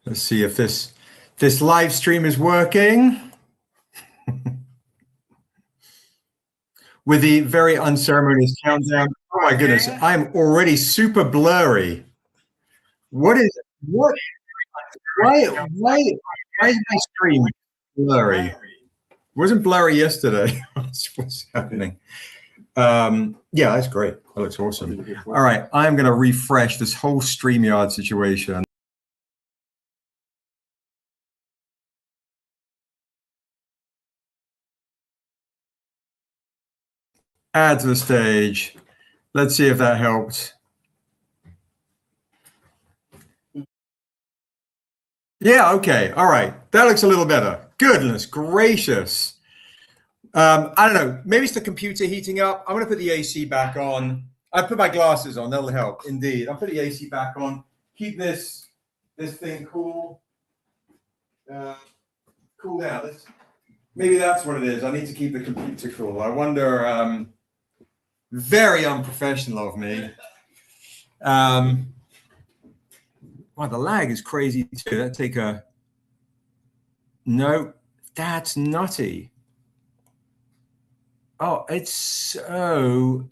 Let's see if this live stream is working. With the very unceremonious countdown. Oh my goodness, I'm already super blurry. What? Why is my stream blurry? Wasn't blurry yesterday. What's happening? Yeah, that's great. That looks awesome. All right, I'm going to refresh this whole StreamYard situation. Add to the stage. Let's see if that helped. Yeah, okay. All right. That looks a little better. Goodness gracious. I don't know. Maybe it's the computer heating up. I'm going to put the AC back on. I put my glasses on. That'll help. Indeed. I'll put the AC back on. Keep this thing cool. Cool down. Maybe that's what it is. I need to keep the computer cool. I wonder. Very unprofessional of me. Wow, the lag is crazy too. That take a. No, that's nutty. Oh, it's so.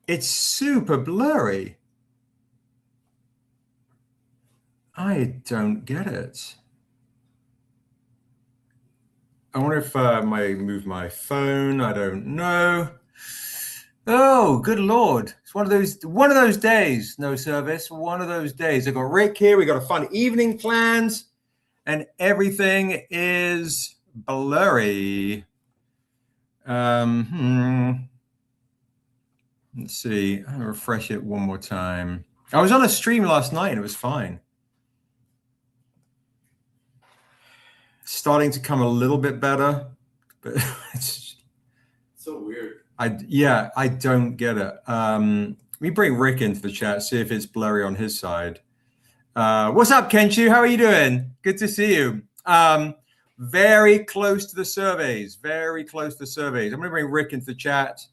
It's super blurry. I don't get it. I wonder if I move my phone. I don't know. Oh, good Lord. It's one of those days, no service. One of those days. I've got Rick here. We got a fun evening planned, and everything is blurry. Let's see. I'm gonna refresh it one more time. I was on a stream last night and it was fine. Starting to come a little bit better, but it's so weird. I don't get it. Let me bring Rick into the chat, see if it's blurry on his side. What's up, Kenshu? How are you doing? Good to see you. Very close to the surveys. Very close to the surveys. I'm going to bring Rick into the chat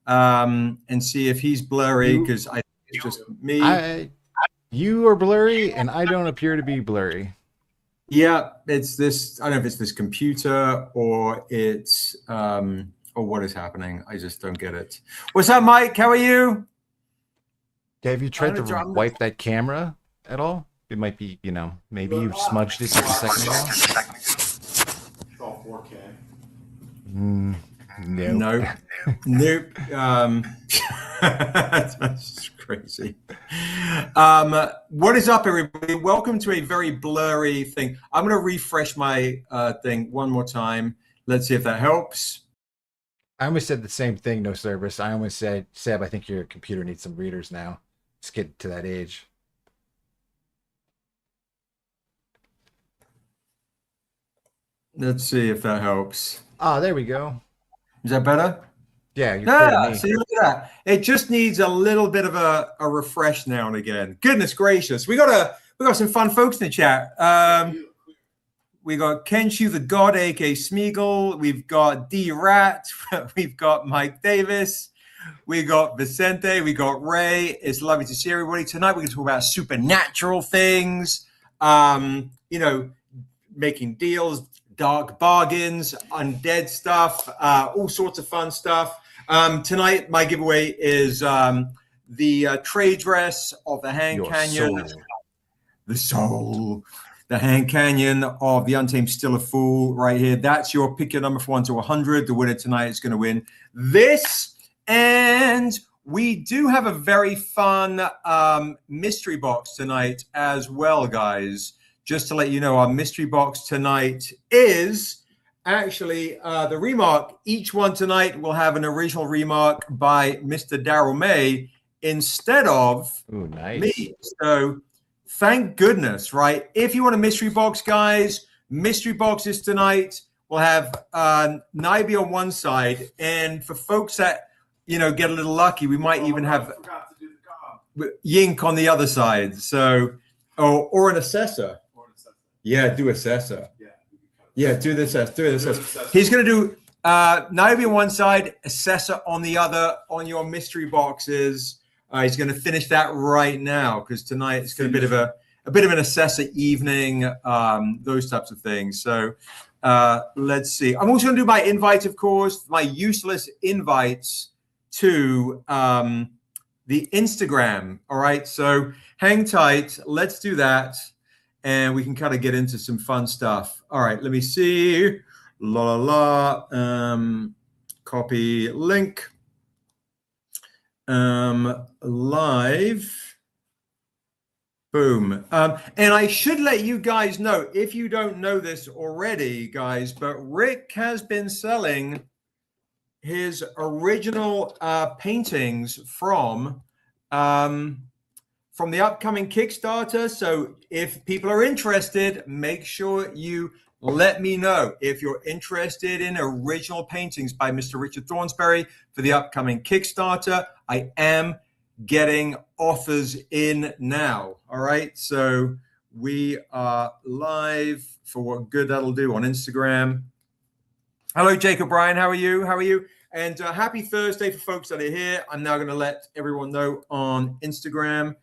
and see if he's blurry, because I think it's just me. You are blurry, and I don't appear to be blurry. Yeah, it's this. I don't know if it's this computer or it's or what is happening. I just don't get it. What's up, Mike? How are you? Have you tried to wipe that camera at all? It might be, maybe you smudged it just a second ago. It's all 4K. Nope. Nope. That's crazy. What is up, everybody? Welcome to a very blurry thing. I'm going to refresh my thing one more time. Let's see if that helps. I almost said the same thing, no service. I almost said, Seb, I think your computer needs some readers now. Let's get to that age. Let's see if that helps. Ah, there we go. Is that better? Yeah, you're clear to me. See, look at that. It just needs a little bit of a refresh now and again. Goodness gracious. We got some fun folks in the chat. We got Kenshu the God, aka Smeagol. We've got D Rat. We've got Mike Davis. We got Vicente. We got Ray. It's lovely to see everybody. Tonight we're going to talk about supernatural things, making deals, dark bargains, undead stuff, all sorts of fun stuff. Tonight, my giveaway is the trade dress of the Hand Canyon. The soul. The Hand Canyon of the Untamed Still a Fool right here. That's your pick your number from 1 to 100. The winner tonight is going to win this. And we do have a very fun mystery box tonight as well, guys. Just to let you know, our mystery box tonight is actually the remark. Each one tonight will have an original remark by Mr. Daryl May instead of me. So thank goodness, right? If you want a mystery box, guys, mystery boxes tonight will have Niobe on one side. And for folks that, get a little lucky, we might even have Yink on the other side. So, or an Essessa. Yeah, do Essessa. Yeah, do this. He's going to do Niobe on one side, Essessa on the other on your mystery boxes. He's going to finish that right now because tonight it's going to be a bit of an Essessa evening, those types of things. So let's see. I'm also going to do my invites, of course, my useless invites to the Instagram. All right. So hang tight. Let's do that. And we can kind of get into some fun stuff. All right. Let me see. Copy link. Live. Boom. And I should let you guys know, if you don't know this already, guys, but Rick has been selling his original paintings from the upcoming Kickstarter. So if people are interested, make sure you let me know if you're interested in original paintings by Mr. Richard Thornsberry for the upcoming Kickstarter. I am getting offers in now. All right. So we are live for what good that'll do on Instagram. Hello, Jacob Bryan. How are you? How are you? And happy Thursday for folks that are here. I'm now going to let everyone know on Instagram.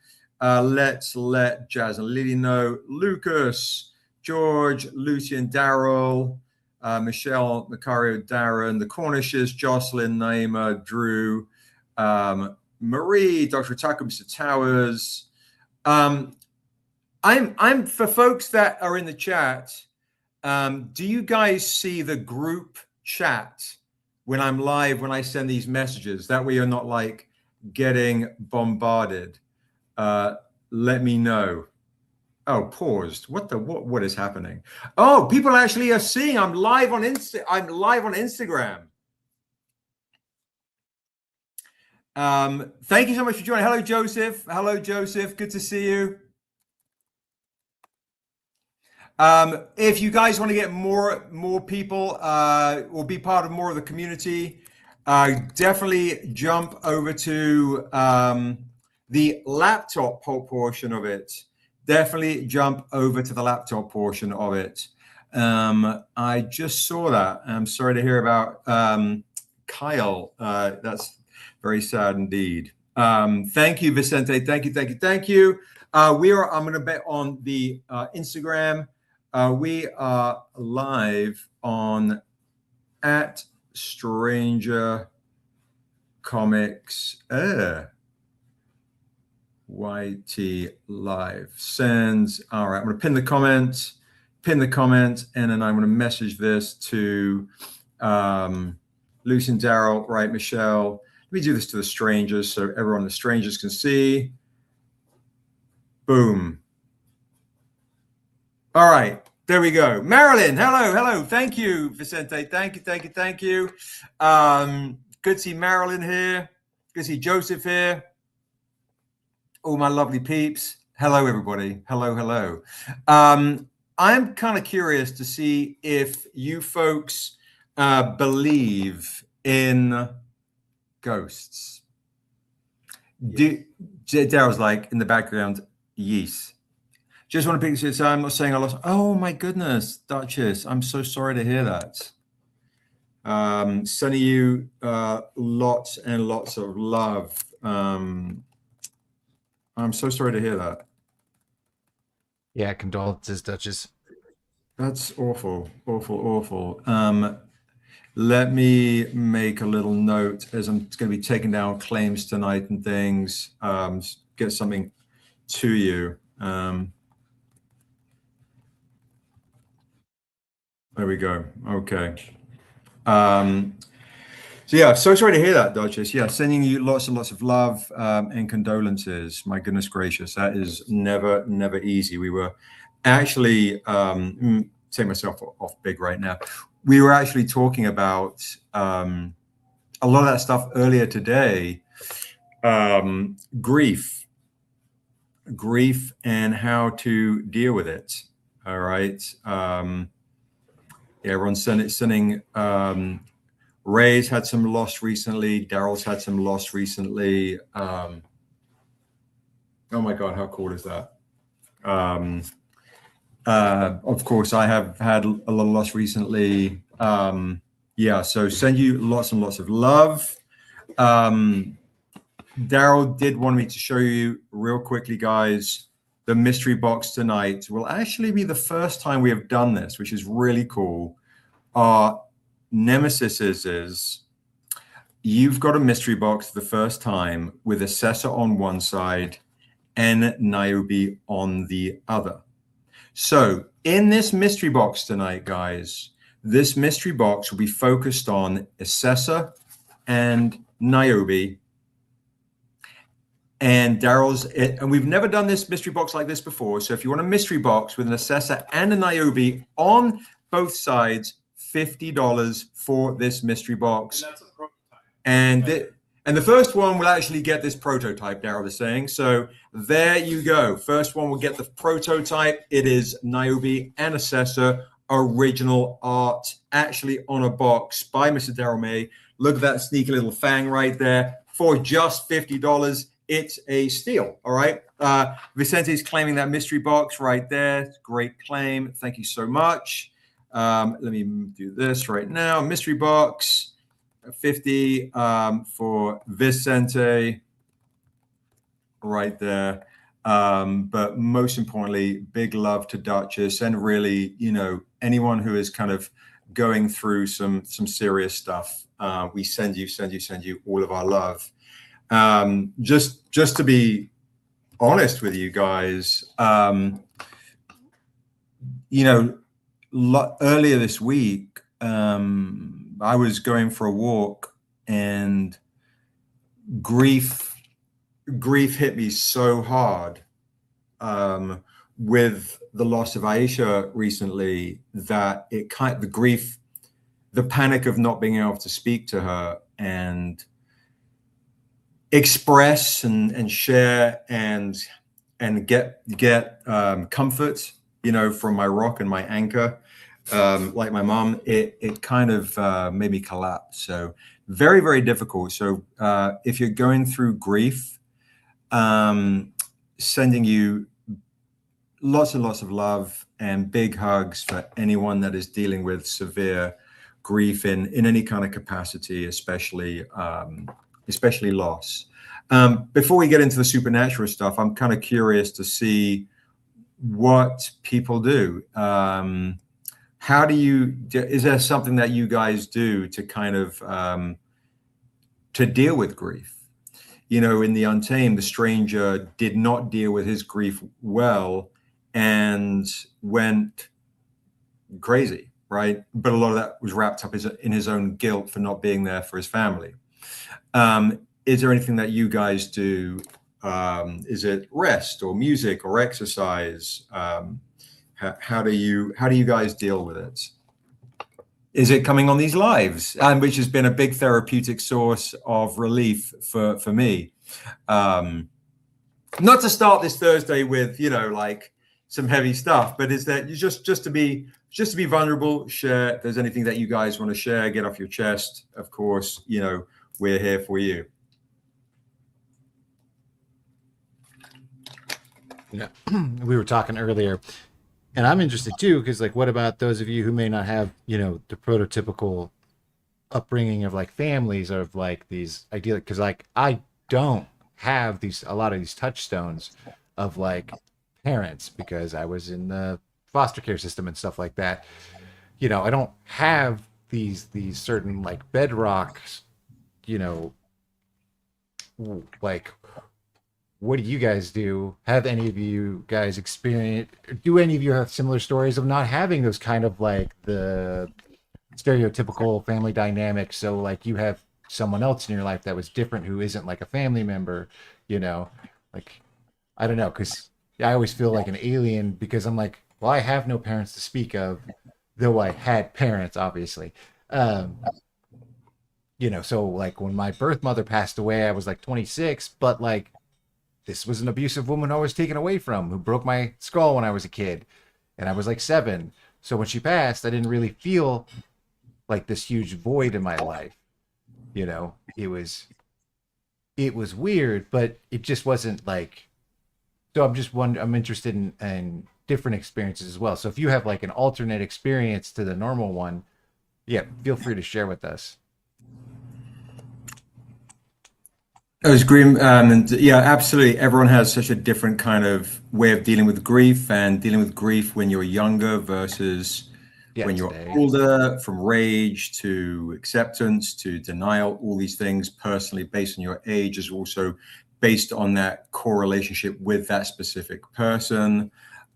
Let's let Jazz and Lily know. Lucas, George, Lucian, Daryl, Michelle, Macario, Darren, the Cornishes, Jocelyn, Naima, Drew, Marie, Dr. Taco, Mr. Towers. I'm for folks that are in the chat. Do you guys see the group chat when I'm live, when I send these messages? That way you're not like getting bombarded. Let me know. Oh, paused. What is happening? Oh, people actually are seeing I'm live on Instagram. Thank you so much for joining. Hello, Joseph. Hello, Joseph. Good to see you. If you guys want to get more people or be part of more of the community, definitely jump over to the laptop portion of it. Definitely jump over to the laptop portion of it. I just saw that. I'm sorry to hear about Kyle. That's very sad indeed. Thank you, Vicente. Thank you. I'm going to bet on the Instagram. We are live on @StrangerComics. YT live sends. All right, I'm going to pin the comment, and then I'm going to message this to Lucy and Daryl, right, Michelle. Let me do this to the strangers so everyone, the strangers, can see. Boom. All right, there we go. Marilyn, hello. Thank you, Vicente. Thank you. Good to see Marilyn here. Good to see Joseph here. All my lovely peeps. Hello, everybody. Hello. I'm kind of curious to see if you folks believe in ghosts. Daryl's like in the background, yes. Just want to pick this. I'm not saying I lost. Oh my goodness, Duchess. I'm so sorry to hear that. Sending you lots and lots of love. I'm so sorry to hear that. Yeah, condolences, Duchess. That's awful. Let me make a little note as I'm going to be taking down claims tonight and things. Get something to you. There we go. Okay. So yeah, so sorry to hear that, Duchess. Yeah, sending you lots and lots of love and condolences. My goodness gracious, that is never easy. We were actually take myself off big right now. We were actually talking about a lot of that stuff earlier today. Grief and how to deal with it. All right. Yeah, everyone's sending. Ray's had some loss recently. Daryl's had some loss recently. Oh my God, how cool is that? Of course, I have had a lot of loss recently. Yeah, so send you lots and lots of love. Daryl did want me to show you real quickly, guys. The mystery box tonight will actually be the first time we have done this, which is really cool. Our nemesis is you've got a mystery box for the first time with Essessa on one side and Niobe on the other. So in this mystery box tonight, guys, this mystery box will be focused on Essessa and Niobe. And Daryl's, and we've never done this mystery box like this before. So if you want a mystery box with an Essessa and a Niobe on both sides, $50 for this mystery box. And that's a prototype. And the first one will actually get this prototype, Daryl is saying. So there you go. First one will get the prototype. It is Niobe and Essessa original art, actually on a box by Mr. Daryl May. Look at that sneaky little fang right there for just $50. It's a steal, all right? Vicente is claiming that mystery box right there. Great claim. Thank you so much. Let me do this right now. Mystery box, 50 for Vicente right there. But most importantly, big love to Duchess and really, you know, anyone who is kind of going through some serious stuff. We send you all of our love. Just to be honest with you guys, you know, earlier this week, I was going for a walk and grief hit me so hard with the loss of Aisha recently that it the panic of not being able to speak to her and express and share and get comfort, you know, from my rock and my anchor, like my mom, it kind of made me collapse. So very, very difficult. So if you're going through grief, sending you lots and lots of love and big hugs for anyone that is dealing with severe grief in any kind of capacity, especially loss. Before we get into the supernatural stuff, I'm kind of curious to see what people do. How do you, is there something that you guys do to kind of, to deal with grief? You know, in the Untamed, the stranger did not deal with his grief well and went crazy, right? But a lot of that was wrapped up in his own guilt for not being there for his family. Is there anything that you guys do? Is it rest or music or exercise? How do you guys deal with it? Is it coming on these lives, and which has been a big therapeutic source of relief for me? Not to start this Thursday with, you know, like some heavy stuff, but is that you just to be vulnerable, share. If there's anything that you guys want to share, get off your chest. Of course, you know, we're here for you. Yeah, we were talking earlier, and I'm interested too, because like, what about those of you who may not have, you know, the prototypical upbringing of like families of like these ideal? Because like I don't have a lot of these touchstones of like parents because I was in the foster care system and stuff like that. You know, I don't have these certain like bedrocks. You know, like, what do you guys do? Have any of you guys do any of you have similar stories of not having those kind of like the stereotypical family dynamics? So like you have someone else in your life that was different who isn't like a family member, you know, like, I don't know. Cause I always feel like an alien because I'm like, well, I have no parents to speak of, though I had parents, obviously. You know, so like when my birth mother passed away, I was like 26, but like, this was an abusive woman I was taken away from, who broke my skull when I was a kid, and I was like 7. So when she passed, I didn't really feel like this huge void in my life. You know, it was weird, but it just wasn't like. So I'm interested in different experiences as well. So if you have like an alternate experience to the normal one, yeah, feel free to share with us. It was grim, and yeah, absolutely. Everyone has such a different kind of way of dealing with grief, and dealing with grief when you're younger versus Yeah, when you're today. older, from rage to acceptance to denial, all these things personally based on your age is also based on that core relationship with that specific person.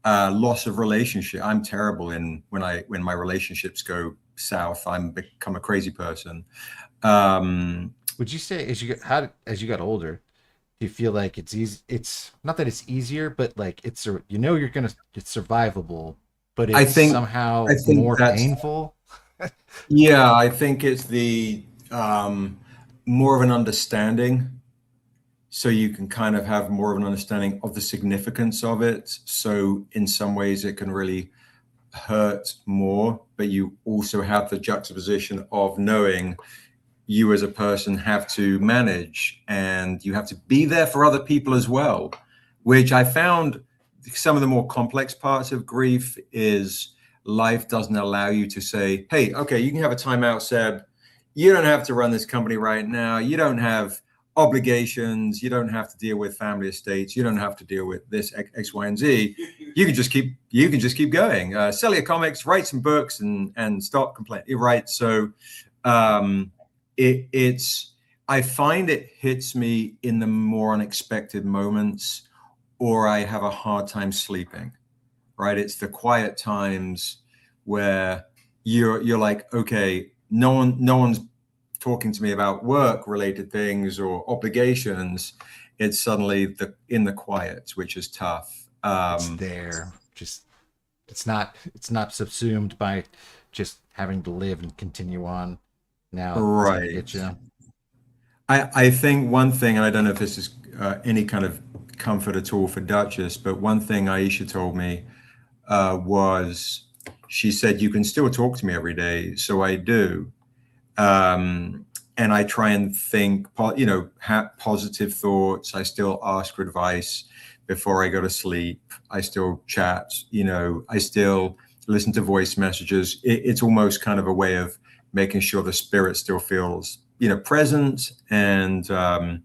Loss of relationship. I'm terrible in when my relationships go south. I'm become a crazy person. Um, Would you say as you got older, do you feel like it's easy? It's not that it's easier, but like it's survivable, but I it's think I somehow think more that's painful. yeah, I think it's the more of an understanding. So you can kind of have more of an understanding of the significance of it. So in some ways it can really hurt more, but you also have the juxtaposition of knowing you as a person have to manage and you have to be there for other people as well, which I found some of the more complex parts of grief is life doesn't allow you to say, hey, okay, you can have a timeout, Seb. You don't have to run this company right now. You don't have obligations. You don't have to deal with family estates. You don't have to deal with this X, Y, and Z. You can just keep going. Sell your comics, write some books, and stop complaining. Right. So um, it's I find it hits me in the more unexpected moments, or I have a hard time sleeping. Right, it's the quiet times where you're like, okay, no one's talking to me about work related things or obligations. It's suddenly in the quiet, which is tough. It's there. Just it's not subsumed by just having to live and continue on. Now it's gonna Right. get you. I think one thing, and I don't know if this is any kind of comfort at all for Duchess, but one thing Aisha told me was she said, you can still talk to me every day. So I do. And I try and think, have positive thoughts. I still ask for advice before I go to sleep. I still chat, I still listen to voice messages. It's almost kind of a way of making sure the spirit still feels, present and um,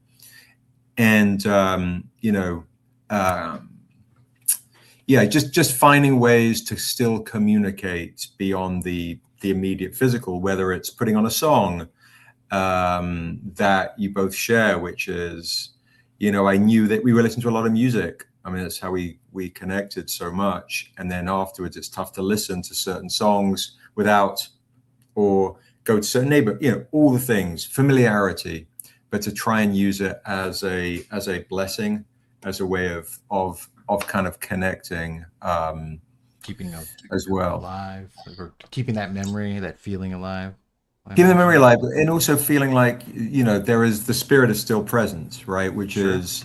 yeah, just finding ways to still communicate beyond the immediate physical, whether it's putting on a song that you both share, which is, I knew that we were listening to a lot of music. I mean, that's how we connected so much. And then afterwards, it's tough to listen to certain songs without, or go to certain neighbor, all the things, familiarity, but to try and use it as a blessing, as a way of kind of connecting Keeping as well. alive or keeping that memory, that feeling alive. I Keeping the memory imagine. alive, and also feeling like, there is the spirit is still present, right? Which Sure. is,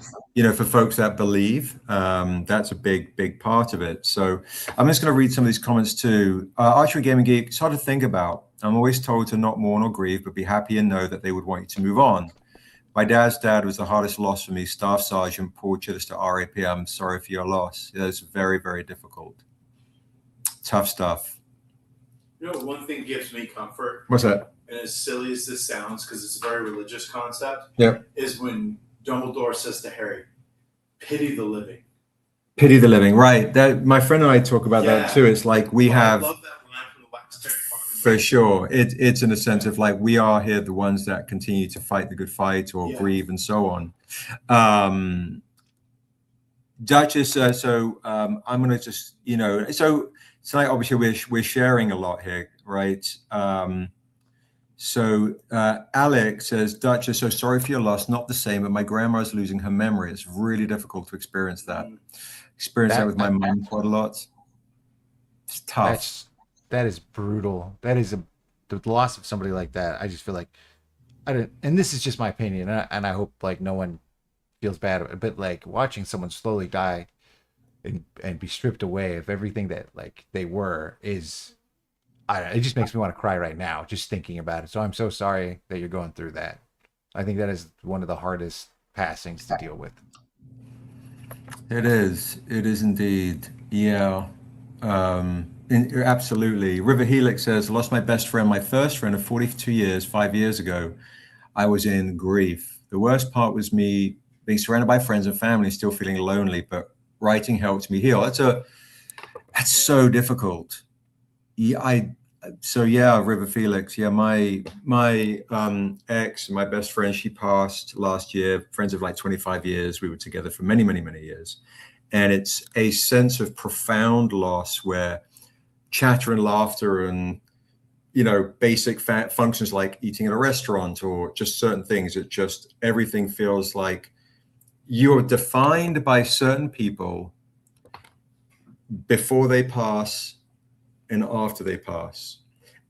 for folks that believe, that's a big part of it. So I'm just going to read some of these comments too. Archery Gaming Geek, it's hard to think about. I'm always told to not mourn or grieve, but be happy and know that they would want you to move on. My dad's dad was the hardest loss for me. Staff Sergeant Paul Chittister, RAP. I'm sorry for your loss. Yeah, it's very, very difficult. Tough stuff. One thing gives me comfort, What's that? and as silly as this sounds, because it's a very religious concept, Yep. is when Dumbledore says to Harry, "Pity the living." Pity the living, right? That my friend and I talk about that Yeah. too. It's like we I have, love that line from the last Harry Potter for movie. sure. It's in a sense of like we are here, the ones that continue to fight the good fight or Yeah. grieve and so on. Duchess, I'm going to just, so tonight obviously we're sharing a lot here, right? Alex says, Duchess, so sorry for your loss. Not the same, but my grandma's losing her memory. It's really difficult to experience that. Experience that with my mom quite a lot. It's tough. That is brutal. That is the loss of somebody like that. I just feel like I don't, and this is just my opinion, and I hope like no one feels bad about it, but like watching someone slowly die and be stripped away of everything that like they were is, it just makes me want to cry right now just thinking about it. So I'm so sorry that you're going through that. I think that is one of the hardest passings to deal with. It is. It is indeed. Yeah. Absolutely. River Helix says, lost my best friend, my first friend of 42 years, 5 years ago. I was in grief. The worst part was me being surrounded by friends and family, still feeling lonely, but writing helped me heal. That's so difficult. Yeah, River Felix. Yeah, my ex, my best friend, she passed last year. Friends of like 25 years. We were together for many, many, many years. And it's a sense of profound loss where chatter and laughter and, basic functions like eating at a restaurant or just certain things, everything feels like you're defined by certain people before they pass and after they pass.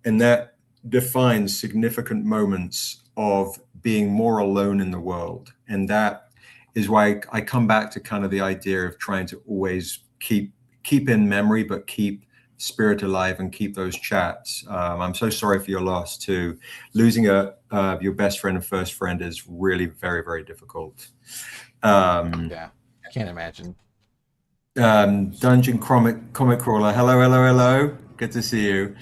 And that defines significant moments of being more alone in the world. And that is why I come back to kind of the idea of trying to always keep in memory, but keep spirit alive and keep those chats. I'm so sorry for your loss too. Losing your best friend and first friend is really very, very difficult. Yeah, I can't imagine. Dungeon comic crawler. Hello. Good to see you.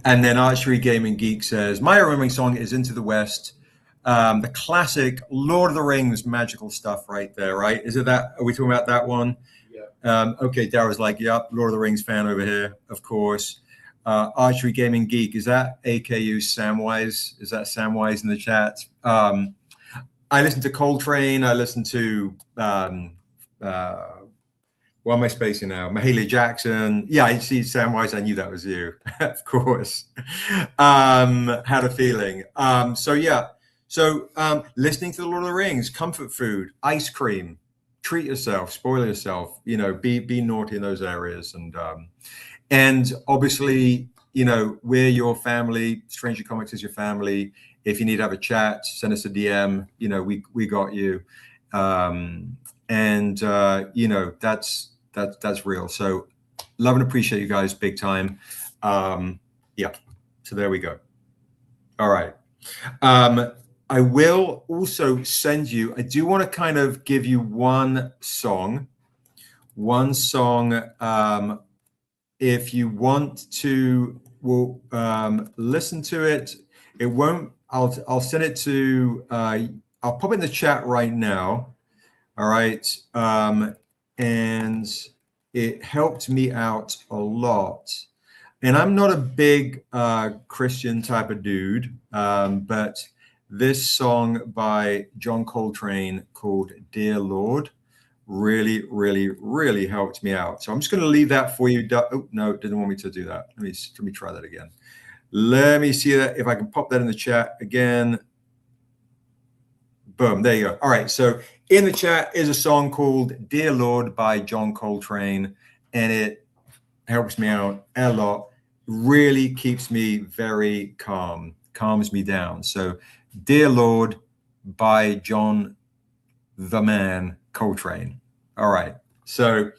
And then Archery Gaming Geek says, my remembering song is Into the West. The classic Lord of the Rings magical stuff right there, right? Is it that? Are we talking about that one? Yeah. Okay, Darrow's like, yep, Lord of the Rings fan over here, of course. Archery Gaming Geek, is that AKU Sam Wise? Is that Sam Wise in the chat? I listen to Coltrane. I listen to, why am I spacing now? Mahalia Jackson. Yeah, I see Sam Wise. I knew that was you, of course. Had a feeling. So listening to the Lord of the Rings, comfort food, ice cream, treat yourself, spoil yourself, be naughty in those areas. And obviously, we're your family. Stranger Comics is your family. If you need to have a chat, send us a DM, we got you. That's real. So love and appreciate you guys big time. So there we go. All right. I will also send you, I do want to kind of give you one song. If you want to, listen to it. It won't, I'll send it to, I'll pop it in the chat right now. All right. And it helped me out a lot. And I'm not a big Christian type of dude, but this song by John Coltrane called Dear Lord really, really, really helped me out. So I'm just going to leave that for you. Oh, no, it didn't want me to do that. Let me try that again. Let me see that if I can pop that in the chat again. Boom, there you go. All right, so in the chat is a song called Dear Lord by John Coltrane, and it helps me out a lot. Really keeps me very calm, calms me down. So Dear Lord by John the Man Coltrane. All right, so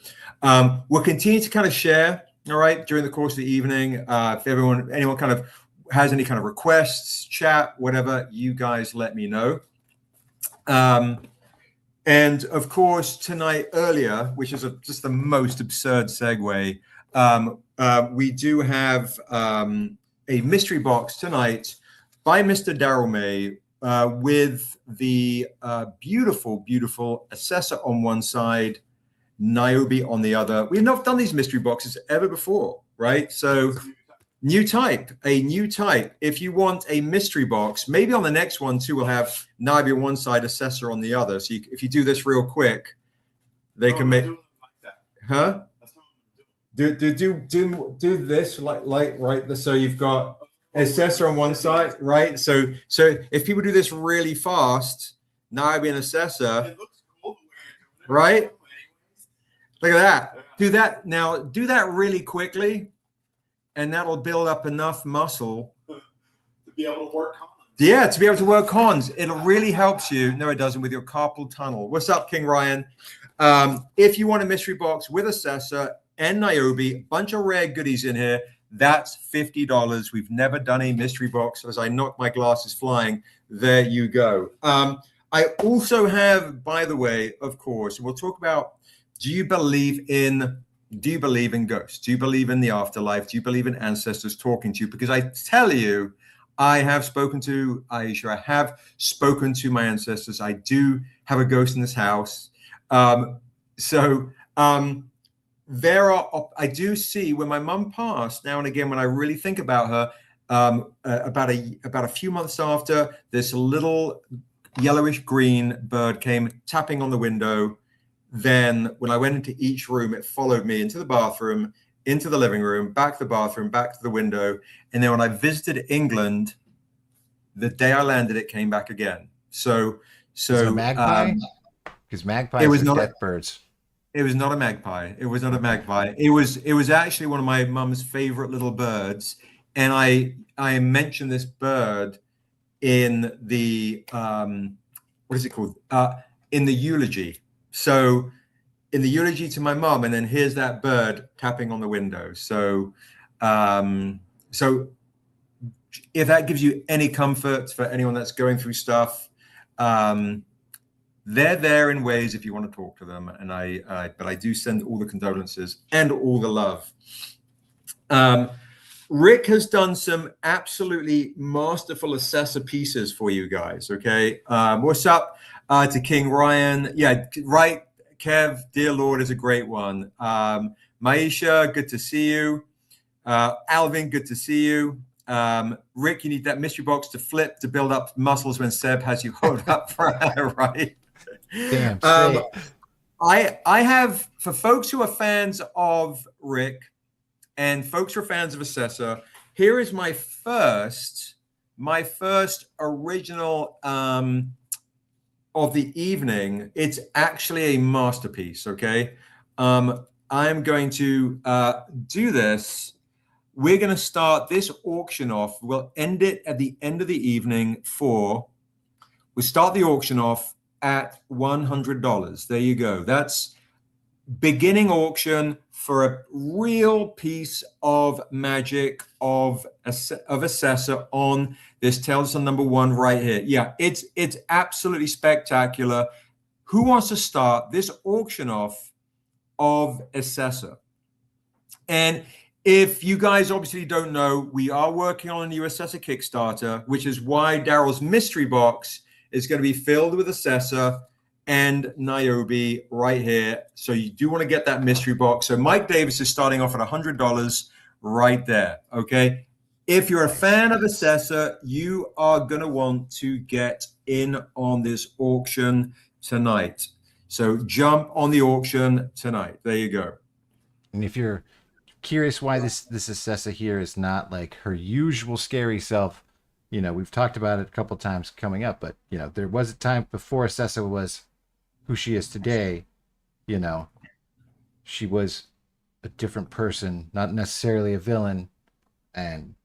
we'll continue to kind of share, all right, during the course of the evening. If anyone kind of has any kind of requests, chat, whatever, you guys let me know. And of course, tonight earlier, which is just the most absurd segue, we do have a mystery box tonight by Mr. Daryl May with the beautiful, beautiful Essessa on one side, Niobe on the other. We've not done these mystery boxes ever before, right? So a new type. If you want a mystery box, maybe on the next one too, we'll have Niobe on one side, Essessa on the other. So if you do this real quick, they can make, huh? Do this like right. So you've got Essessa on one side, right? So if people do this really fast, Niobe and Essessa, right? Look at that. Do that now. Do that really quickly, and that'll build up enough muscle to be able to work cons. Yeah, to be able to work cons. It really helps you. No, it doesn't, with your carpal tunnel. What's up, King Ryan? If you want a mystery box with Essessa and Niobe, bunch of rare goodies in here, that's $50. We've never done a mystery box. As I knock my glasses flying, there you go. I also have, by the way, of course, we'll talk about, do you believe in ghosts? Do you believe in the afterlife? Do you believe in ancestors talking to you? Because I tell you, I have spoken to Aisha. I have spoken to my ancestors. I do have a ghost in this house. I do see when my mum passed, now and again, when I really think about her, about a few months after, this little yellowish green bird came tapping on the window. Then when I went into each room, it followed me into the bathroom, into the living room, back to the bathroom, back to the window. And then when I visited England, the day I landed, it came back again. So a magpie? Because magpies are death birds. It was not a magpie. It was not a magpie. It was actually one of my mum's favorite little birds. And I mentioned this bird in the what is it called? In the eulogy. So in the eulogy to my mom, and then here's that bird tapping on the window. So if that gives you any comfort for anyone that's going through stuff, they're there in ways if you want to talk to them. And but I do send all the condolences and all the love. Rick has done some absolutely masterful Essessa pieces for you guys. Okay. What's up to King Ryan? Yeah, right. Kev, Dear Lord is a great one. Maisha, good to see you. Alvin, good to see you. Rick, you need that mystery box to flip to build up muscles when Seb has you hold up for right. Damn. I have, for folks who are fans of Rick and folks who are fans of Essessa, here is my first original of the evening. It's actually a masterpiece. Okay. I'm going to do this. We're going to start this auction off. We'll end it at the end of the evening we start the auction off at $100. There you go. That's beginning auction for a real piece of magic of Essessa on this Tales on number 1 right here. Yeah, it's absolutely spectacular. Who wants to start this auction off of Essessa? And if you guys obviously don't know, we are working on a new Essessa Kickstarter, which is why Daryl's mystery box is going to be filled with Essessa and Niobe right here. So you do want to get that mystery box. So Mike Davis is starting off at $100 right there. Okay. If you're a fan of Essessa, you are going to want to get in on this auction tonight. So jump on the auction tonight. There you go. And if you're curious why this Essessa here is not like her usual scary self, you know, we've talked about it a couple times coming up, but you know, there was a time before Essessa was who she is today. You know, she was a different person, not necessarily a villain, and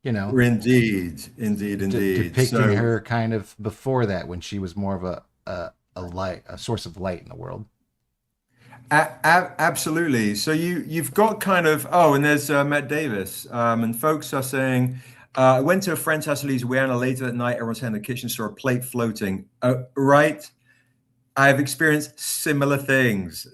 you know, indeed. Depicting her kind of before that, when she was more of a light, a source of light in the world. Absolutely. So you've got kind of, and there's Matt Davis, and folks are saying, I went to a friend's house in Louisiana later that night. Everyone's in the kitchen, saw a plate floating. Right. I've experienced similar things.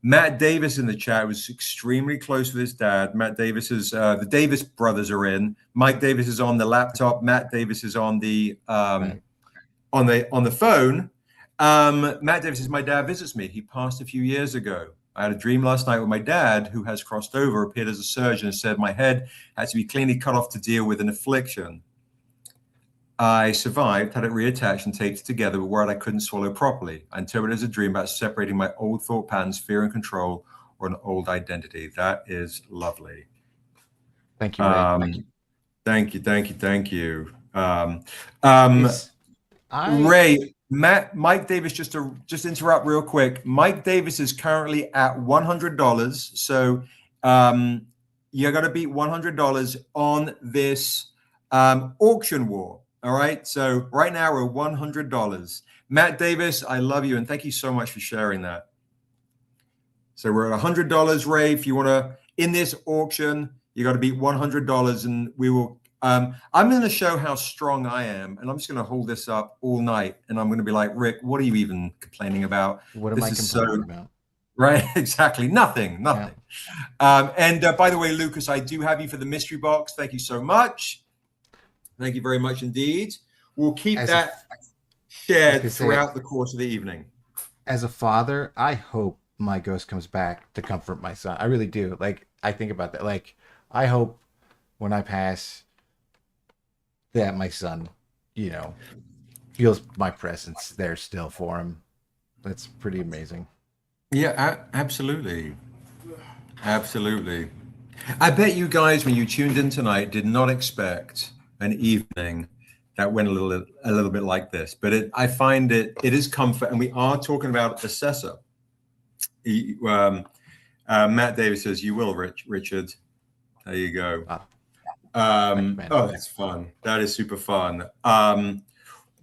Matt Davis in the chat was extremely close with his dad. Matt Davis is the Davis brothers are in. Mike Davis is on the laptop. Matt Davis is on the on the phone. Matt Davis says, my dad visits me. He passed a few years ago. I had a dream last night where my dad, who has crossed over, appeared as a surgeon and said my head had to be cleanly cut off to deal with an affliction. I survived, had it reattached and taped together with a word I couldn't swallow properly. I interpreted it as a dream about separating my old thought patterns, fear and control, or an old identity. That is lovely. Thank you, Ray. Thank you. Ray, Mike Davis, just to interrupt real quick. Mike Davis is currently at $100. So you're going to beat $100 on this auction war. All right. So right now we're $100. Matt Davis, I love you. And thank you so much for sharing that. So we're at $100, Ray. If you want to, in this auction, you got to beat $100 and we will. I'm going to show how strong I am, and I'm just going to hold this up all night. And I'm going to be like, Rick, what are you even complaining about? What am I complaining about? Right, exactly. Nothing. And by the way, Lucas, I do have you for the mystery box. Thank you so much. Thank you very much indeed. We'll keep that shared throughout the course of the evening. As a father, I hope my ghost comes back to comfort my son. I really do. Like, I think about that. Like, I hope when I pass that my son, feels my presence there still for him. That's pretty amazing. Yeah, absolutely. Absolutely. I bet you guys, when you tuned in tonight, did not expect an evening that went a little bit like this. But I find it is comfort, and we are talking about Essessa. Matt Davis says, "You will, Richard." There you go. That's fun. That is super fun.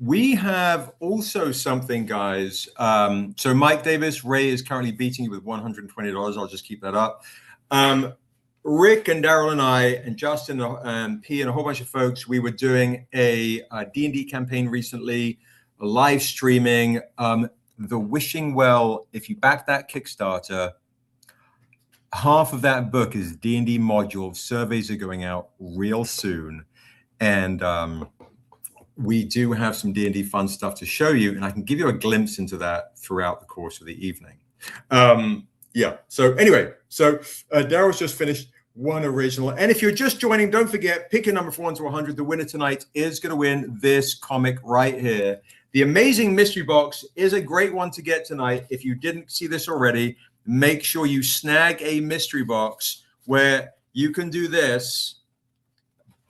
We have also something, guys. So Mike Davis, Ray is currently beating you with $120. I'll just keep that up. Rick and Daryl and I and Justin and P and a whole bunch of folks, we were doing a D&D campaign recently, a live streaming. The Wishing Well, if you back that Kickstarter, half of that book is D&D module. Surveys are going out real soon. And we do have some D&D fun stuff to show you, and I can give you a glimpse into that throughout the course of the evening. Yeah. So anyway, Daryl's just finished one original. And if you're just joining, don't forget, pick a number from 1 to 100. The winner tonight is going to win this comic right here. The Amazing Mystery Box is a great one to get tonight. If you didn't see this already, make sure you snag a mystery box where you can do this.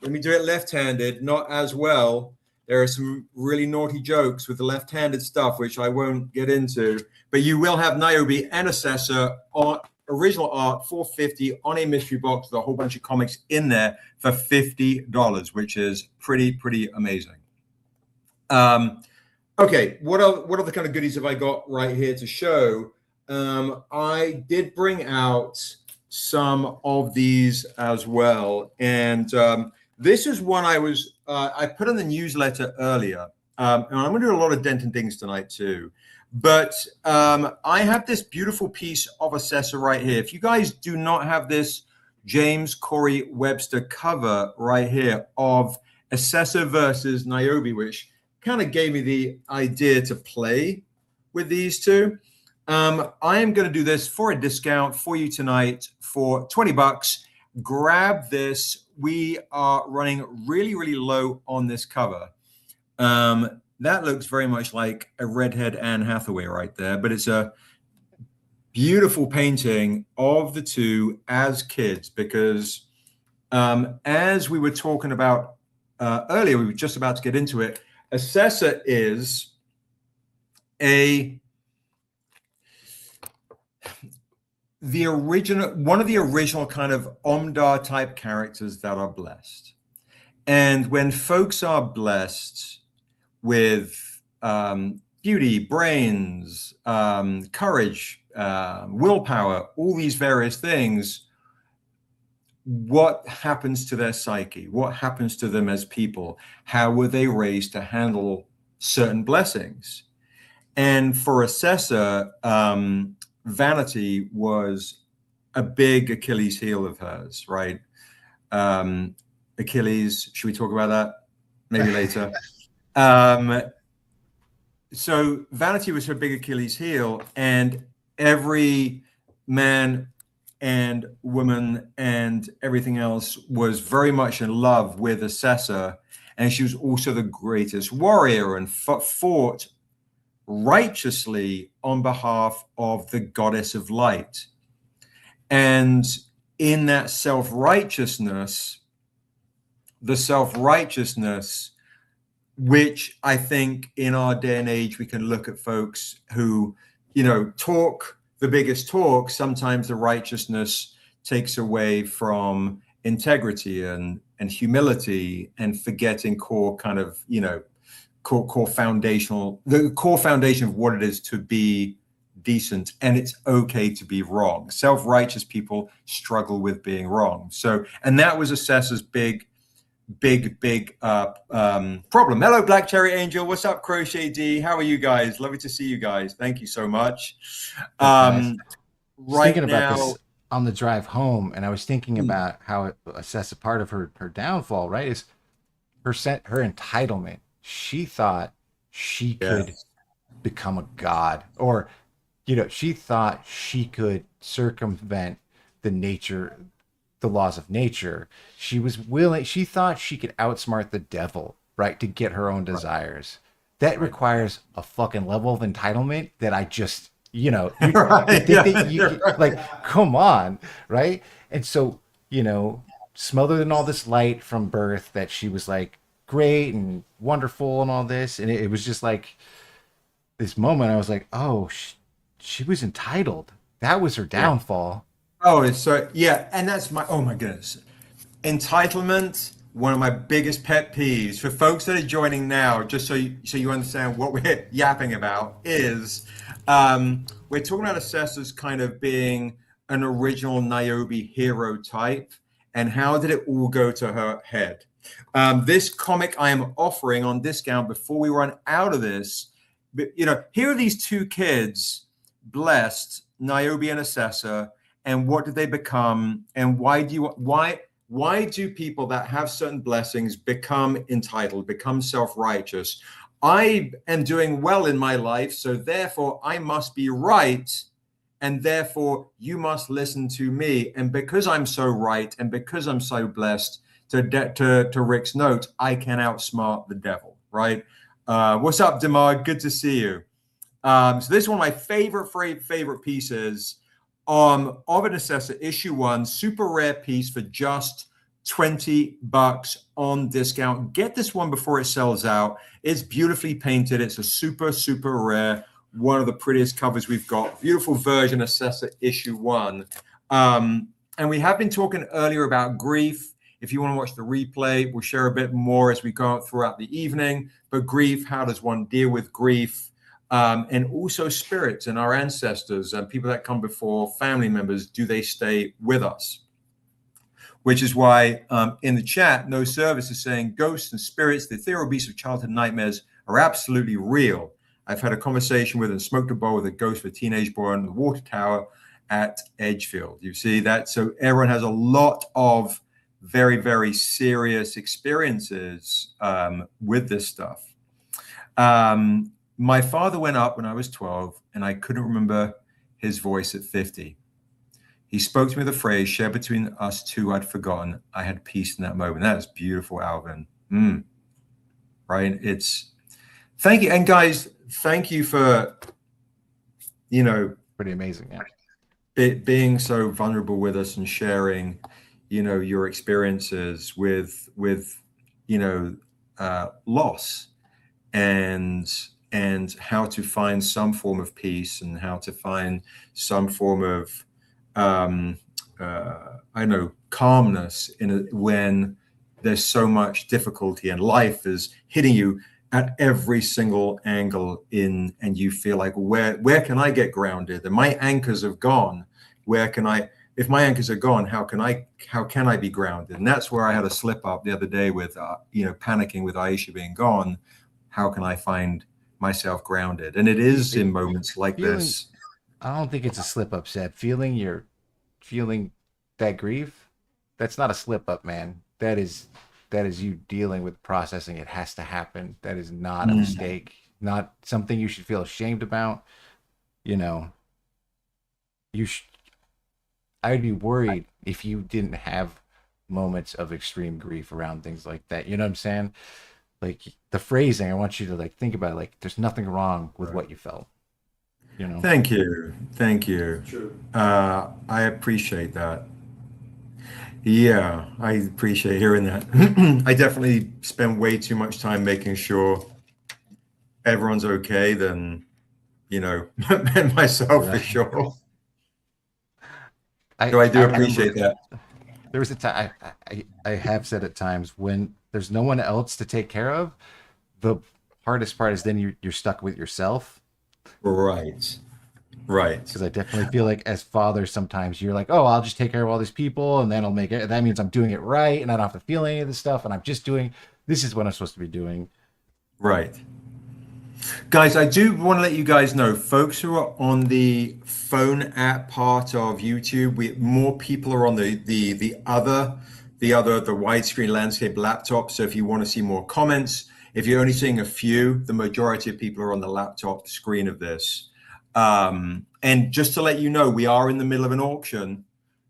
Let me do it left-handed, not as well. There are some really naughty jokes with the left-handed stuff, which I won't get into. But you will have Niobe and Essessa on original art for $50 on a mystery box with a whole bunch of comics in there for $50, which is pretty amazing. Okay, what other kind of goodies have I got right here to show? I did bring out some of these as well, and this is one I put in the newsletter earlier, and I'm going to do a lot of dent and dings tonight too. But I have this beautiful piece of Essessa right here. If you guys do not have this James Corey Webster cover right here of Essessa versus Niobe, which kind of gave me the idea to play with these two. I am going to do this for a discount for you tonight for $20. Grab this. We are running really low on this cover. That looks very much like a redhead Anne Hathaway right there, but it's a beautiful painting of the two as kids, because as we were talking about earlier, we were just about to get into it. Essessa is one of the original kind of Omdar type characters that are blessed. And when folks are blessed with beauty, brains, courage, willpower, all these various things, what happens to their psyche? What happens to them as people? How were they raised to handle certain blessings? And for Essessa, vanity was a big Achilles heel of hers, right? Achilles, should we talk about that? Maybe later. So vanity was her big Achilles heel, and every man and woman and everything else was very much in love with Essessa. And she was also the greatest warrior and fought righteously on behalf of the goddess of light. And in that self-righteousness, which I think in our day and age, we can look at folks who, talk the biggest talk. Sometimes the righteousness takes away from integrity and humility and forgetting core kind of, core foundation of what it is to be decent. And it's okay to be wrong. Self-righteous people struggle with being wrong. So, and that was Essessa's big problem. Hello, Black Cherry Angel. What's up, Crochet D? How are you guys? Lovely to see you guys. Thank you so much. right thinking about now. this on the drive home, and I was thinking about how Essessa, part of her downfall, right, is her entitlement. She thought she could Yes. become a god, or she thought she could circumvent the laws of nature. She thought she could outsmart the devil, right, to get her own desires. That requires a fucking level of entitlement that I just, Right. think that Yeah, you're right. like, come on, right? And so, smothered in all this light from birth, that she was like great and wonderful and all this. And it was just like this moment I was like, oh, she was entitled. That was her Yeah. downfall. Oh, it's so yeah, and that's my oh my goodness. Entitlement, one of my biggest pet peeves for folks that are joining now, just so you understand what we're yapping about, is we're talking about Essessa's kind of being an original Niobe hero type, and how did it all go to her head? This comic I am offering on discount before we run out of this. But, here are these two kids, blessed, Niobe and Essessa, and what did they become? And why do people that have certain blessings become entitled, become self-righteous? I am doing well in my life, so therefore I must be right, and therefore you must listen to me. And because I'm so right, and because I'm so blessed, to Rick's note, I can outsmart the devil, right? What's up, Demar? Good to see you. So this is one of my favorite pieces of an Essessa, issue 1, super rare piece for just $20 on discount. Get this one before it sells out. It's beautifully painted. It's a super rare, one of the prettiest covers we've got. Beautiful version Essessa issue 1. And we have been talking earlier about grief. If you want to watch the replay, we'll share a bit more as we go throughout the evening. But grief, how does one deal with grief? And also spirits and our ancestors and people that come before, family members, do they stay with us? Which is why in the chat, No Service is saying ghosts and spirits, the ethereal beasts of childhood nightmares are absolutely real. I've had a conversation with and smoked a bowl with a ghost of a teenage boy on the water tower at Edgefield. You see that? So everyone has a lot of very serious experiences with this stuff. My father went up when I was 12, and I couldn't remember his voice at 50. He spoke to me with a phrase shared between us two I'd forgotten. I had peace in that moment. That is beautiful, Alvin. Right? Thank you. And guys, thank you for, Pretty amazing, yeah. being so vulnerable with us and sharing, your experiences with loss and how to find some form of peace and how to find some form of calmness when there's so much difficulty and life is hitting you at every single angle and you feel like, where can I get grounded? And my anchors have gone. If my anchors are gone, how can I be grounded? And that's where I had a slip up the other day with, panicking with Aisha being gone. How can I find myself grounded? And it is in moments like this. I don't think it's a slip up, Seb. Feeling that grief, that's not a slip up, man. That is you dealing with processing. It has to happen. That is not a mistake, not something you should feel ashamed about. I would be worried if you didn't have moments of extreme grief around things like that. You know what I'm saying? Like the phrasing, I want you to think about it, there's nothing wrong with what you felt. Thank you. True. I appreciate that. Yeah, I appreciate hearing that. I definitely spend way too much time making sure everyone's okay than, and myself for sure. So I do appreciate that. There was a time I have said at times when there's no one else to take care of, the hardest part is then you're stuck with yourself. Right. Because I definitely feel like as fathers, sometimes you're like, oh, I'll just take care of all these people and then I'll make it. That means I'm doing it right and I don't have to feel any of this stuff. And I'm just doing, this is what I'm supposed to be doing. Right. Guys, I do want to let you guys know, folks who are on the phone app part of YouTube, more people are on the widescreen landscape laptop. So if you want to see more comments, if you're only seeing a few, the majority of people are on the laptop screen of this. And just to let you know, we are in the middle of an auction.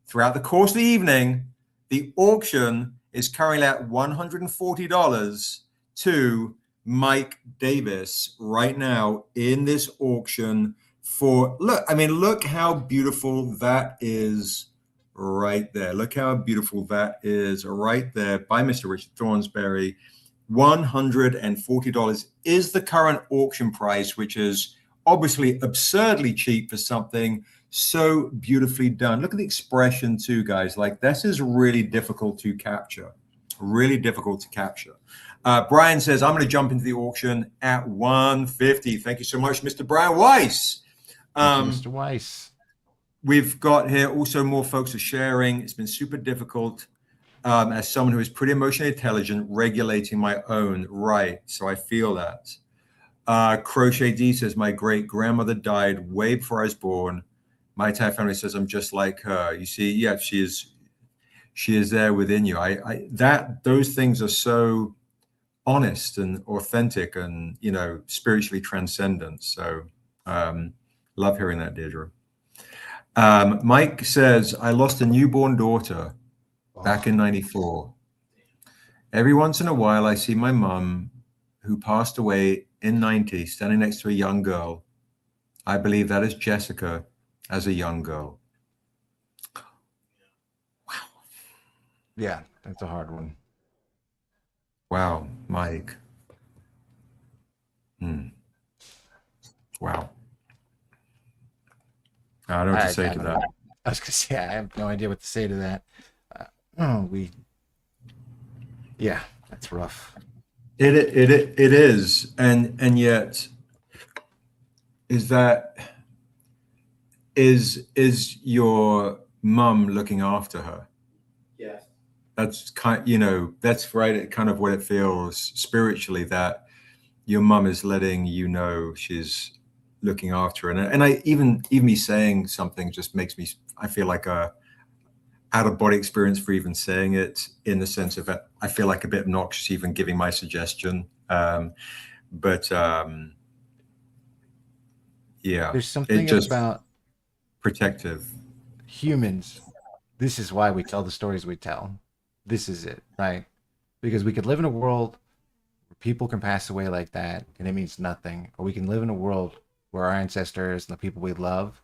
Throughout the course of the evening, the auction is currently at $140 to Mike Davis right now in this auction for, look how beautiful that is right there. Look how beautiful that is right there by Mr. Richard Thornsberry. $140 is the current auction price, which is obviously absurdly cheap for something so beautifully done. Look at the expression too, guys. Like, this is really difficult to capture. Really difficult to capture. Brian says, I'm going to jump into the auction at $150. Thank you so much, Mr. Brian Weiss. Mr. Weiss. We've got here also more folks are sharing. It's been super difficult as someone who is pretty emotionally intelligent, regulating my own. Right. So I feel that. Crochet D says, my great grandmother died way before I was born. My entire family says I'm just like her. You see, yeah, she is there within you. Those things are so honest and authentic and, spiritually transcendent. So love hearing that, Deirdre. Mike says, I lost a newborn daughter back in 94. Every once in a while, I see my mom, who passed away in 90, standing next to a young girl. I believe that is Jessica as a young girl. Wow. Yeah, that's a hard one. Wow, Mike. Wow. I don't know what to say to that. I was going to say, I have no idea what to say to that. Yeah, that's rough. It is, and yet, is your mum looking after her? Yes. That's that's right. Kind of what it feels spiritually, that your mum is letting you know she's looking after her. And I even me saying something just makes me, I feel like a out of body experience for even saying it, in the sense of I feel like a bit obnoxious even giving my suggestion. But yeah, there's something about protective humans. This is why we tell the stories we tell. This is it, right? Because we could live in a world where people can pass away like that and it means nothing, or we can live in a world where our ancestors and the people we love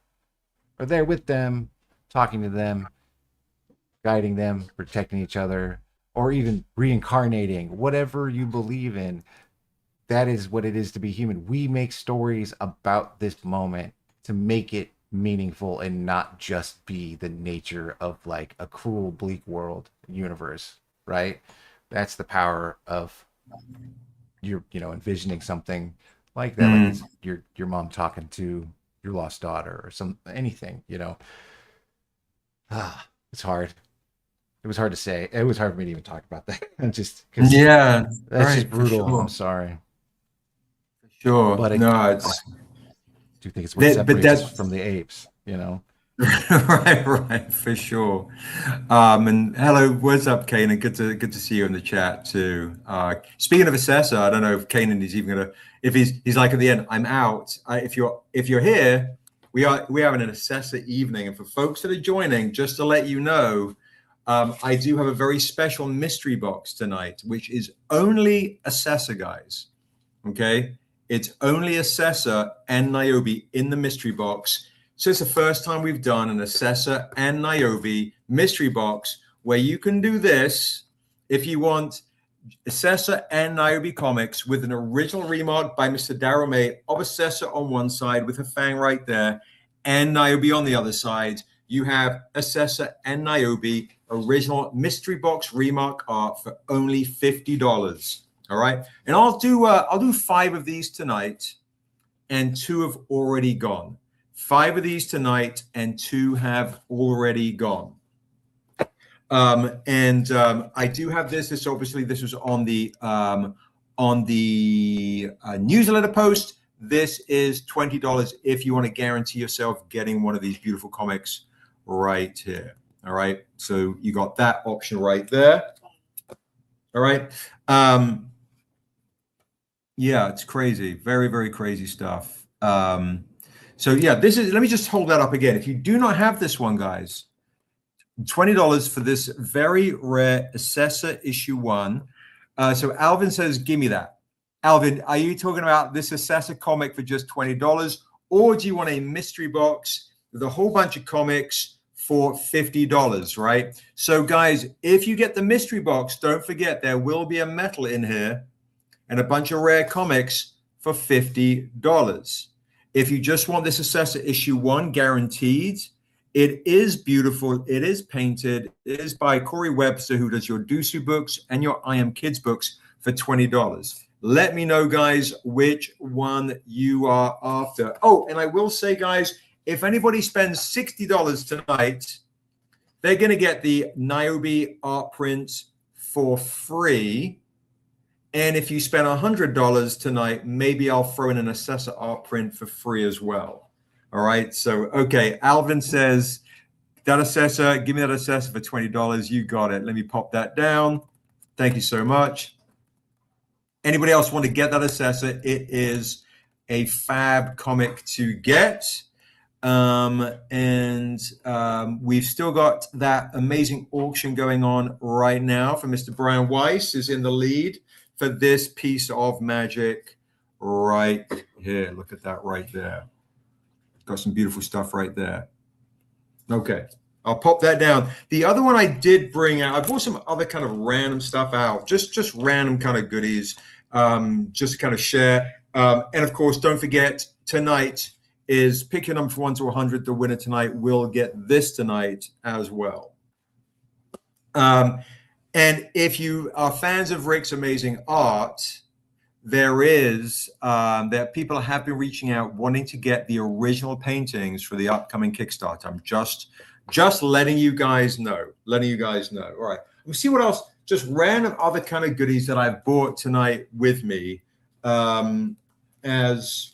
are there with them, talking to them, guiding them, protecting each other, or even reincarnating. Whatever you believe in, that is what it is to be human. We make stories about this moment to make it meaningful and not just be the nature of like a cruel, bleak world universe, right? That's the power of your, envisioning something like that, like it's your mom talking to your lost daughter or anything, it's hard. It was hard to say. It was hard for me to even talk about that. Just yeah, that's just brutal. Sure. I'm sorry. Sure, but I do think it's what separates us from the apes, right, for sure. And hello, what's up, Kanan? Good to see you in the chat too. Speaking of Essessa, I don't know if Kanan is even gonna, if he's like at the end, I'm out. If you're here, we having an Essessa evening, and for folks that are joining, just to let you know, I do have a very special mystery box tonight, which is only Essessa, guys. Okay, it's only Essessa and Niobe in the mystery box. So it's the first time we've done an Essessa and Niobe mystery box where you can do this if you want Essessa and Niobe comics with an original remark by Mr. Darryl May of Essessa on one side with her fang right there, and Niobe on the other side. You have Essessa and Niobe original mystery box remark art for only $50. All right, and I'll do 5 of these tonight, and 2 have already gone. 5 of these tonight, and 2 have already gone. I do have this. This obviously this was on the newsletter post, this is $20 if you want to guarantee yourself getting one of these beautiful comics right here. All right. So you got that option right there. All right. Yeah, it's crazy. Very, very crazy stuff. So yeah, this is, let me just hold that up again. If you do not have this one, guys, $20 for this very rare Essessa issue 1. So Alvin says, give me that. Alvin, are you talking about this Essessa comic for just $20? Or do you want a mystery box with a whole bunch of comics for $50, right? So guys, if you get the mystery box, don't forget there will be a metal in here and a bunch of rare comics for $50. If you just want this Essessa issue 1 guaranteed, it is beautiful. It is painted. It is by Corey Webster, who does your Dusu books and your I Am Kids books for $20. Let me know, guys, which one you are after. Oh, and I will say, guys, if anybody spends $60 tonight, they're going to get the Niobe art print for free. And if you spend $100 tonight, maybe I'll throw in an Essessa art print for free as well. All right. So, okay. Alvin says, that Essessa, give me that Essessa for $20. You got it. Let me pop that down. Thank you so much. Anybody else want to get that Essessa? It is a fab comic to get. We've still got that amazing auction going on right now for Mr. Brian Weiss, is in the lead for this piece of magic right here. Look at that right there. Got some beautiful stuff right there. Okay, I'll pop that down. The other one I did bring out, I brought some other kind of random stuff out, just random kind of goodies, just to kind of share. And of course, don't forget, tonight is pick your number from 1 to 100. The winner tonight will get this tonight as well. And if you are fans of Rick's amazing art, there people have been reaching out wanting to get the original paintings for the upcoming Kickstarter. I'm just letting you guys know. All right. Let me see what else. Just random other kind of goodies that I've bought tonight with me. As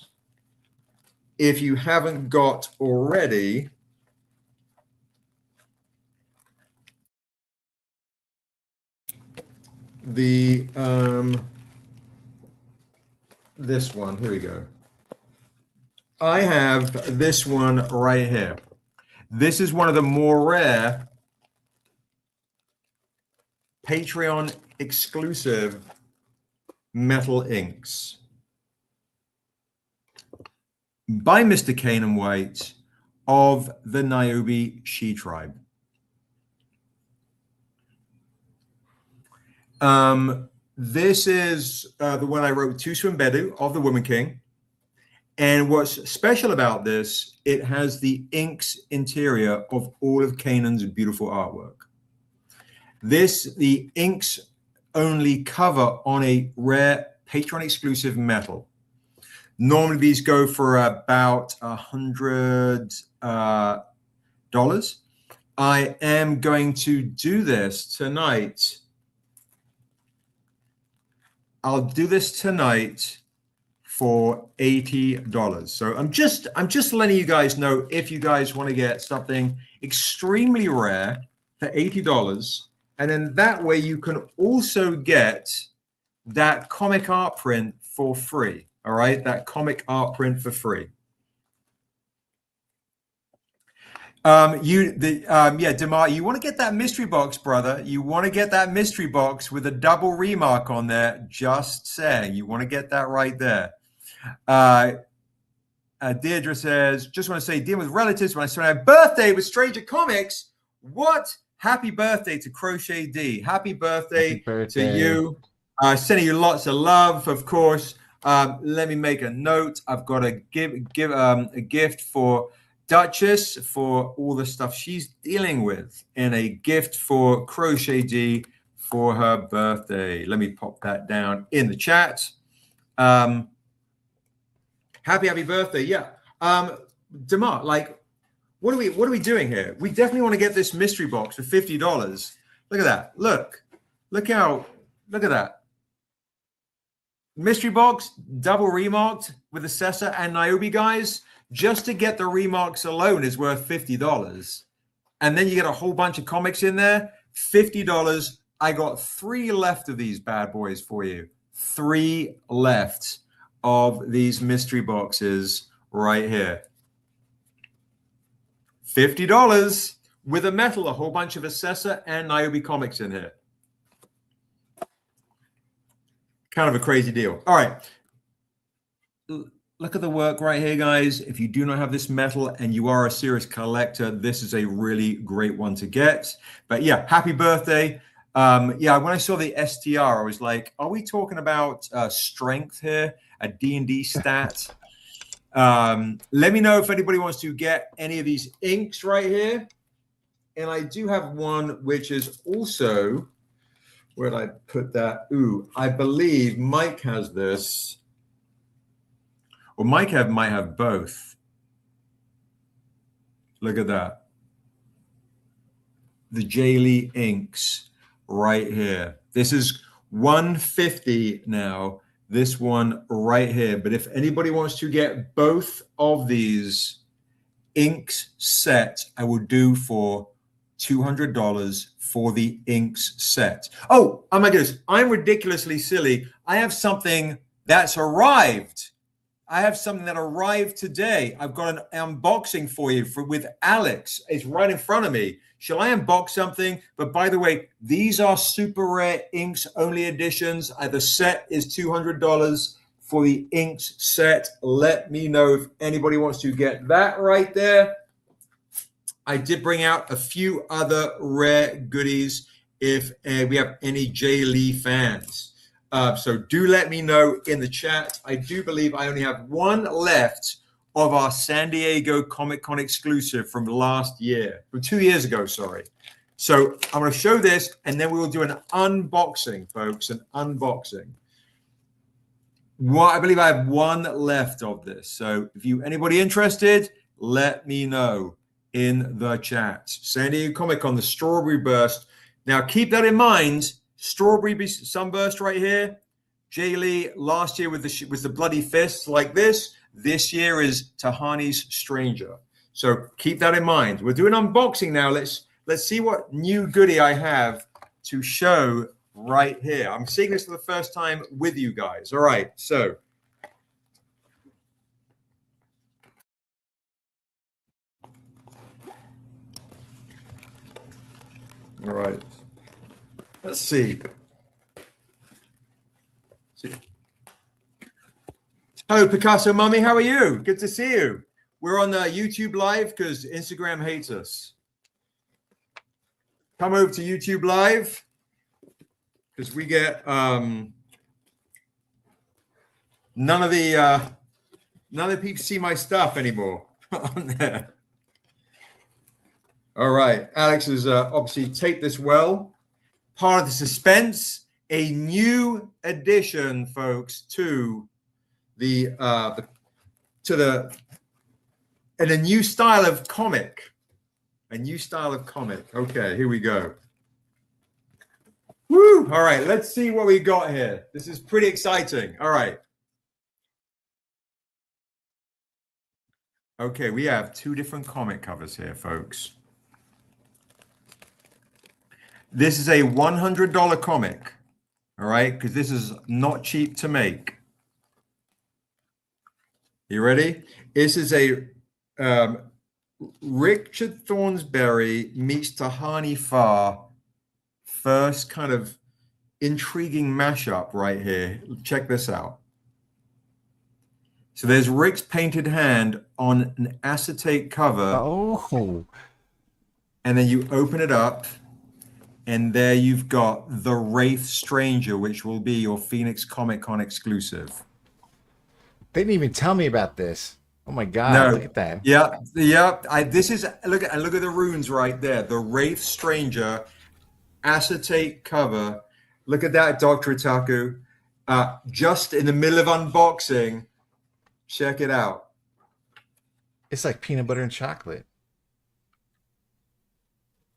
if you haven't got already, the this one, here we go. I have this one right here. This is one of the more rare Patreon exclusive metal inks by Mr. Canaan White of the Niobe She Tribe. This is the one I wrote, Tusu Mbedu of the Woman King. And what's special about this, it has the inks interior of all of Canaan's beautiful artwork. The inks only cover on a rare Patreon exclusive metal. Normally these go for about $100. I am going to do this tonight. I'll do this tonight for $80. So I'm just letting you guys know, if you guys want to get something extremely rare for $80, and then that way you can also get that comic art print for free. All right, that comic art print for free. Demar, you want to get that mystery box, brother. You want to get that mystery box with a double remark on there. Just saying, you want to get that right there. Deirdre says, just want to say, dealing with relatives when I celebrate my birthday with Stranger Comics. What? Happy birthday to Crochet D. Happy birthday to you. Sending you lots of love, of course. Let me make a note. I've got to give a gift for Duchess for all the stuff she's dealing with, and a gift for Crochet D for her birthday. Let me pop that down in the chat. Happy birthday. Yeah. Demar, like, what are we doing here? We definitely want to get this mystery box for $50. Look at that. Look at that. Mystery box, double remarked. with Essessa and Niobe, guys, just to get the remarks alone is worth $50. And then you get a whole bunch of comics in there, $50. I got 3 left of these bad boys for you. 3 left of these mystery boxes right here. $50 with a metal, a whole bunch of Essessa and Niobe comics in here. Kind of a crazy deal. All right. Look at the work right here, guys. If you do not have this metal and you are a serious collector, this is a really great one to get. But yeah, happy birthday. Yeah, when I saw the STR, I was like, are we talking about strength here, a D&D stat? Let me know if anybody wants to get any of these inks right here. And I do have one which is also, where did I put that? Ooh, I believe Mike has this. Or Mike might have both. Look at that. The Jaycen inks right here. This is 150 now. This one right here. But if anybody wants to get both of these inks set, I will do for $200 for the inks set. Oh my goodness. I'm ridiculously silly. I have something that's arrived. I have something that arrived today. I've got an unboxing for you with Alex. It's right in front of me. Shall I unbox something? But by the way, these are super rare inks only editions. The set is $200 for the inks set. Let me know if anybody wants to get that right there. I did bring out a few other rare goodies if we have any Jay Lee fans. So do let me know in the chat. I do believe I only have one left of our San Diego Comic-Con exclusive from last year, from 2 years ago, sorry. So I'm going to show this, and then we will do an unboxing, folks, an unboxing. I believe I have one left of this. So if anybody interested, let me know in the chat. San Diego Comic-Con, the Strawberry Burst. Now, keep that in mind. Strawberry Sunburst right here. Jay Lee last year was the Bloody Fists like this. This year is Tahani's Stranger. So keep that in mind. We're doing unboxing now. Let's see what new goodie I have to show right here. I'm seeing this for the first time with you guys. All right, so. All right. Let's see. Hello, Picasso Mummy. How are you? Good to see you. We're on YouTube Live because Instagram hates us. Come over to YouTube Live because we get none of the people see my stuff anymore on there. All right, Alex has obviously taped this well. Part of the suspense, a new addition, folks, to and a new style of comic. A new style of comic. Okay, here we go. Woo! All right, let's see what we got here. This is pretty exciting. All right. Okay, we have 2 different comic covers here, folks. This is a $100 comic, all right? Because this is not cheap to make. You ready? This is a Richard Thornsberry meets Tahani Farr first kind of intriguing mashup right here. Check this out. So there's Rick's painted hand on an acetate cover. Oh. And then you open it up. And there you've got the Wraith Stranger, which will be your Phoenix Comic-Con exclusive. They didn't even tell me about this. Oh my God! No. Look at that. Yeah. This is look at the runes right there. The Wraith Stranger, acetate cover. Look at that, Dr. Itaku. Just in the middle of unboxing. Check it out. It's like peanut butter and chocolate.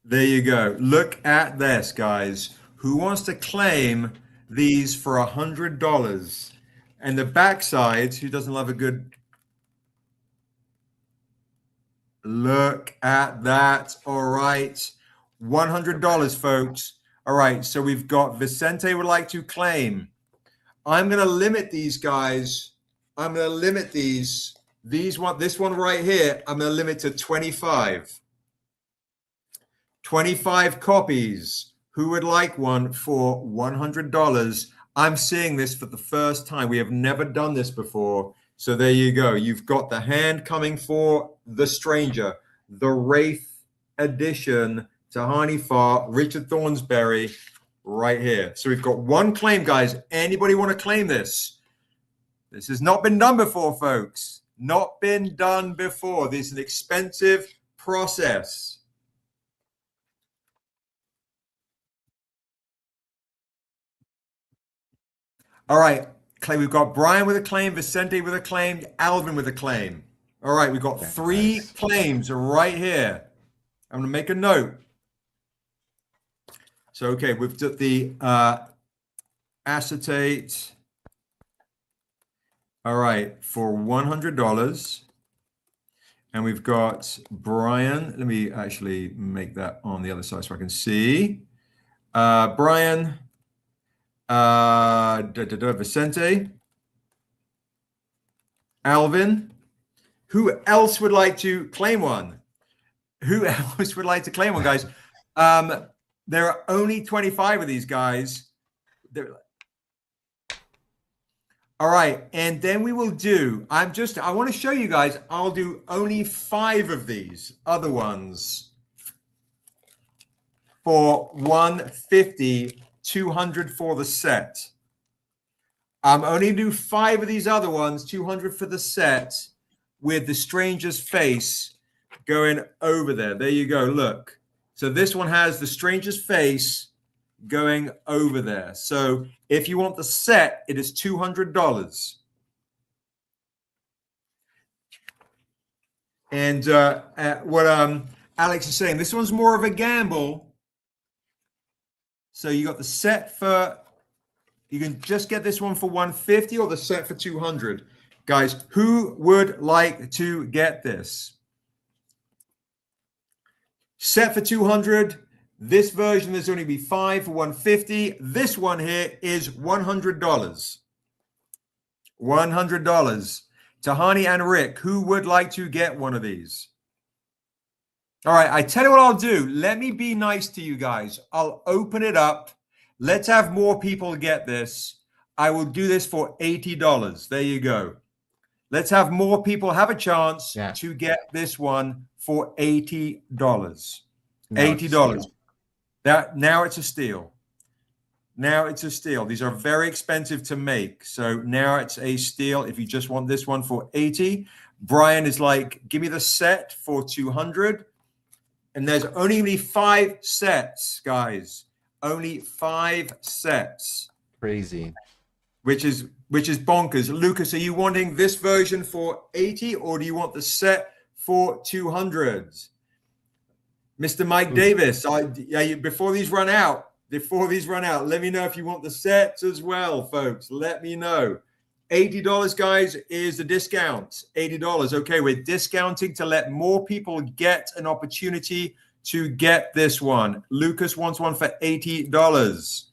There you go. Look at this, guys. Who wants to claim these for $100? And the backside, who doesn't love a good look at that? All right. $100, folks. All right. So we've got Vicente would like to claim. I'm going to limit these guys. I'm going to limit these. This one right here, I'm going to limit to 25. 25 copies. Who would like one for $100? I'm seeing this for the first time. We have never done this before. So there you go. You've got the hand coming for the stranger, the Wraith edition, Tahani Farr, Richard Thornsberry, right here. So we've got one claim, guys. Anybody want to claim this? This has not been done before, folks. Not been done before. This is an expensive process. All right, claim. We've got Brian with a claim, Vicente with a claim, Alvin with a claim. All right, we've got 3 claims right here. I'm going to make a note. So, okay, we've got the acetate. All right, for $100. And we've got Brian. Let me actually make that on the other side so I can see. Brian, Vicente, Alvin. Who else would like to claim one? Who else would like to claim one, guys? There are only 25 of these guys. All right, and then we will do, I want to show you guys, I'll do only 5 of these other ones for $150, $200 for the set. I'm only do 5 of these other ones, $200 for the set, with the stranger's face going over there. There you go, look. So this one has the stranger's face going over there. So if you want the set, it is $200. And what Alex is saying, this one's more of a gamble. So you got the set for, you can just get this one for $150 or the set for $200. Guys, who would like to get this? Set for $200. This version, there's only be 5 for $150. This one here is $100. $100. Tahani and Rick, who would like to get one of these? All right, I tell you what I'll do. Let me be nice to you guys. I'll open it up. Let's have more people get this. I will do this for $80. There you go. Let's have more people have a chance to get this one for $80. $80. Now it's a steal. Now it's a steal. These are very expensive to make. So now it's a steal if you just want this one for $80. Brian is like, give me the set for $200. And there's only 5 sets, guys. Only 5 sets. Crazy. Which is bonkers. Lucas, are you wanting this version for $80 or do you want the set for $200? Mr. Mike Davis, before these run out, let me know if you want the sets as well, folks. Let me know. $80, guys, is the discount. $80. Okay, we're discounting to let more people get an opportunity to get this one. Lucas wants one for $80.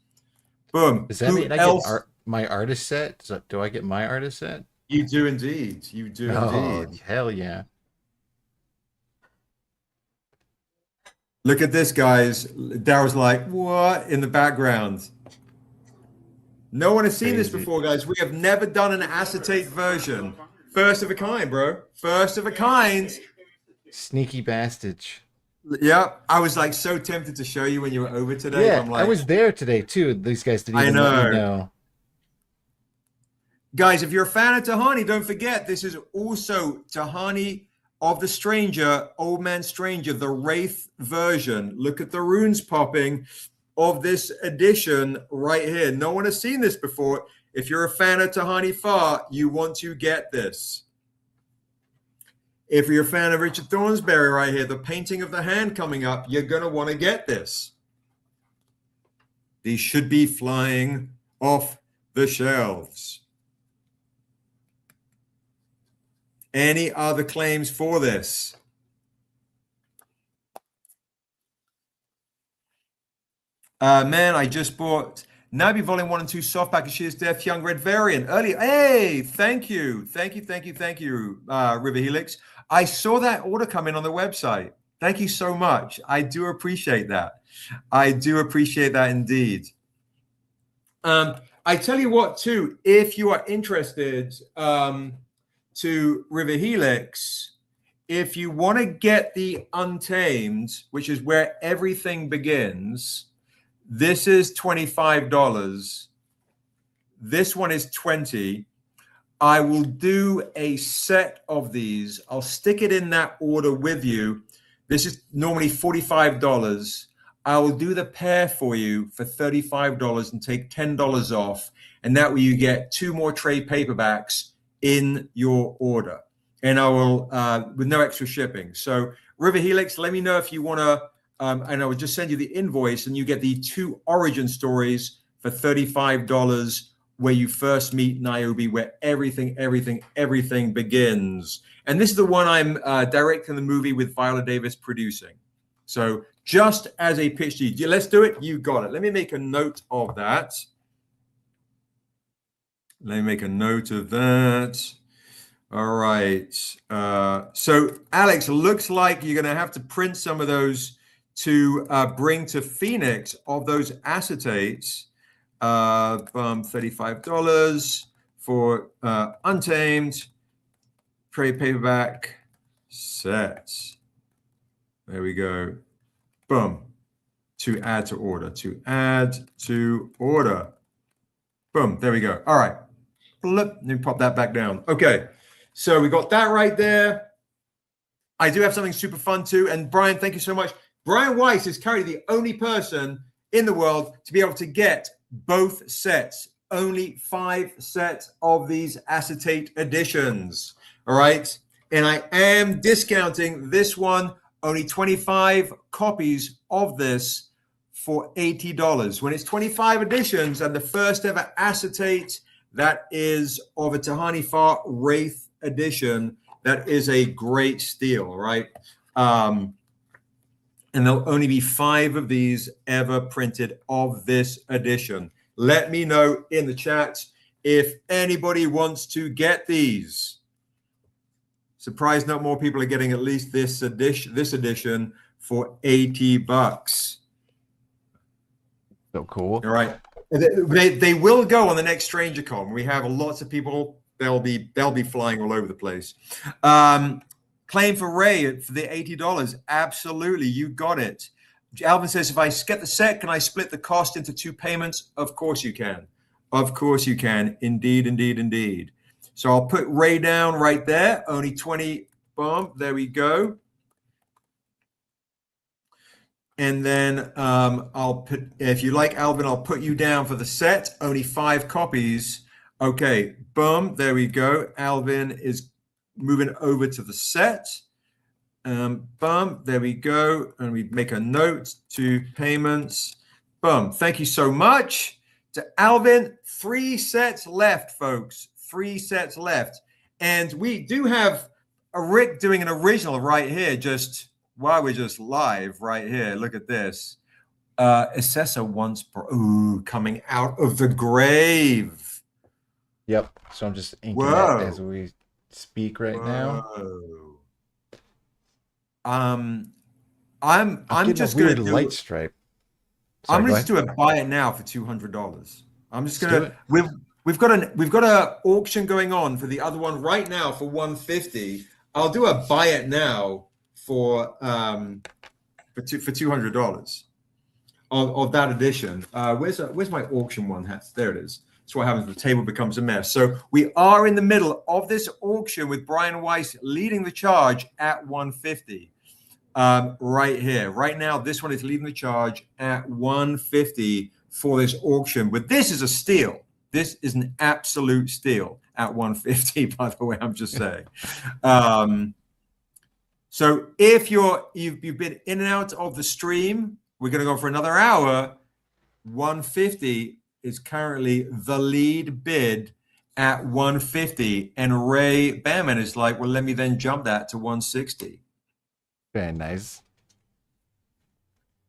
Boom. Does that mean I get my artist set? Do I get my artist set? You do indeed. You do indeed. Hell yeah. Look at this, guys. Daryl's like, what? In the background. No one has seen this before, guys. We have never done an acetate version. First of a kind, bro. First of a kind. Sneaky bastard. Yeah, I was like so tempted to show you when you were over today. Yeah, I'm like, I was there today too. These guys didn't even let me know. Guys, if you're a fan of Tahani, don't forget this is also Tahani of the Stranger, Old Man Stranger, the Wraith version. Look at the runes popping of this edition right here. No one has seen this before. If you're a fan of Tahani Farr, you want to get this. If you're a fan of Richard Thornsberry right here, the painting of the hand coming up, you're going to want to get this. These should be flying off the shelves. Any other claims for this? Man, I just bought Niobe Volume 1 and 2 softback Shears Death Young Red variant earlier. Hey, thank you, River Helix. I saw that order come in on the website. Thank you so much. I do appreciate that. I do appreciate that indeed. I tell you what, too, if you are interested to River Helix, if you want to get the Untamed, which is where everything begins, this is $25. This one is $20. I will do a set of these. I'll stick it in that order with you. This is normally $45. I will do the pair for you for $35 and take $10 off. And that way you get 2 more trade paperbacks in your order. And I will, with no extra shipping. So River Helix, let me know if you want to, and I will just send you the invoice and you get the 2 origin stories for $35 where you first meet Niobe, where everything begins. And this is the one I'm directing the movie with Viola Davis producing. So just as a pitch to you, let's do it. You got it. Let me make a note of that. Let me make a note of that. All right. So Alex, looks like you're going to have to print some of those to bring to Phoenix of those acetates. $35 for Untamed trade paperback sets. There we go. Boom. To add to order. To add to order. Boom. There we go. All right. Let me pop that back down. Okay. So we got that right there. I do have something super fun too. And Brian, thank you so much. Brian Weiss is currently the only person in the world to be able to get both sets. Only 5 sets of these acetate editions. All right. And I am discounting this one. Only 25 copies of this for $80. When it's 25 editions and the first ever acetate, that is of a Tahani Far Wraith edition, that is a great steal, right? And there'll only be 5 of these ever printed of this edition. Let me know in the chat if anybody wants to get these. Surprised not more people are getting at least this edition for $80. So cool. All right. They will go on the next StrangerCon. We have lots of people. They'll be flying all over the place. Claim for Ray for the $80. Absolutely, you got it. Alvin says, if I get the set, can I split the cost into 2 payments? Of course you can. Of course you can. Indeed, indeed, indeed. So I'll put Ray down right there. Only 20. Boom. There we go. And then I'll put, if you like, Alvin, I'll put you down for the set. Only 5 copies. Okay. Boom. There we go. Alvin is moving over to the set. Boom. There we go. And we make a note to payments. Boom. Thank you so much to Alvin. 3 sets left, folks. 3 sets left. And we do have a Rick doing an original right here, just while we're just live right here. Look at this. Essessa once, coming out of the grave. Yep. So I'm just inking that as we speak right now. I'm just gonna do light stripe. Sorry, I'm just do a buy it now for $200. I'm just gonna we've got an auction going on for the other one right now for $150. I'll do a buy it now for $200 of that edition. Where's my auction one? There it is. That's what happens. The table becomes a mess. So we are in the middle of this auction with Brian Weiss leading the charge at $150. Right here, right now, this one is leading the charge at $150 for this auction. But this is a steal. This is an absolute steal at $150. By the way, I'm just saying. So if you've been in and out of the stream, we're going to go for another hour. $150 is currently the lead bid, at 150, and Ray Bamman is like, well, let me then jump that to 160. Very nice.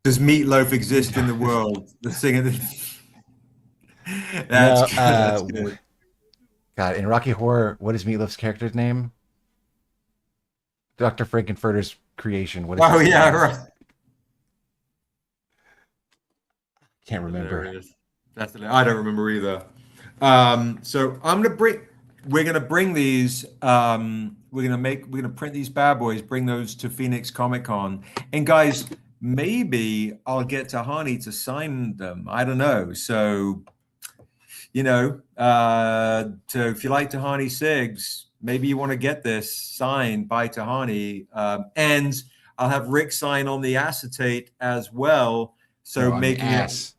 Does Meatloaf exist in the world? The singer. That's No, good. That's good. God, in Rocky Horror, what is Meatloaf's character's name? Dr. Frankenfurter's creation. What is Oh his yeah, name? right. Can't remember. Hilarious. I don't remember either. So we're gonna bring these. We're gonna print these bad boys. Bring those to Phoenix Comic Con. And guys, maybe I'll get Tahani to sign them. I don't know. So, so if you like Tahani Sigs, maybe you want to get this signed by Tahani, and I'll have Rick sign on the acetate as well. So No, making it.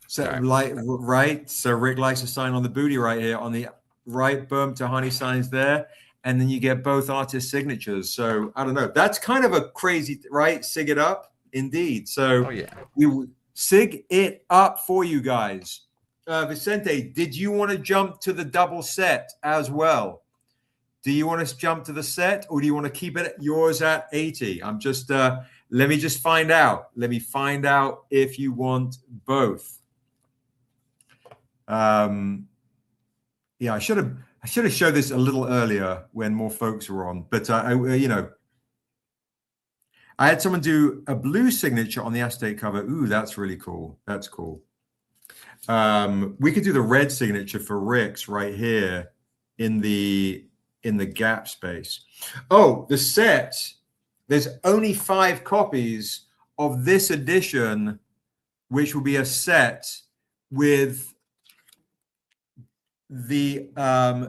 So Sorry. right. So Rick likes to sign on the booty right here on the right. Boom. Tahani signs there, and then you get both artist signatures. So I don't know. That's kind of a crazy, right? Sig it up, indeed. So we sig it up for you guys. Vicente, did you want to jump to the double set as well? Do you want to jump to the set, or do you want to keep it yours at 80? I'm just let me just find out. Let me find out if you want both. Yeah, I should have showed this a little earlier when more folks were on, but I had someone do a blue signature on the acetate cover. Ooh, that's really cool. That's cool. We could do the red signature for Rick's right here in the gap space. Oh, the set. There's only 5 copies of this edition, which will be a set with the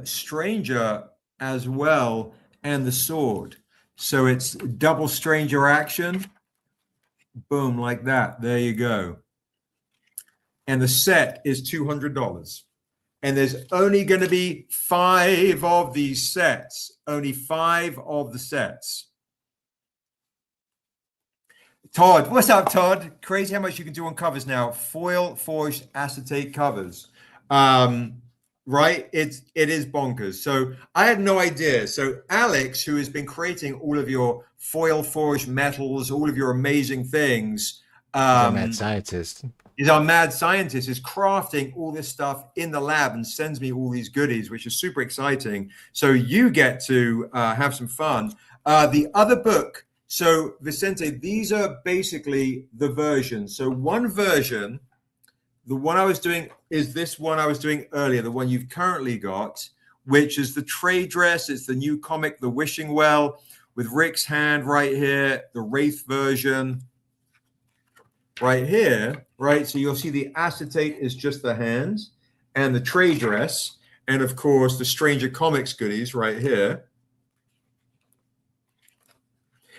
stranger as well and the sword. So it's double stranger action. Boom, like that. There you go. And the set is $200. And there's only going to be 5 of these sets. Only 5 of the sets. Todd, what's up, Todd? Crazy how much you can do on covers now. Foil forged acetate covers. Right? It is bonkers. So I had no idea. So Alex, who has been creating all of your foil forged metals, all of your amazing things, he's a mad scientist. Is our mad scientist, is crafting all this stuff in the lab and sends me all these goodies, which is super exciting. So you get to have some fun. The other book. So Vicente, these are basically the versions. So one version. The one I was doing is this one I was doing earlier, the one you've currently got, which is the trade dress. It's the new comic, The Wishing Well, with Rick's hand right here, the Wraith version right here, right? So you'll see the acetate is just the hands and the trade dress. And of course, the Stranger Comics goodies right here.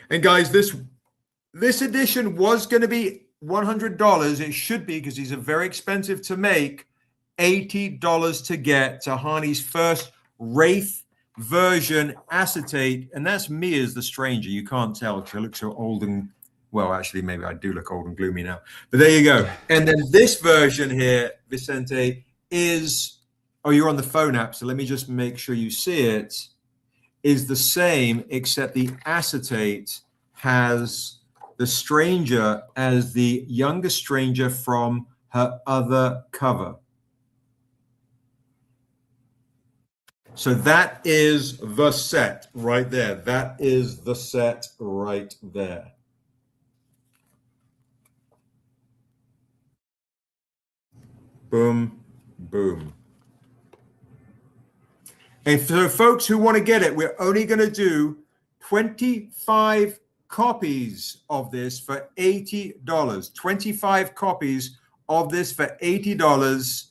And guys, this edition was going to be $100. It should be, because these are very expensive to make. $80 to get Tahani's first Wraith version acetate, and that's me as the stranger. You can't tell because I look so old and, well, actually, maybe I do look old and gloomy now. But there you go. And then this version here, Vicente, is, oh, you're on the phone app, so let me just make sure you see it, is the same, except the acetate has the stranger as the younger stranger from her other cover. So that is the set right there. That is the set right there. Boom, boom. And for folks who want to get it, we're only going to do 25 copies of this for $80. 25 copies of this for $80.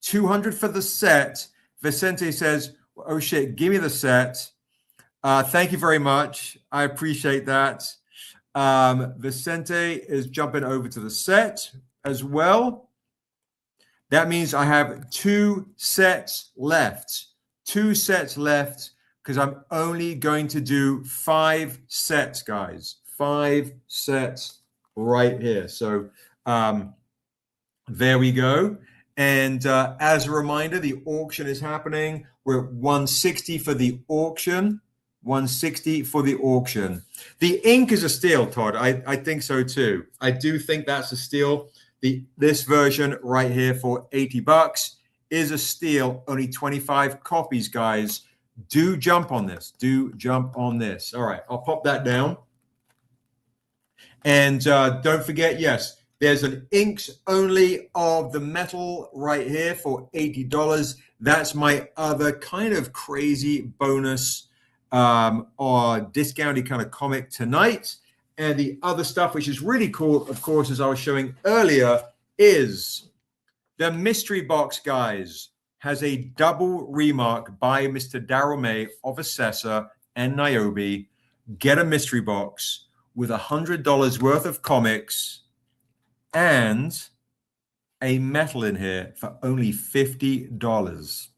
200 for the set. Vicente says, oh shit, give me the set. Thank you very much. I appreciate that. Vicente is jumping over to the set as well. That means I have 2 sets left. 2 sets left, because I'm only going to do 5 sets, guys. 5 sets right here. So there we go. And as a reminder, the auction is happening. We're at 160 for the auction. 160 for the auction. The ink is a steal, Todd. I think so too. I do think that's a steal. This version right here for $80 is a steal. Only 25 copies, guys. Do jump on this. Do jump on this. All right, I'll pop that down. And don't forget, yes, there's an inks only of the metal right here for $80. That's my other kind of crazy bonus or discounted kind of comic tonight. And the other stuff, which is really cool, of course, as I was showing earlier, is the mystery box, guys, has a double remark by Mr. Daryl May of Essessa and Niobe. Get a mystery box with $100 worth of comics and a metal in here for only $50.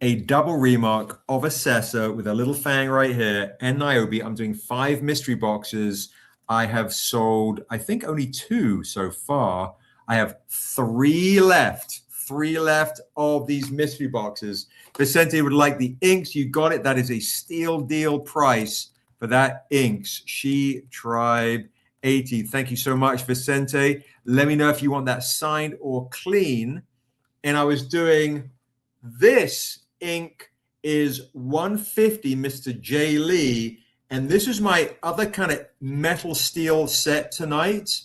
A double remark of Essessa with a little fang right here and Niobe. I'm doing 5 mystery boxes. I have sold, I think, only 2 so far. I have 3 left. 3 left of these mystery boxes. Vicente would like the inks. You got it. That is a steal deal price for that inks. She Tribe 80. Thank you so much, Vicente. Let me know if you want that signed or clean. And I was doing this ink is 150, Mr. J. Lee. And this is my other kind of metal steel set tonight.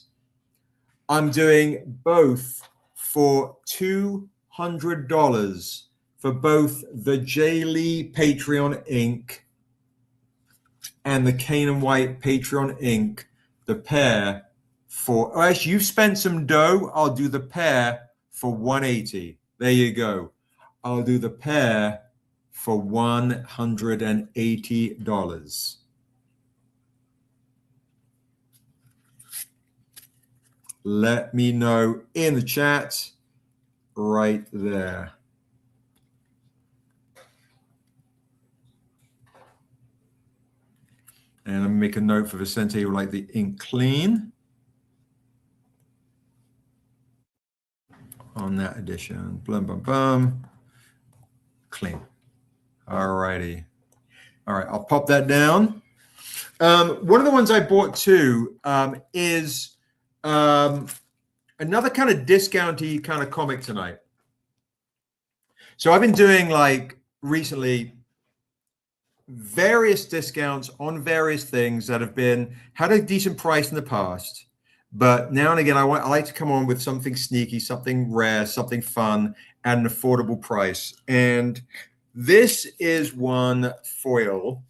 I'm doing both for $200 for both the J. Lee Patreon ink and the Cane White Patreon ink. The pair for, oh, actually, you've spent some dough. I'll do the pair for $180. There you go. I'll do the pair for $180. Let me know in the chat right there. And let me make a note for Vicente who would like the ink clean on that edition. Blum, bum, bum. Clean. All righty. All right, I'll pop that down. One of the ones I bought too is another kind of discounty kind of comic tonight. So I've been doing like recently various discounts on various things that have been had a decent price in the past, but now and again I like to come on with something sneaky, something rare, something fun at an affordable price. And this is one foil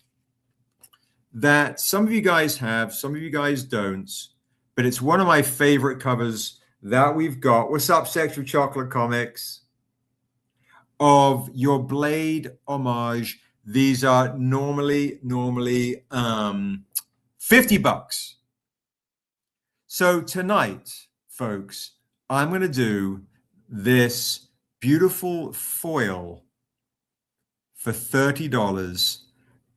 that some of you guys have, some of you guys don't, but it's one of my favorite covers that we've got. What's up, Sexual Chocolate Comics? Of your Blade homage. These are normally $50. So tonight, folks, I'm going to do this beautiful foil for $30.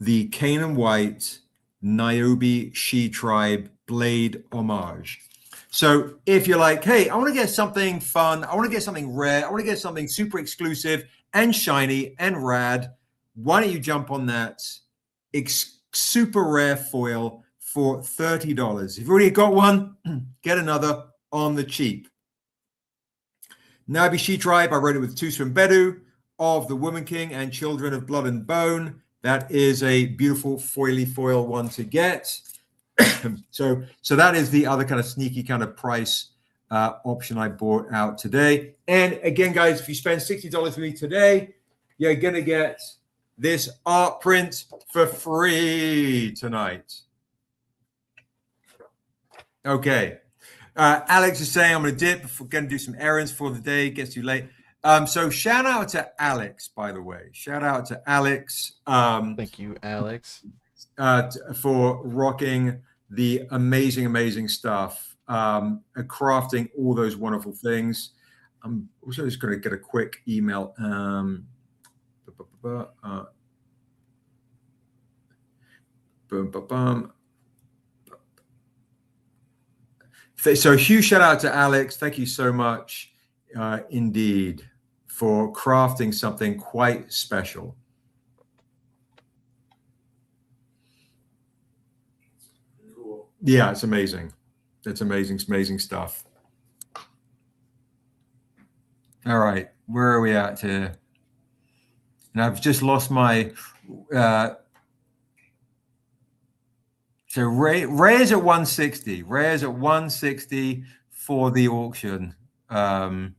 The Cane White Niobe She Tribe Blade homage. So if you're like, hey, I want to get something fun, I want to get something rare, I want to get something super exclusive and shiny and rad, why don't you jump on that super rare foil for $30? If you've already got one, get another on the cheap. Niobe She Tribe, I wrote it with Tusa Mbedu of the Woman King and Children of Blood and Bone. That is a beautiful foily foil one to get. So that is the other kind of sneaky kind of price option I bought out today. And again, guys, if you spend $60 with me today, you're going to get this art print for free tonight. Okay. Alex is saying I'm going to dip. We're going to do some errands for the day. It gets too late. So shout out to Alex, by the way. Shout out to Alex. Thank you, Alex. For rocking the amazing stuff, crafting all those wonderful things. I'm also just going to get a quick email. So huge shout out to Alex. Thank you so much. indeed, for crafting something quite special. Cool. Yeah, it's amazing. It's amazing, amazing stuff. All right, where are we at here? And I've just lost my. So Ray is at 160. Ray is at 160 for the auction. Let's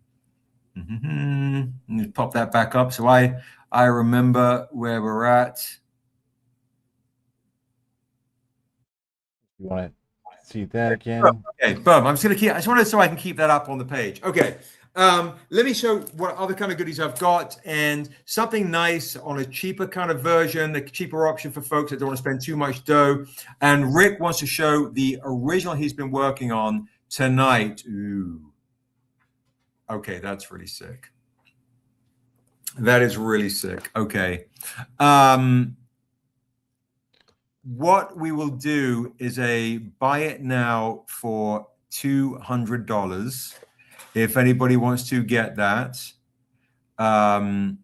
pop that back up so I remember where we're at. You want to see that again? Okay, boom. I just wanted so I can keep that up on the page. Okay. Let me show what other kind of goodies I've got, and something nice on a cheaper kind of version, a cheaper option for folks that don't want to spend too much dough. And Rick wants to show the original he's been working on tonight. Ooh. Okay, that's really sick. That is really sick. Okay. What we will do is a buy it now for $200. If anybody wants to get that. Good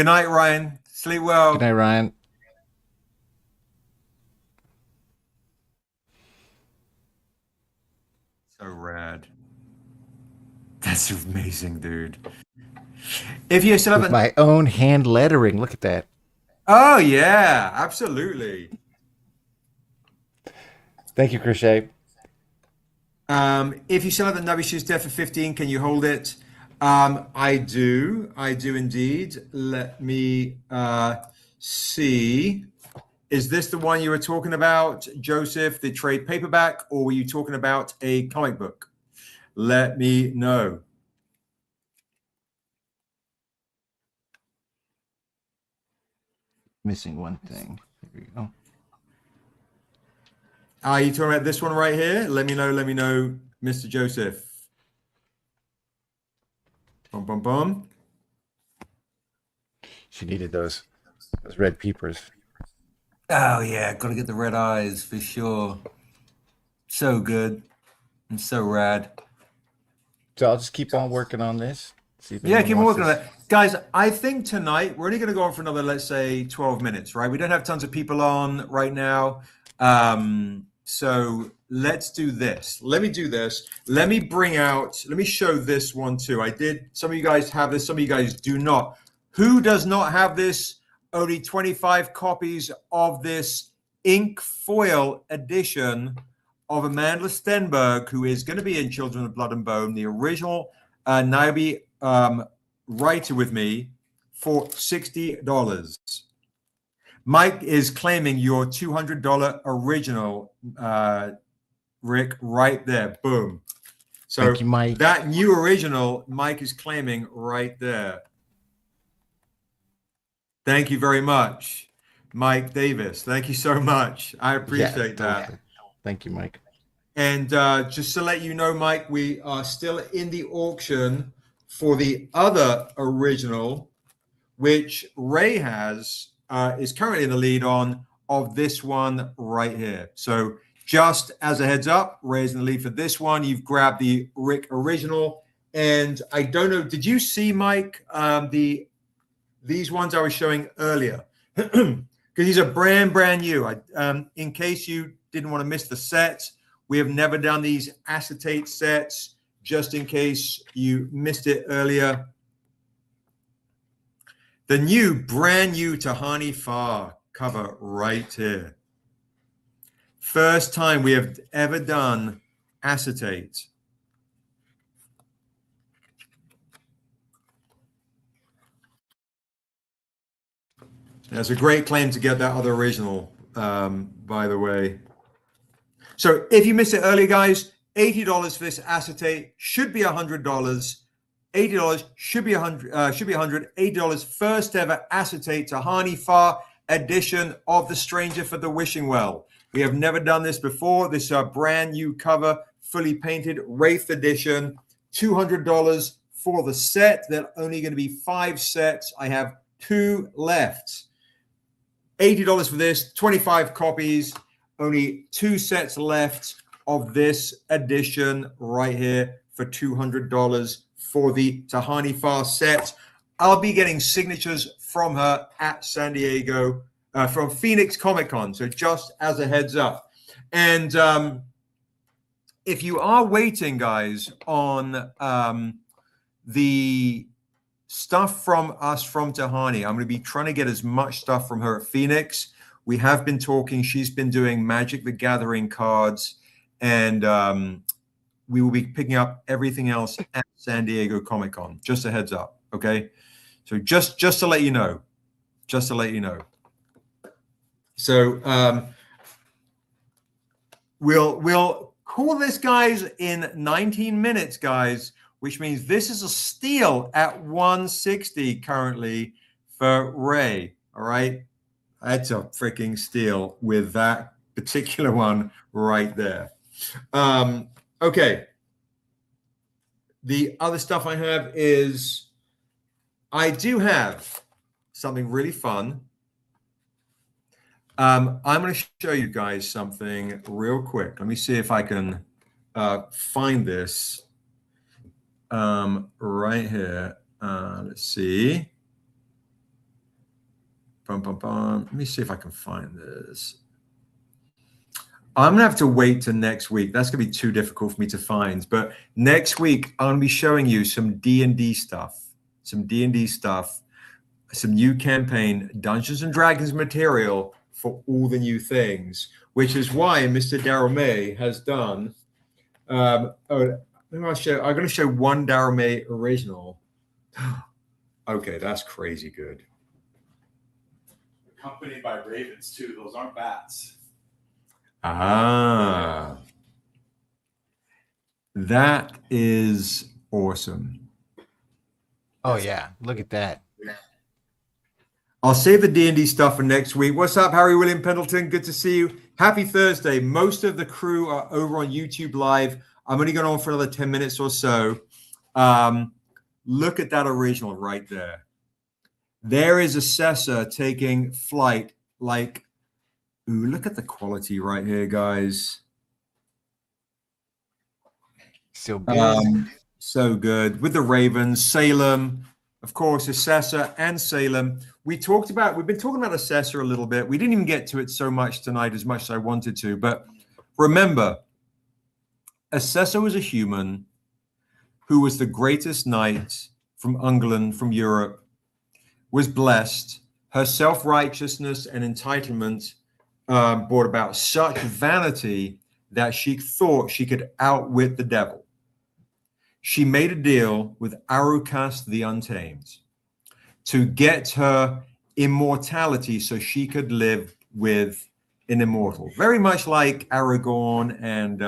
night, Ryan. Sleep well. Good night, Ryan. So rad. That's amazing, dude. If you still haven't, my own hand lettering. Look at that. Oh yeah, absolutely. Thank you, Crochet. If you still have the Nubby Shoes there for 15, can you hold it? I do indeed. Let me see. Is this the one you were talking about, Joseph, the trade paperback, or were you talking about a comic book? Let me know. Missing one thing. Here we go. Are you talking about this one right here? Let me know, Mr. Joseph. Bum, bum, bum. She needed those red peepers. Oh yeah, gotta get the red eyes for sure. So good and so rad. So I'll just keep on working on this. See if Yeah, keep on anyone working on wants that. Guys, I think tonight we're only going to go on for another, let's say, 12 minutes, right? We don't have tons of people on right now. So let's do this. Let me do this. Let me show this one too. Some of you guys have this, some of you guys do not. Who does not have this? Only 25 copies of this ink foil edition of Amanda Stenberg, who is going to be in Children of Blood and Bone, the original Niobe writer with me, for $60. Mike is claiming your $200 original, Rick, right there. Boom. So Thank you, Mike. That new original, Mike is claiming right there. Thank you very much, Mike Davis. Thank you so much. I appreciate that. Thank you, Mike. And just to let you know, Mike, we are still in the auction for the other original, which Ray has, is currently in the lead on, of this one right here. So just as a heads up, Ray's in the lead for this one. You've grabbed the Rick original. And I don't know, did you see, Mike, these ones I was showing earlier? Because these are brand new. In case you didn't want to miss the sets, we have never done these acetate sets, just in case you missed it earlier. The brand new Tahani Far cover right here. First time we have ever done acetate. That's a great claim to get that other original, by the way. So if you missed it earlier, guys, $80 for this acetate, should be $100. $80 should be $100. $80 first ever acetate Tahani Far edition of The Stranger for the Wishing Well. We have never done this before. This is a brand new cover, fully painted, Wraith edition. $200 for the set. There are only going to be 5 sets. I have 2 left. $80 for this, 25 copies. Only 2 sets left of this edition right here for $200 for the Tahani Fast set. I'll be getting signatures from her at San Diego, from Phoenix Comic Con. So just as a heads up. And if you are waiting, guys, on the stuff from us from Tahani, I'm going to be trying to get as much stuff from her at Phoenix. We have been talking. She's been doing Magic the Gathering cards, and we will be picking up everything else at San Diego Comic Con. Just a heads up, okay? So just to let you know, So we'll call this, guys, in 19 minutes, guys, which means this is a steal at 160 currently for Ray. All right, that's a freaking steal with that particular one right there. Okay. The other stuff I have is I do have something really fun. I'm going to show you guys something real quick. Let me see if I can find this right here. Let's see. Let me see if I can find this. I'm going to have to wait till next week. That's going to be too difficult for me to find. But next week, I'm going to be showing you some D&D stuff. Some new campaign Dungeons and Dragons material for all the new things, which is why Mr. Daryl May has done. I'm going to show one Daryl May original. Okay, that's crazy good. Accompanied by ravens too. Those aren't bats. Ah, that is awesome. Oh yeah, look at that. I'll save the D&D stuff for next week. What's up, Harry William Pendleton? Good to see you. Happy Thursday. Most of the crew are over on YouTube Live. I'm only going on for another 10 minutes or so. Look at that original right there. There is Essessa taking flight like, ooh, look at the quality right here, guys. So good. So good. With the Ravens, Salem, of course, Essessa and Salem. We've been talking about Essessa a little bit. We didn't even get to it so much tonight as much as I wanted to. But remember, Essessa was a human who was the greatest knight from England, from Europe, was blessed. Her self-righteousness and entitlement brought about such vanity that she thought she could outwit the devil. She made a deal with Arukas the Untamed to get her immortality so she could live with an immortal. Very much like Aragorn and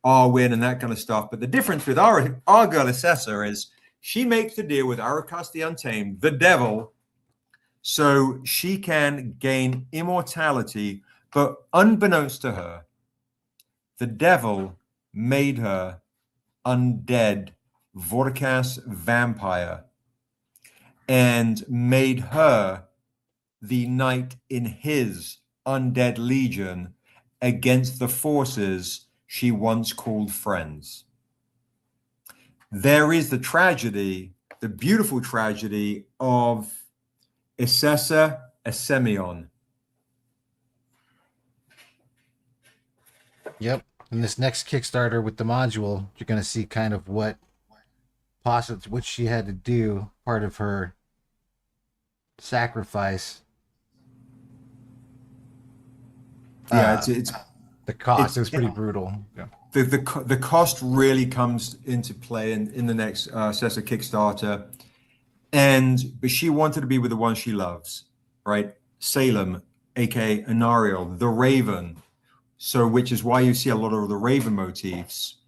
Arwen and that kind of stuff. But the difference with our girl Essessa is she makes the deal with Arukas the Untamed, the devil, so she can gain immortality. But unbeknownst to her, the devil made her undead Vortikas vampire and made her the knight in his undead legion against the forces she once called friends. There is the tragedy, the beautiful tragedy of Essessa Essemion. Yep. In this next Kickstarter with the module, you're going to see kind of what she had to do, part of her sacrifice. Yeah, it's the cost. It was pretty brutal. Yeah. The cost really comes into play in the next Essessa Kickstarter, but she wanted to be with the one she loves, right? Salem, aka Anariel, the Raven. So, which is why you see a lot of the Raven motifs.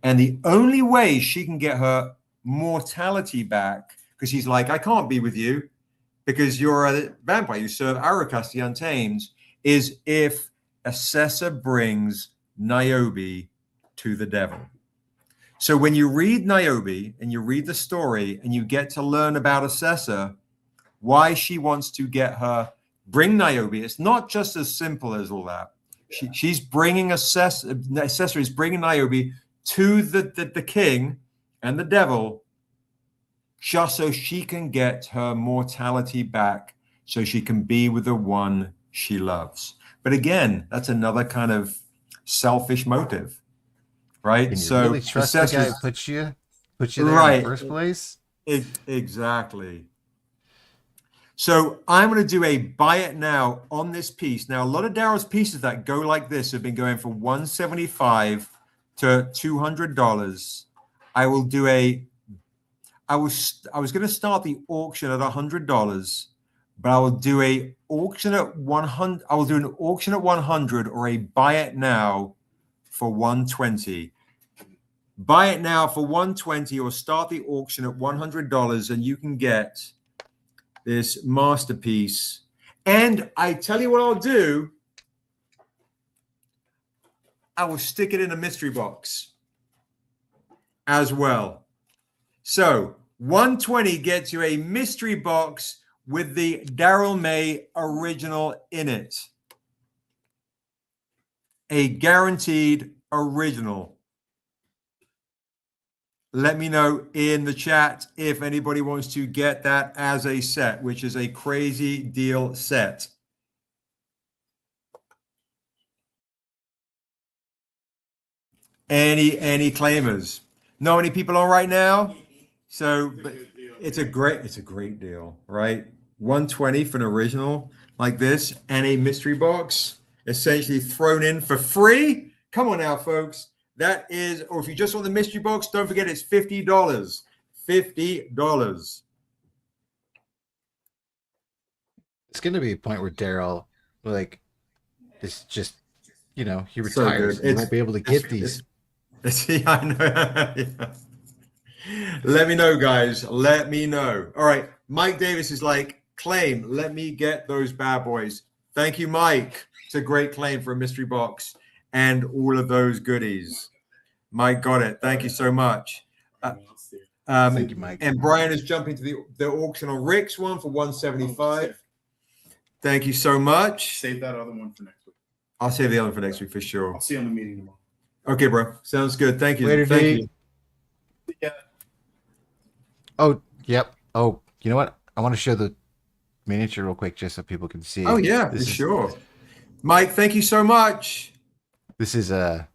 And the only way she can get her mortality back, because he's like, I can't be with you because you're a vampire, you serve Arukas the Untamed, is if Essessa brings Niobe to the devil. So when you read Niobe and you read the story and you get to learn about Essessa, why she wants to bring Niobe, it's not just as simple as all that. She's bringing Essessa is bringing Niobe to the king and the devil, just so she can get her mortality back, so she can be with the one she loves. But again, that's another kind of selfish motive, right? Can you So really trust the guy who put you there right, in the first place? Exactly. So I'm going to do a buy it now on this piece. Now, a lot of Daryl's pieces that go like this have been going from $175 to $200. I will do I was going to start the auction at $100, but I will do a auction at 100. I will do an auction at 100 or a buy it now for 120. Buy it now for 120 or start the auction at $100 and you can get this masterpiece. And I tell you what I'll do. I will stick it in a mystery box as well. So 120 gets you a mystery box with the Daryl May original in it. A guaranteed original. Let me know in the chat if anybody wants to get that as a set, which is a crazy deal set. Any claimers? Know any people on right now? So, but it's a great deal, right? 120 for an original like this and a mystery box essentially thrown in for free. Come on now, folks. That is, or if you just want the mystery box, don't forget it's $50. $50. It's going to be a point where Daryl, like, is just, he retires. So he won't be able to get these. Yeah, I know. Yeah. Let me know, guys. Let me know. All right. Mike Davis is like, claim. Let me get those bad boys. Thank you, Mike. It's a great claim for a mystery box and all of those goodies. Mike got it. Thank you so much. Thank you, Mike. And Brian is jumping to the auction on Rick's one for $175. Thank you so much. Save that other one for next week. I'll save the other one for next week for sure. I'll see you on the meeting tomorrow. Okay, bro. Sounds good. Thank you. Later, Thank D. you. Yeah. Oh, yep. Oh, you know what? I want to show the miniature real quick just so people can see. Oh, yeah, for sure. Mike, thank you so much. This is so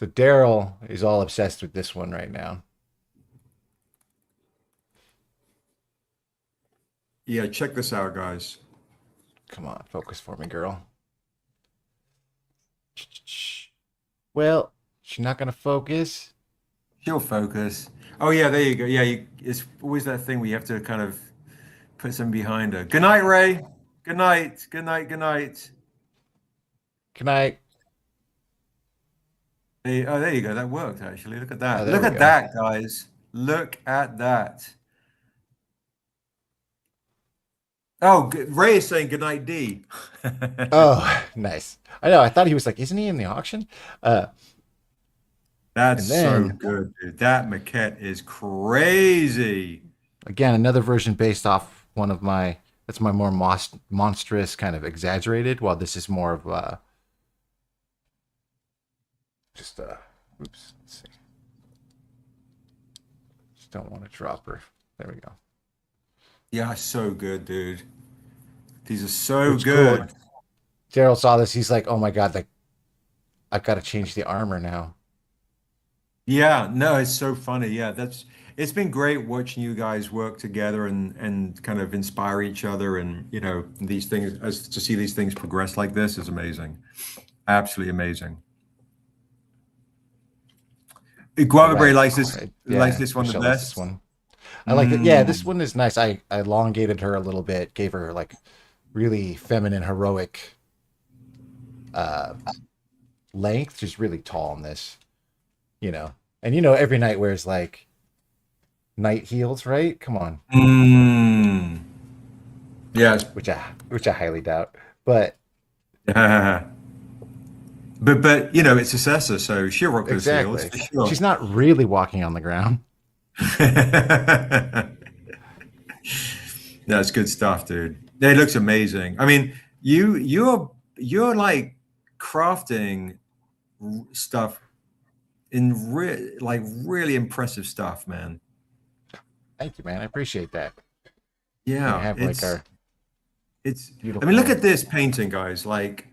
Daryl is all obsessed with this one right now. Yeah, check this out, guys. Come on, focus for me, girl. Well, she's not gonna focus. She'll focus. Oh, yeah, there you go. Yeah, it's always that thing where you have to kind of put some behind her. Good night, Ray. Good night. Good night. Good night. Good night. Hey, oh, there you go. That worked, actually. Look at that. Oh, there Look we at go. that, guys. Look at that. Oh, Ray is saying good night, D. Oh, nice. I know. I thought he was like, isn't he in the auction? That's so then- good, dude. That maquette is crazy. Again, another version based off one of my. That's my more monstrous, kind of exaggerated. While this is more of oops. Let's see. Just don't want to drop her. There we go. Yeah, so good, dude. These are so It's good. cool. Daryl saw this. He's like, "Oh my god! Like, I've got to change the armor now." Yeah, no, it's so funny. Yeah, it's been great watching you guys work together and kind of inspire each other, and these things, to see these things progress like this is amazing. Absolutely amazing. Guavaberry likes this one the Michelle likes best. this one. I like it. Yeah, this one is nice. I elongated her a little bit, gave her like really feminine, heroic length. She's really tall in this, And every knight wears like knight heels, right? Come on. Yes. Which I highly doubt. But but it's Essessa, so she'll rock those heels exactly. for sure. She's not really walking on the ground. That's good stuff, dude. It looks amazing. I mean, you're like crafting stuff like really impressive stuff, man. Thank you, man. I appreciate that. Yeah, We have like our it's. beautiful. I mean, look at this painting, guys. Like,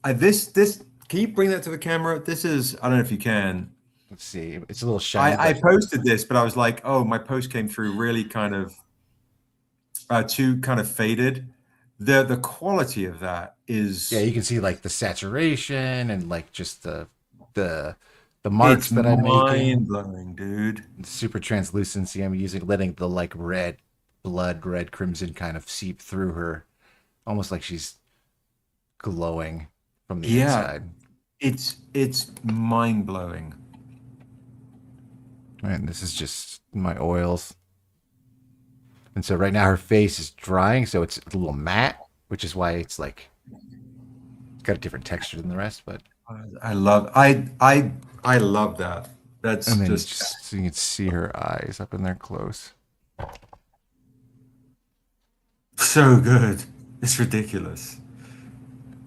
this. Can you bring that to the camera? This is. I don't know if you can. Let's see. It's a little shiny. I posted this, but I was like, oh, my post came through really kind of too kind of faded. The quality of that is yeah, you can see like the saturation and like just the marks it's that I'm making. mind blowing, dude. Super translucency. I'm using letting the like red crimson kind of seep through her, almost like she's glowing from the inside. It's mind blowing. And this is just my oils. And so right now her face is drying, so it's a little matte, which is why it's like it's got a different texture than the rest. But I love I love that. That's and then just so you can see her eyes up in there close. so good. It's ridiculous.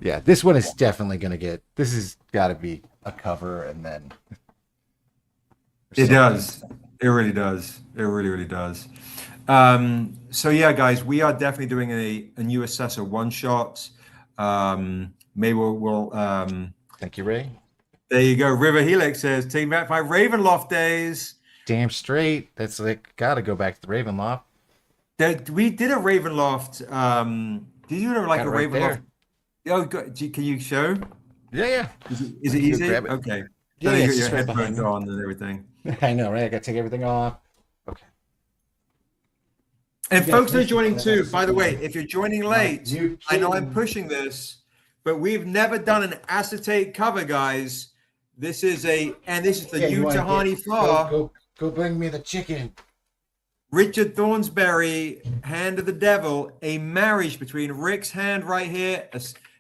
Yeah, this one is definitely gonna get. This has got to be a cover, and then It does. It really does. It really, really does. So yeah, guys, we are definitely doing a new Essessa one shot. Maybe we'll Thank you, Ray. there you go. River Helix says, take back my Ravenloft days. Damn straight. That's like gotta go back to the Ravenloft. We did a Ravenloft. Did you do like Got a it right Ravenloft? there. Oh, can you show? Yeah. Is it You easy? grab it. Okay. Yeah, So yeah, you it's got just your right behind headphones me. on and everything. I know, right? I gotta take everything off. Okay. And You guys folks that are missed it, joining but too, that's by the way, okay. if you're joining late, New I know I'm chicken. pushing this, but we've never done an acetate cover, guys. This is the Yeah, you new wanna Tahani get- Far. Go bring me the chicken. Richard Thornsberry, Hand of the Devil, a marriage between Rick's hand right here,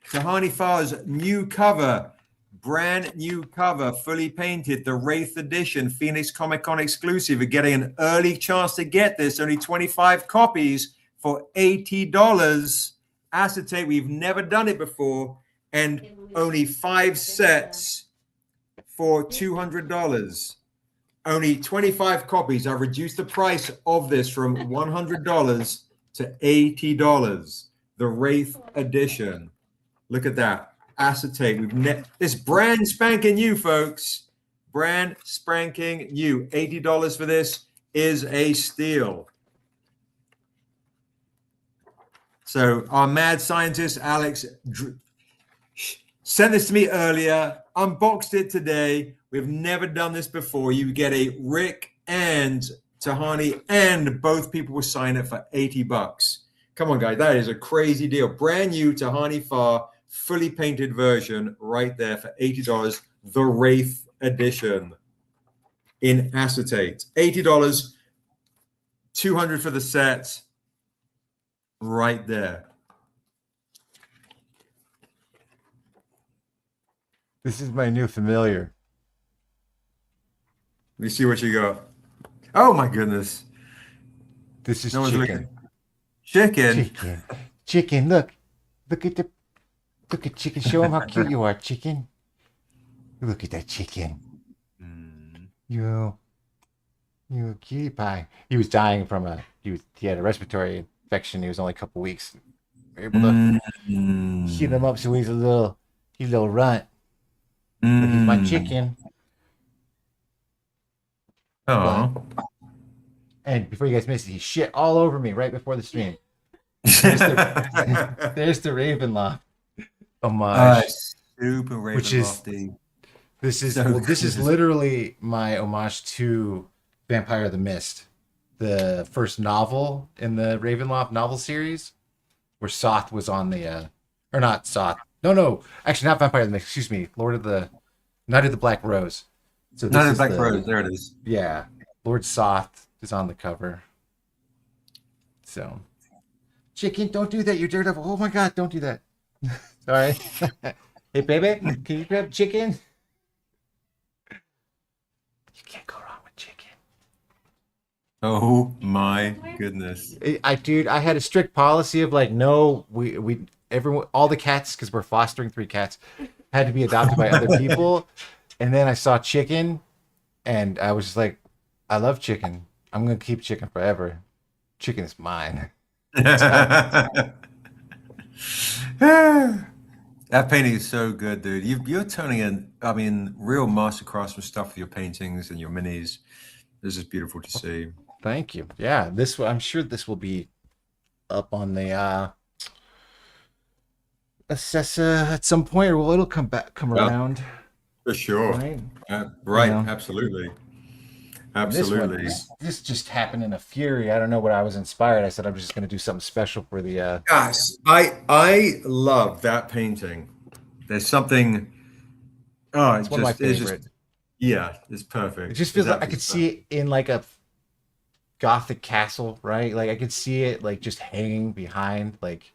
Tahani Far's new cover, brand new cover, fully painted, the Wraith Edition, Phoenix Comic Con exclusive. You're getting an early chance to get this, only 25 copies for $80. Acetate, we've never done it before, and only 5 sets for $200. Only 25 copies. I reduced the price of this from $100 to $80. The Wraith Edition. Look at that. Acetate. This brand spanking new, folks. Brand spanking new. $80 for this is a steal. So our mad scientist, Alex, sent this to me earlier. Unboxed it today. We've never done this before. You get a Rick and Tahani, and both people will sign it for $80. Come on, guys. That is a crazy deal. Brand new Tahani Far, fully painted version right there for $80. The Wraith Edition in acetate. $80, $200 for the set. Right there. This is my new familiar. Let me see what you got. Oh my goodness. This is No one's chicken. looking. Chicken. Chicken. Chicken. Look at chicken. Show him how cute you are, chicken. Look at that chicken. You cutie pie. He was dying from he had a respiratory infection. He was only a couple weeks. We were able to heat him up so he's a little runt. But he's my chicken. Oh. And before you guys miss it, he shit all over me right before the stream. There's the Ravenloft homage. Super Ravenloft. Which is- This is literally my homage to Vampire the Mist, the first novel in the Ravenloft novel series, where Soth was on the or not Soth. No, actually not Vampire the Mist. Excuse me, Knight of the Black Rose. So None of the Black Rose. There it is. Yeah, Lord Soth is on the cover. So, chicken, don't do that. You're daredevil. Oh my God, don't do that. Sorry. Hey, baby, can you grab chicken? You can't go wrong with chicken. Oh my goodness. I had a strict policy of like, no, everyone, all the cats, because we're fostering 3 cats, had to be adopted by other people. And then I saw chicken, And I was just like, I love chicken. I'm gonna keep chicken forever. Chicken is mine. That painting is so good, dude. You're turning in, I mean, real master craftsman stuff with your paintings and your minis. This is beautiful to see. Thank you. Yeah, I'm sure this will be up on the Essessa at some point, or it'll come Yeah, around. for sure. Right? Right, You know? absolutely. This one, Absolutely. this just happened in a fury. I don't know what I was inspired. I said I'm just going to do something special for the. Yes, I love that painting. There's something. Oh, It's one of my it's just favorite. yeah, it's It perfect. just It's feels like I could absolutely see perfect. it in like a gothic castle, right? Like I could see it like just hanging behind, like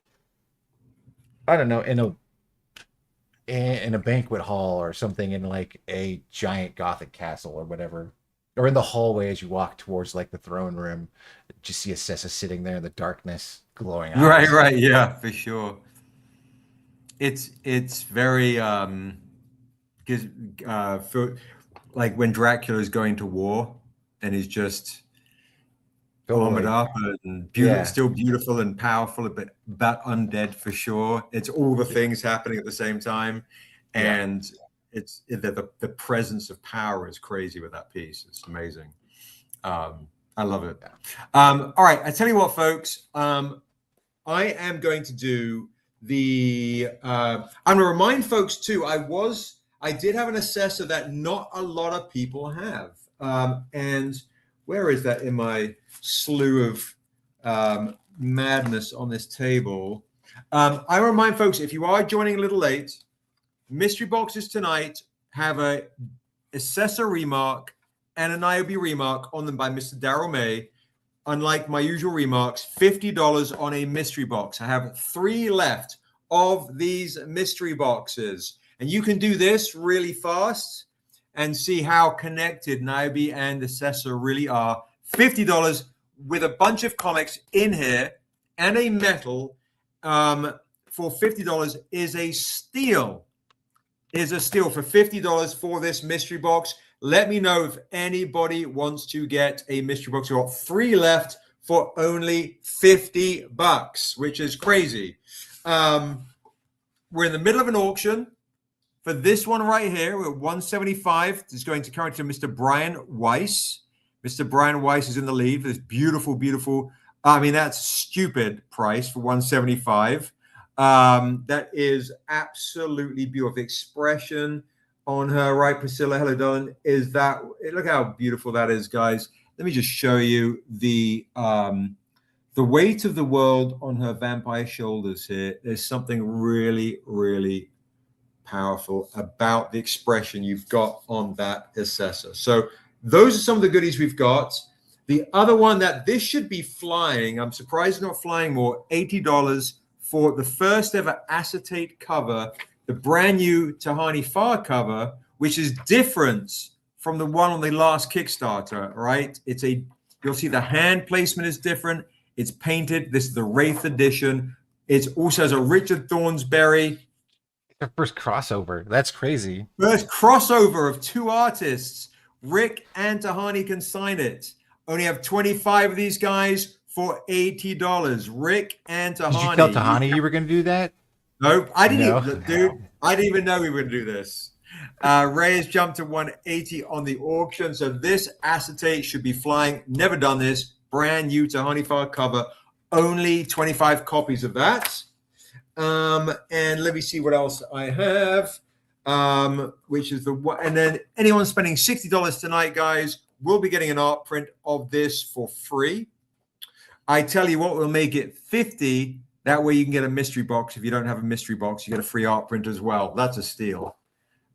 I don't know, in a banquet hall or something, in like a giant gothic castle or whatever, or in the hallway as you walk towards like the throne room. Just see Essessa sitting there in the darkness, glowing Right, eyes. right, yeah, for sure. It's very because for like when Dracula is going to war and he's just armored Totally. up and beautiful, Yeah. still beautiful and powerful, but undead for sure. It's all the things happening at the same time, Yeah. and it's the presence of power is crazy with that piece. It's amazing. I love it. Yeah. All right, I tell you what, folks. I am going to do the. I'm going to remind folks too. I did have an assessor that not a lot of people have, and where is that in my slew of madness on this table? I remind folks, if you are joining a little late, mystery boxes tonight have a assessor remark and a Niobe remark on them by Mr. Daryl May. Unlike my usual remarks, $50 on a mystery box. I have 3 left of these mystery boxes. And you can do this really fast and see how connected Niobe and Essessa really are. $50 with a bunch of comics in here and a metal for $50 is a steal. Is a steal for $50 for this mystery box. Let me know if anybody wants to get a mystery box. We've got 3 left for only $50, which is crazy. We're in the middle of an auction for this one right here. We're at $175. It's going to currently to Mr. Brian Weiss. Mr. Brian Weiss is in the lead for this beautiful, beautiful. I mean, that's stupid price for $175. That is absolutely beautiful. The expression on her, right, Priscilla? Hello, darling. Is that look how beautiful that is, guys? Let me just show you the weight of the world on her vampire shoulders here. There's something really, really powerful about the expression you've got on that Essessa. So those are some of the goodies we've got. The other one that this should be flying, I'm surprised it's not flying more, $80 for the first ever acetate cover, the brand new Tahani Far cover, which is different from the one on the last Kickstarter, right? You'll see the hand placement is different. It's painted. This is the Wraith edition. It also has a Richard Thornsberry. Their first crossover. That's crazy. First crossover of 2 artists. Rick and Tahani can sign it. Only have 25 of these guys for $80. Rick and Tahani. Did you tell Tahani you were going to do that? Nope. I didn't No. even, dude. I didn't even know we were going to do this. Ray has jumped to 180 on the auction. So this acetate should be flying. Never done this. Brand new Tahani Far cover. Only 25 copies of that. And let me see what else I have. Which is the one. And then anyone spending $60 tonight, guys, will be getting an art print of this for free. I tell you what, we'll make it 50. That way you can get a mystery box. If you don't have a mystery box, you get a free art print as well. That's a steal.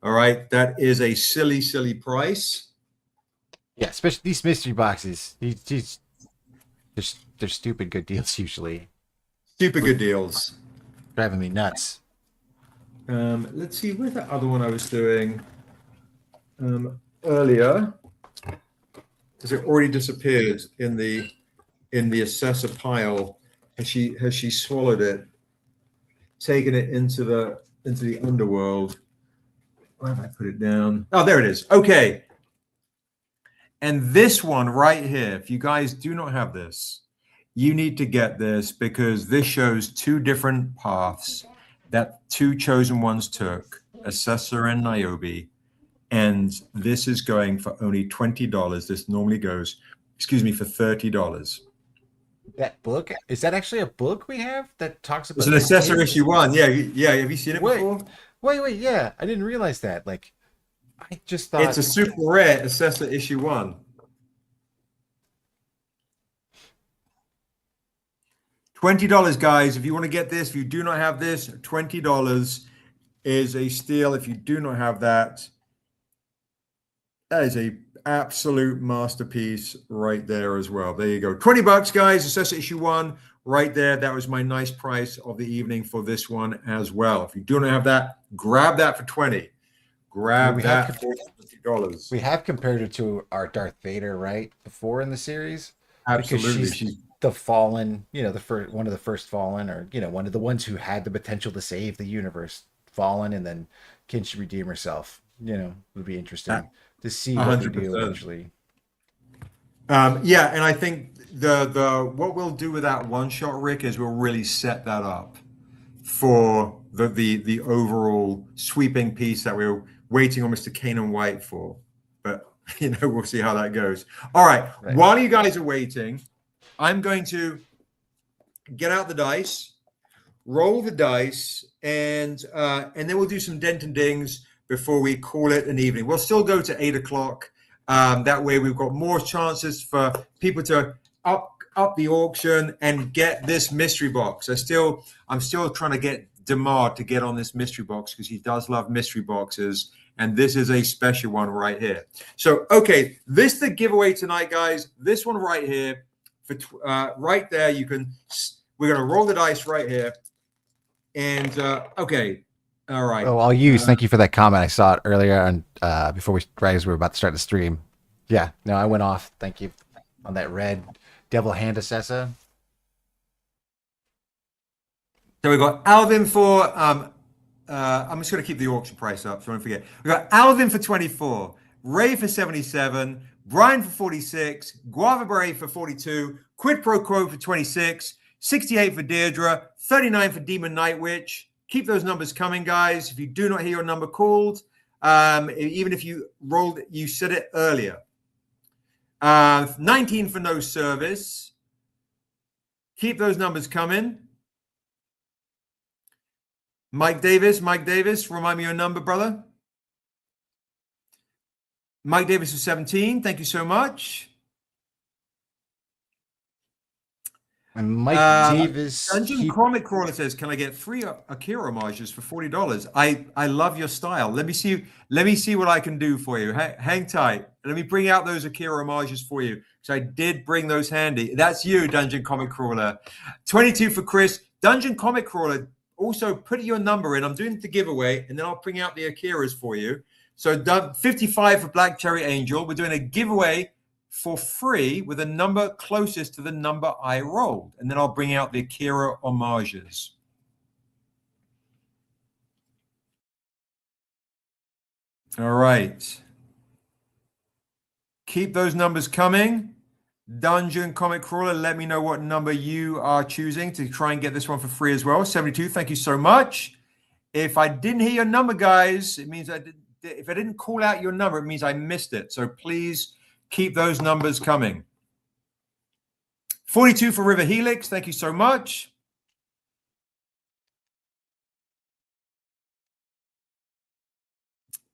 All right. That is a silly, silly price. Yeah, especially these mystery boxes. They're stupid good deals usually. Super good deals. Driving me nuts. Let's see, where's that other one I was doing earlier? Because it already disappeared in the Essessa pile. Has she swallowed it? Taken it into the underworld? Where have I put it down? Oh, there it is. Okay. And this one right here, if you guys do not have this, you need to get this because this shows two different paths that two chosen ones took, Essessa and Niobe. And this is going for only $20. This normally goes, excuse me, for $30. That book, is that actually a book we have that talks about? It's an Essessa issue 1. Yeah, yeah. Have you seen it before? Wait. Yeah, I didn't realize that. Like, I just thought It's a super rare Essessa issue 1. $20, guys. If you want to get this, if you do not have this, $20 is a steal. If you do not have that, that is a absolute masterpiece right there as well. There you go. $20, guys. Essessa issue 1 right there. That was my nice price of the evening for this one as well. If you do not have that, grab that for $20. Grab that for $20. We have compared it to our Darth Vader, right? Before in the series. Absolutely. Because she's the fallen, you know, one of the first fallen, or, you know, one of the ones who had the potential to save the universe, fallen, and then can she redeem herself? You know, it would be interesting to see what they do eventually. Yeah, and I think the what we'll do with that one shot, Rick, is we'll really set that up for the overall sweeping piece that we're waiting on Mr. Kanan White for. But you know, we'll see how that goes. All right. While you guys are waiting, I'm going to get out the dice, roll the dice, and then we'll do some dent and dings before we call it an evening. We'll still go to 8 o'clock. That way we've got more chances for people to up the auction and get this mystery box. I'm still trying to get Demar to get on this mystery box because he does love mystery boxes. And this is a special one right here. So, okay, this is the giveaway tonight, guys. This one right here, for right there, we're going to roll the dice right here. And, okay, all right. Oh, I'll use. Thank you for that comment. I saw it earlier on before right as we were about to start the stream. Yeah, no, I went off. Thank you on that red devil hand Essessa. So we've got Alvin for I'm just going to keep the auction price up, so don't forget. We've got Alvin for 24, Ray for 77, Brian for 46, Guava Beret for 42, Quid Pro Quo for 26, 68 for Deirdre, 39 for Demon Night Witch. Keep those numbers coming, guys. If you do not hear your number called, even if you rolled, you said it earlier. 19 for No Service. Keep those numbers coming. Mike Davis, remind me your number, brother. Mike Davis is 17. Thank you so much. And Mike Davis. Dungeon Comic Crawler says, "Can I get 3 Akira homages for $40?" I love your style. Let me see what I can do for you. Hang tight. Let me bring out those Akira homages for you. So I did bring those handy. That's you, Dungeon Comic Crawler. 22 for Chris. Dungeon Comic Crawler. Also, put your number in. I'm doing the giveaway, and then I'll bring out the Akiras for you. So 55 for Black Cherry Angel. We're doing a giveaway for free with a number closest to the number I rolled. And then I'll bring out the Akira homages. All right. Keep those numbers coming. Dungeon Comic Crawler, let me know what number you are choosing to try and get this one for free as well. 72, thank you so much. If I didn't hear your number, guys, it means if I didn't call out your number, it means I missed it. So please keep those numbers coming. 42 for River Helix, thank you so much.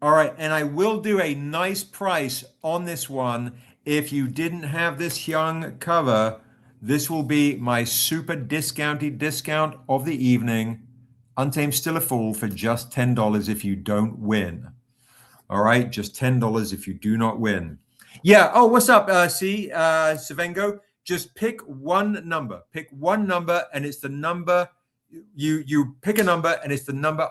All right, and I will do a nice price on this one. If you didn't have this young cover, this will be my super discounted discount of the evening. Untamed Still a Fool for just $10 if you don't win. All right, just $10 if you do not win. Yeah. Oh, what's up, Savengo? Just pick one number. Pick one number, and it's the number you pick a number, and it's the number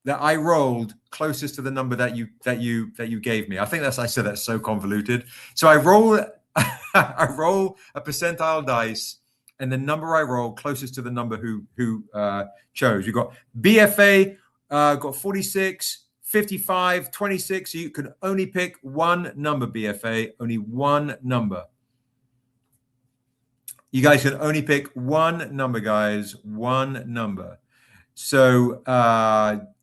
that I rolled closest to the number that you gave me. I think I said that's so convoluted. So I roll I roll a percentile dice, and the number I roll closest to the number who chose. You got BFA got 46, 55, 26. You can only pick one number, BFA, only one number. You guys can only pick one number, guys, one number. So,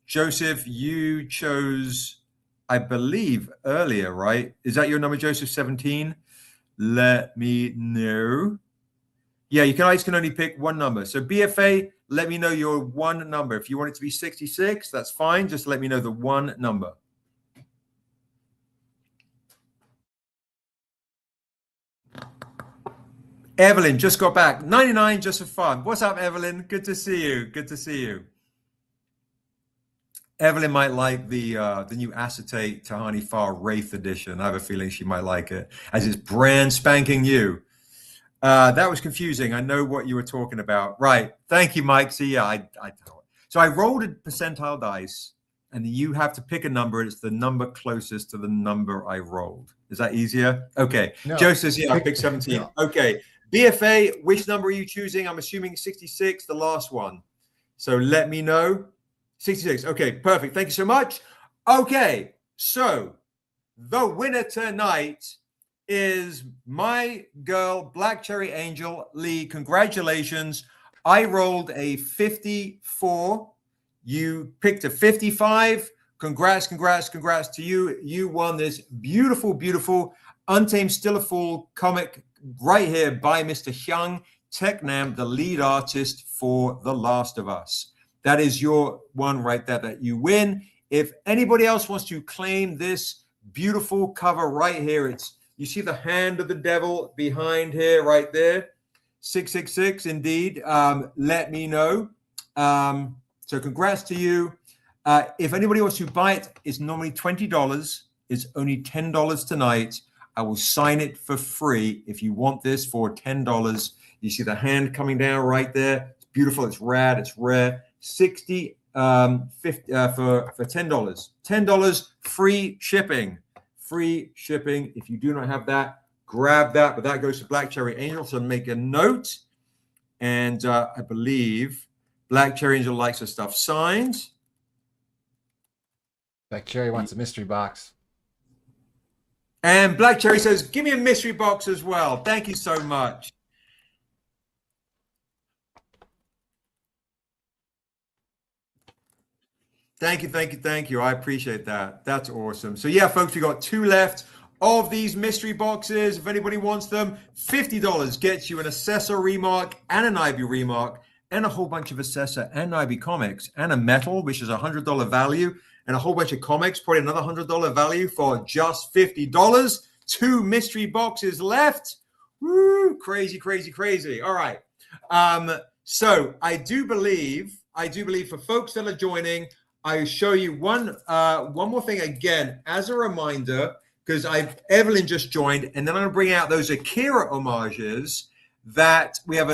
Joseph, you chose, I believe, earlier, right? Is that your number, Joseph, 17? Let me know. Yeah, you guys can only pick one number. So BFA, let me know your one number. If you want it to be 66, that's fine. Just let me know the one number. Evelyn just got back. 99 just for fun. What's up, Evelyn? Good to see you. Good to see you. Evelyn might like the new acetate Tahani Farr Wraith edition. I have a feeling she might like it, as it's brand spanking new. That was confusing. I know what you were talking about. Right. Thank you, Mike. So yeah, so I rolled a percentile dice, and you have to pick a number. It's the number closest to the number I rolled. Is that easier? Okay. No. Joe says, yeah, I picked 17. No. Okay. BFA, which number are you choosing? I'm assuming 66, the last one. So let me know. 66. Okay, perfect. Thank you so much. Okay, so the winner tonight is my girl, Black Cherry Angel Lee. Congratulations. I rolled a 54. You picked a 55. Congrats, congrats, congrats to you. You won this beautiful, beautiful Untamed Still a Fool comic right here by Mr. Hyung Taek Nam, the lead artist for The Last of Us. That is your one right there that you win. If anybody else wants to claim this beautiful cover right here, you see the hand of the devil behind here, right there. 666, indeed. Let me know. So congrats to you. If anybody wants to buy it, it's normally $20. It's only $10 tonight. I will sign it for free if you want this for $10. You see the hand coming down right there. It's beautiful. It's rad. It's rare. 50 for $10. $10 free shipping. Free shipping. If you do not have that, grab that. But that goes to Black Cherry Angel. So make a note. And I believe Black Cherry Angel likes her stuff signed. Black Cherry wants a mystery box. And Black Cherry says, give me a mystery box as well. Thank you so much. Thank you, thank you, thank you. I appreciate that. That's awesome. So yeah, folks, we got 2 left of these mystery boxes. If anybody wants them, $50 gets you an Essessa remark and an Niobe remark and a whole bunch of Essessa and Niobe comics and a metal, which is a $100 value, and a whole bunch of comics, probably another $100 value for just $50. 2 mystery boxes left. Woo, crazy, crazy, crazy. All right. So I do believe for folks that are joining, I show you one more thing again as a reminder, because Evelyn just joined, and then I'm going to bring out those Akira homages that we have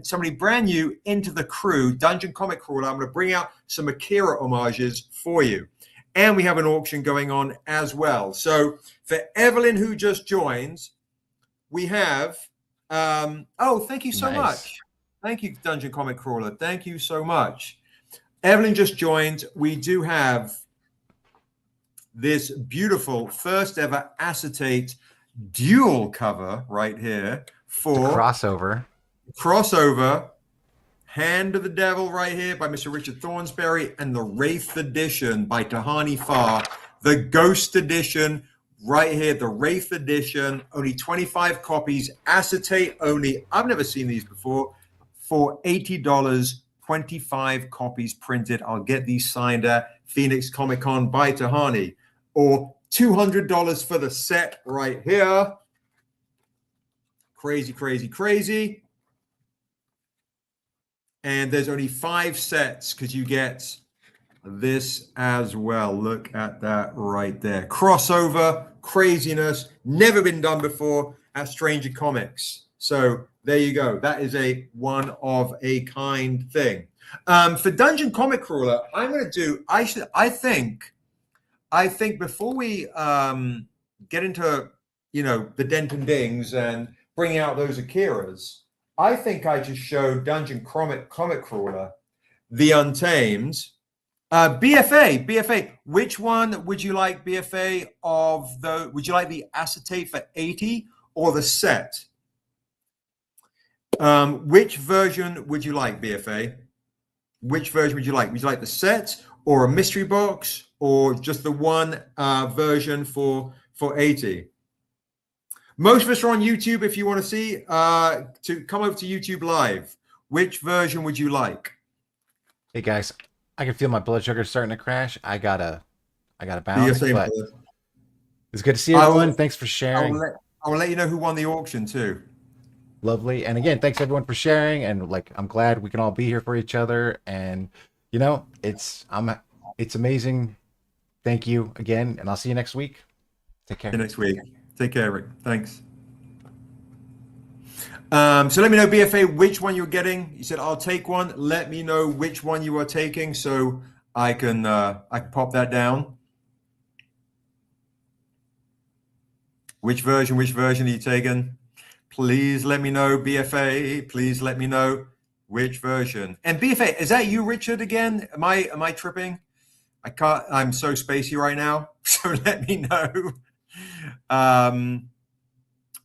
somebody brand new into the crew, Dungeon Comic Crawler. I'm going to bring out some Akira homages for you, and we have an auction going on as well. So for Evelyn who just joins, we have thank you so much. Thank you, Dungeon Comic Crawler. Thank you so much. Evelyn just joined. We do have this beautiful first ever acetate dual cover right here for crossover. Hand of the Devil right here by Mr. Richard Thornsberry, and the Wraith edition by Tahani Farr, the Ghost edition right here, the Wraith edition, only 25 copies, acetate only. I've never seen these before. For $80, 25 copies printed. I'll get these signed at Phoenix Comic Con by Tahani. Or $200 for the set right here. Crazy, crazy, crazy. And there's only 5 sets because you get this as well. Look at that right there. Crossover, craziness, never been done before at Stranger Comics. So there you go. That is a one of a kind thing. For Dungeon Comic Crawler, I'm going to do, I think before we get into, the Denton Dings and bring out those Akiras, I think I just show Dungeon Comic Crawler, The Untamed, BFA. Which one would you like, BFA, of the, would you like the acetate for 80 or the set? Which version would you like, BFA? Which version would you like? Would you like the set or a mystery box or just the one version for 80? Most of us are on YouTube. If you want to see, to come over to YouTube Live. Which version would you like? Hey guys, I can feel my blood sugar starting to crash. I gotta bounce. But it's good to see everyone. Thanks for sharing. I will let you know who won the auction too. Lovely. And again, thanks everyone for sharing. And like, I'm glad we can all be here for each other. And you know, it's amazing. Thank you again, and I'll see you next week. Take care. See you next week. Take care, Rick. Thanks. So let me know, BFA, which one you're getting. You said I'll take one. Let me know which one you are taking, so I can pop that down. Which version are you taking? Please let me know, BFA. Please let me know which version. And BFA, is that you, Richard, again? Am I tripping? I can't. I'm so spacey right now. So let me know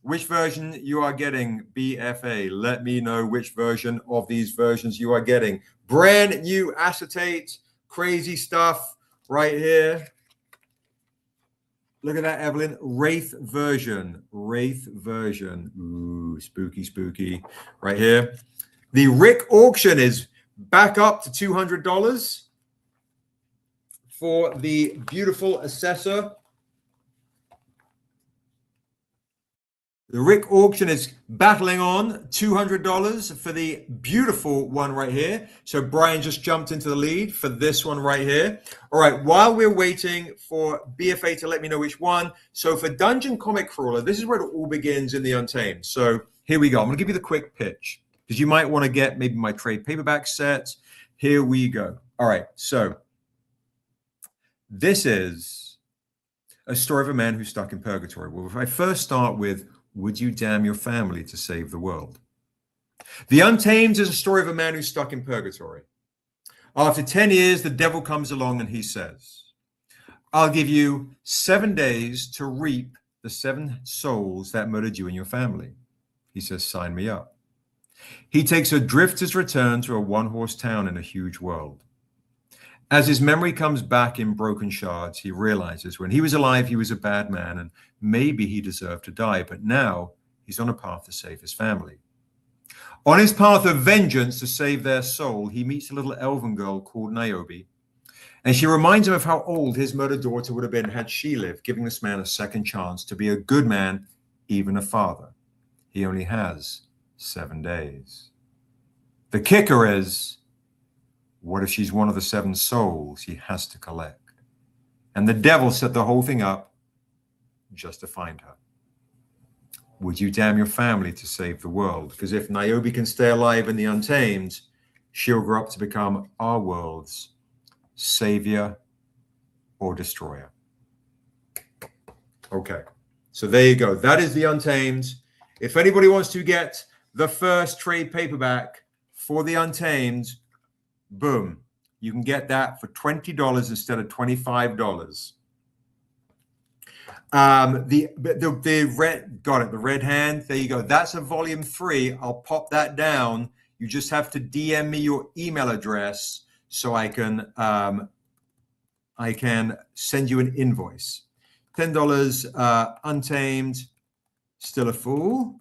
which version you are getting, BFA. Let me know which version of these versions you are getting. Brand new acetate, crazy stuff right here. Look at that, Evelyn. Wraith version. Ooh, spooky. Right here. The Rick auction is back up to $200 for the beautiful Essessa. The Rick auction is battling on $200 for the beautiful one right here. So Brian just jumped into the lead for this one right here. All right, while we're waiting for BFA to let me know which one. So for Dungeon Comic Crawler, this is where it all begins in the Untamed. So here we go. I'm going to give you the quick pitch because you might want to get maybe my trade paperback set. Here we go. All right, so this is a story of a man who's stuck in purgatory. Well, if I first start with, would you damn your family to save the world? The Untamed is a story of a man who's stuck in purgatory. After 10 years, the devil comes along and he says, I'll give you 7 days to reap the 7 souls that murdered you and your family. He says, sign me up. He takes a drifter's return to a one-horse town in a huge world. As his memory comes back in broken shards, he realizes when he was alive, he was a bad man and maybe he deserved to die, but now he's on a path to save his family. On his path of vengeance to save their soul, he meets a little elven girl called Niobe, and she reminds him of how old his murdered daughter would have been had she lived, giving this man a second chance to be a good man, even a father. He only has 7 days. The kicker is, what if she's one of the 7 souls he has to collect? And the devil set the whole thing up just to find her. Would you damn your family to save the world? Because if Niobe can stay alive in the Untamed, she'll grow up to become our world's savior or destroyer. Okay, so there you go. That is the Untamed. If anybody wants to get the first trade paperback for the Untamed, boom, you can get that for $20 instead of $25. The red, got it, the red hand, there you go. That's a volume 3. I'll pop that down. You just have to DM me your email address so I can send you an invoice. $10, Untamed, Still a Fool.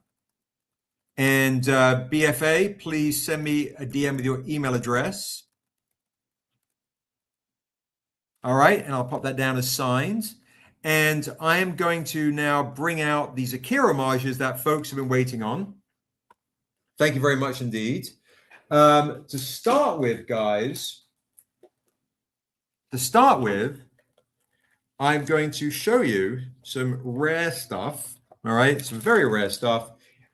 And BFA, please send me a DM with your email address. All right, and I'll pop that down as signed. And I am going to now bring out these Akira homages that folks have been waiting on. Thank you very much indeed. To start with, guys, I'm going to show you some rare stuff. All right, some very rare stuff.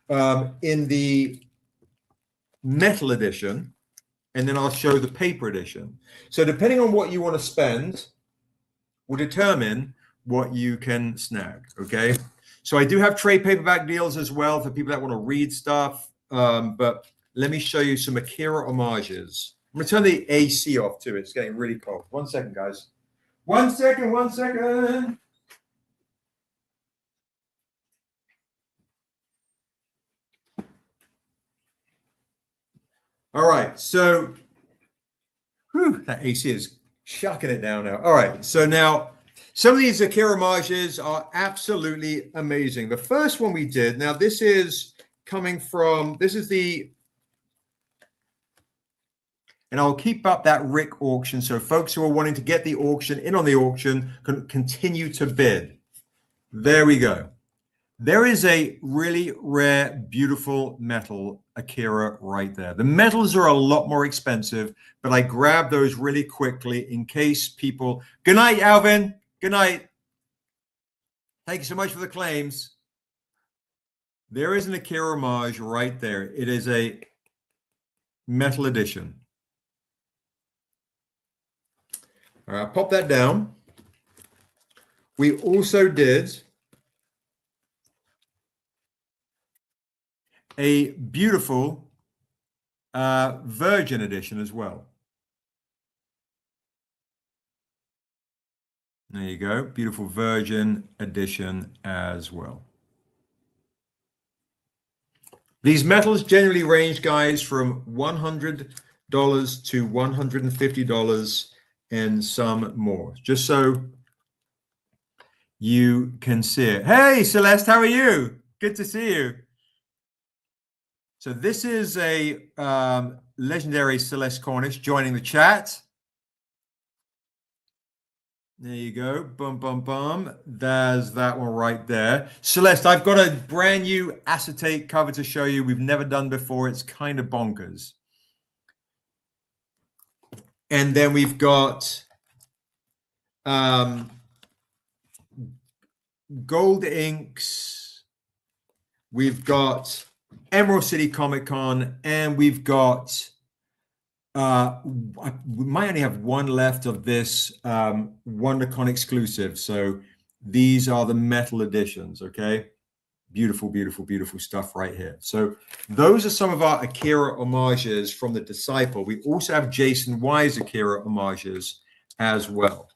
In the metal edition, and then I'll show the paper edition. So depending on what you want to spend will determine what you can snag, okay? So I do have trade paperback deals as well for people that want to read stuff, but let me show you some Akira homages I'm going to turn the AC off too. It's getting really cold. 1 second, guys. 1 second, 1 second. All right, so that AC is shucking it down now. All right, so now some of these Akira homages are absolutely amazing. The first one we did, now this is coming from, this is the, and I'll keep up that Rick auction so folks who are wanting to get the auction in on the auction can continue to bid. There we go. There is a really rare, beautiful metal Akira right there. The metals are a lot more expensive, but I grabbed those really quickly in case people... Good night, Alvin. Good night. Thank you so much for the claims. There is an Akira homage right there. It is a metal edition. All right, I'll pop that down. We also did a beautiful Virgin edition as well. There you go. Beautiful Virgin edition as well. These metals generally range, guys, from $100 to $150 and some more. Just so you can see it. Hey, Celeste, how are you? Good to see you. So this is a legendary Celeste Cornish joining the chat. There you go. Bum, bum, bum. There's that one right there. Celeste, I've got a brand new acetate cover to show you. We've never done before. It's kind of bonkers. And then we've got gold inks. We've got Emerald City Comic Con, and we've got we might only have one left of this WonderCon exclusive. So these are the metal editions. Okay, beautiful, beautiful, beautiful stuff right here. So those are some of our Akira homages from the Disciple. We also have Jaycen Wise Akira homages as well.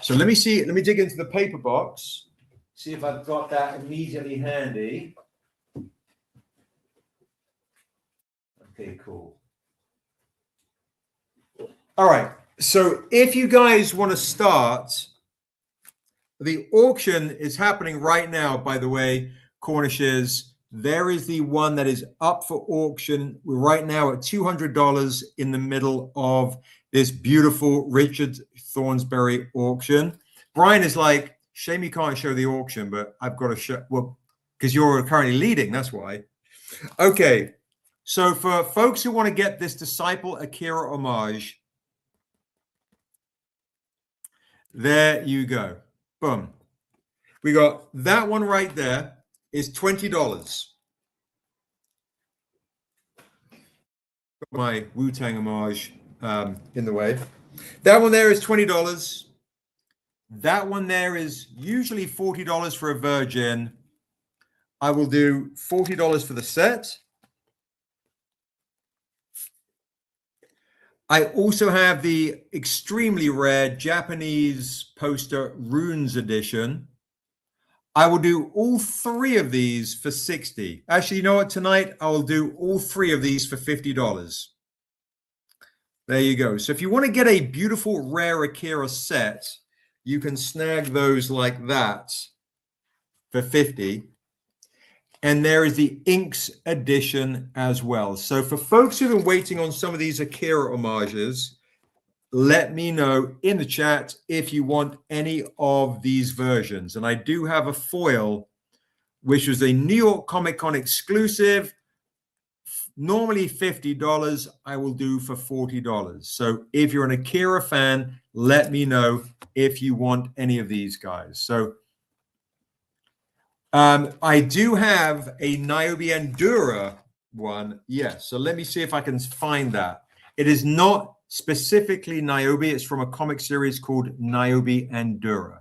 So let me see. Let me dig into the paper box. See if I've got that immediately handy. Okay, cool. All right. So if you guys want to start, the auction is happening right now, by the way, Cornishes. There is the one that is up for auction. We're right now at $200 in the middle of this beautiful Richard Thornsberry auction. Brian is like, shame you can't show the auction, but I've got to show, well, because you're currently leading, that's why. Okay. So for folks who want to get this Disciple Akira homage, there you go. Boom. We got that one right there is $20. Got my Wu-Tang homage in the way. That one there is $20. That one there is usually $40 for a Virgin. I will do $40 for the set. I also have the extremely rare Japanese poster Runes edition. I will do all three of these for $60. Actually, you know what? Tonight, I will do all three of these for $50. There you go. So if you want to get a beautiful rare Akira set, you can snag those like that for $50. And there is the Inks edition as well. So for folks who've been waiting on some of these Akira homages, let me know in the chat if you want any of these versions. And I do have a foil, which was a New York Comic Con exclusive. Normally $50, I will do for $40. So if you're an Akira fan, let me know if you want any of these guys. So I do have a Niobe Endura one. Yes. So let me see if I can find that. It is not specifically Niobe. It's from a comic series called Niobe Endura.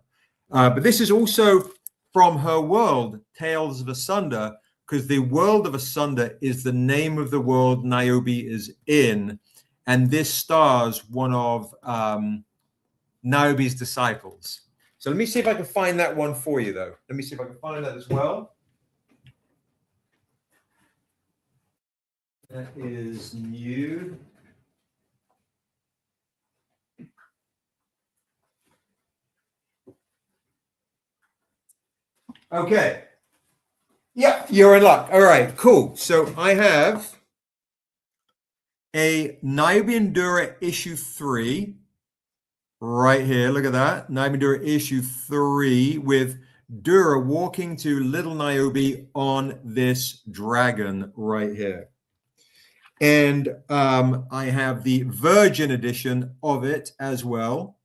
But this is also from her world, Tales of Asunder, because the world of Asunder is the name of the world Niobe is in, and this stars one of Niobe's disciples. So let me see if I can find that one for you, though. Let me see if I can find that as well. That is new. Okay. Yeah, you're in luck. All right, cool. So I have a Niobe Endura issue 3 right here. Look at that. Niobe Endura issue 3 with Dura walking to little Niobe on this dragon right here. And I have the Virgin edition of it as well.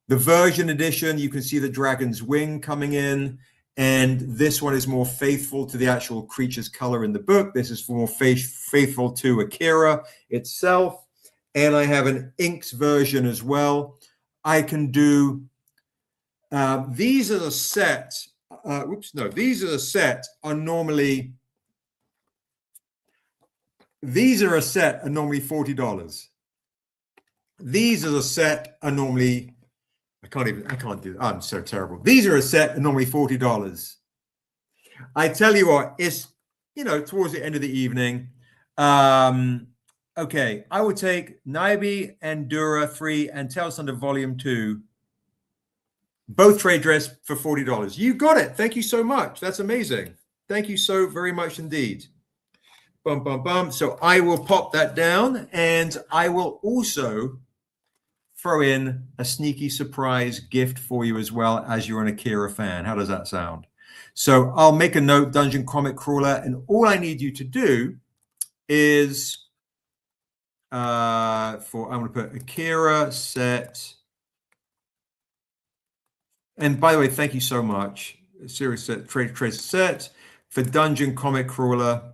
The Virgin edition, you can see the dragon's wing coming in. And this one is more faithful to the actual creature's color in the book. This is more faithful to Akira itself. And I have an inks version as well. I can do, these are the set, these are the set are normally, these are a set are normally $40. These are a set are normally, I can't do that. I'm so terrible. These are a set are normally $40. I tell you what, it's, towards the end of the evening. Okay, I would take Niobe Endura 3 and Tail Thunder Volume 2, both trade dress for $40. You got it. Thank you so much. That's amazing. Thank you so very much indeed. Bum, bum, bum. So I will pop that down, and I will also throw in a sneaky surprise gift for you as well, as you're an Akira fan. How does that sound? So I'll make a note, Dungeon Comic Crawler, and all I need you to do is I'm going to put Akira set. And by the way, thank you so much. Series set, trace set for Dungeon Comic Crawler.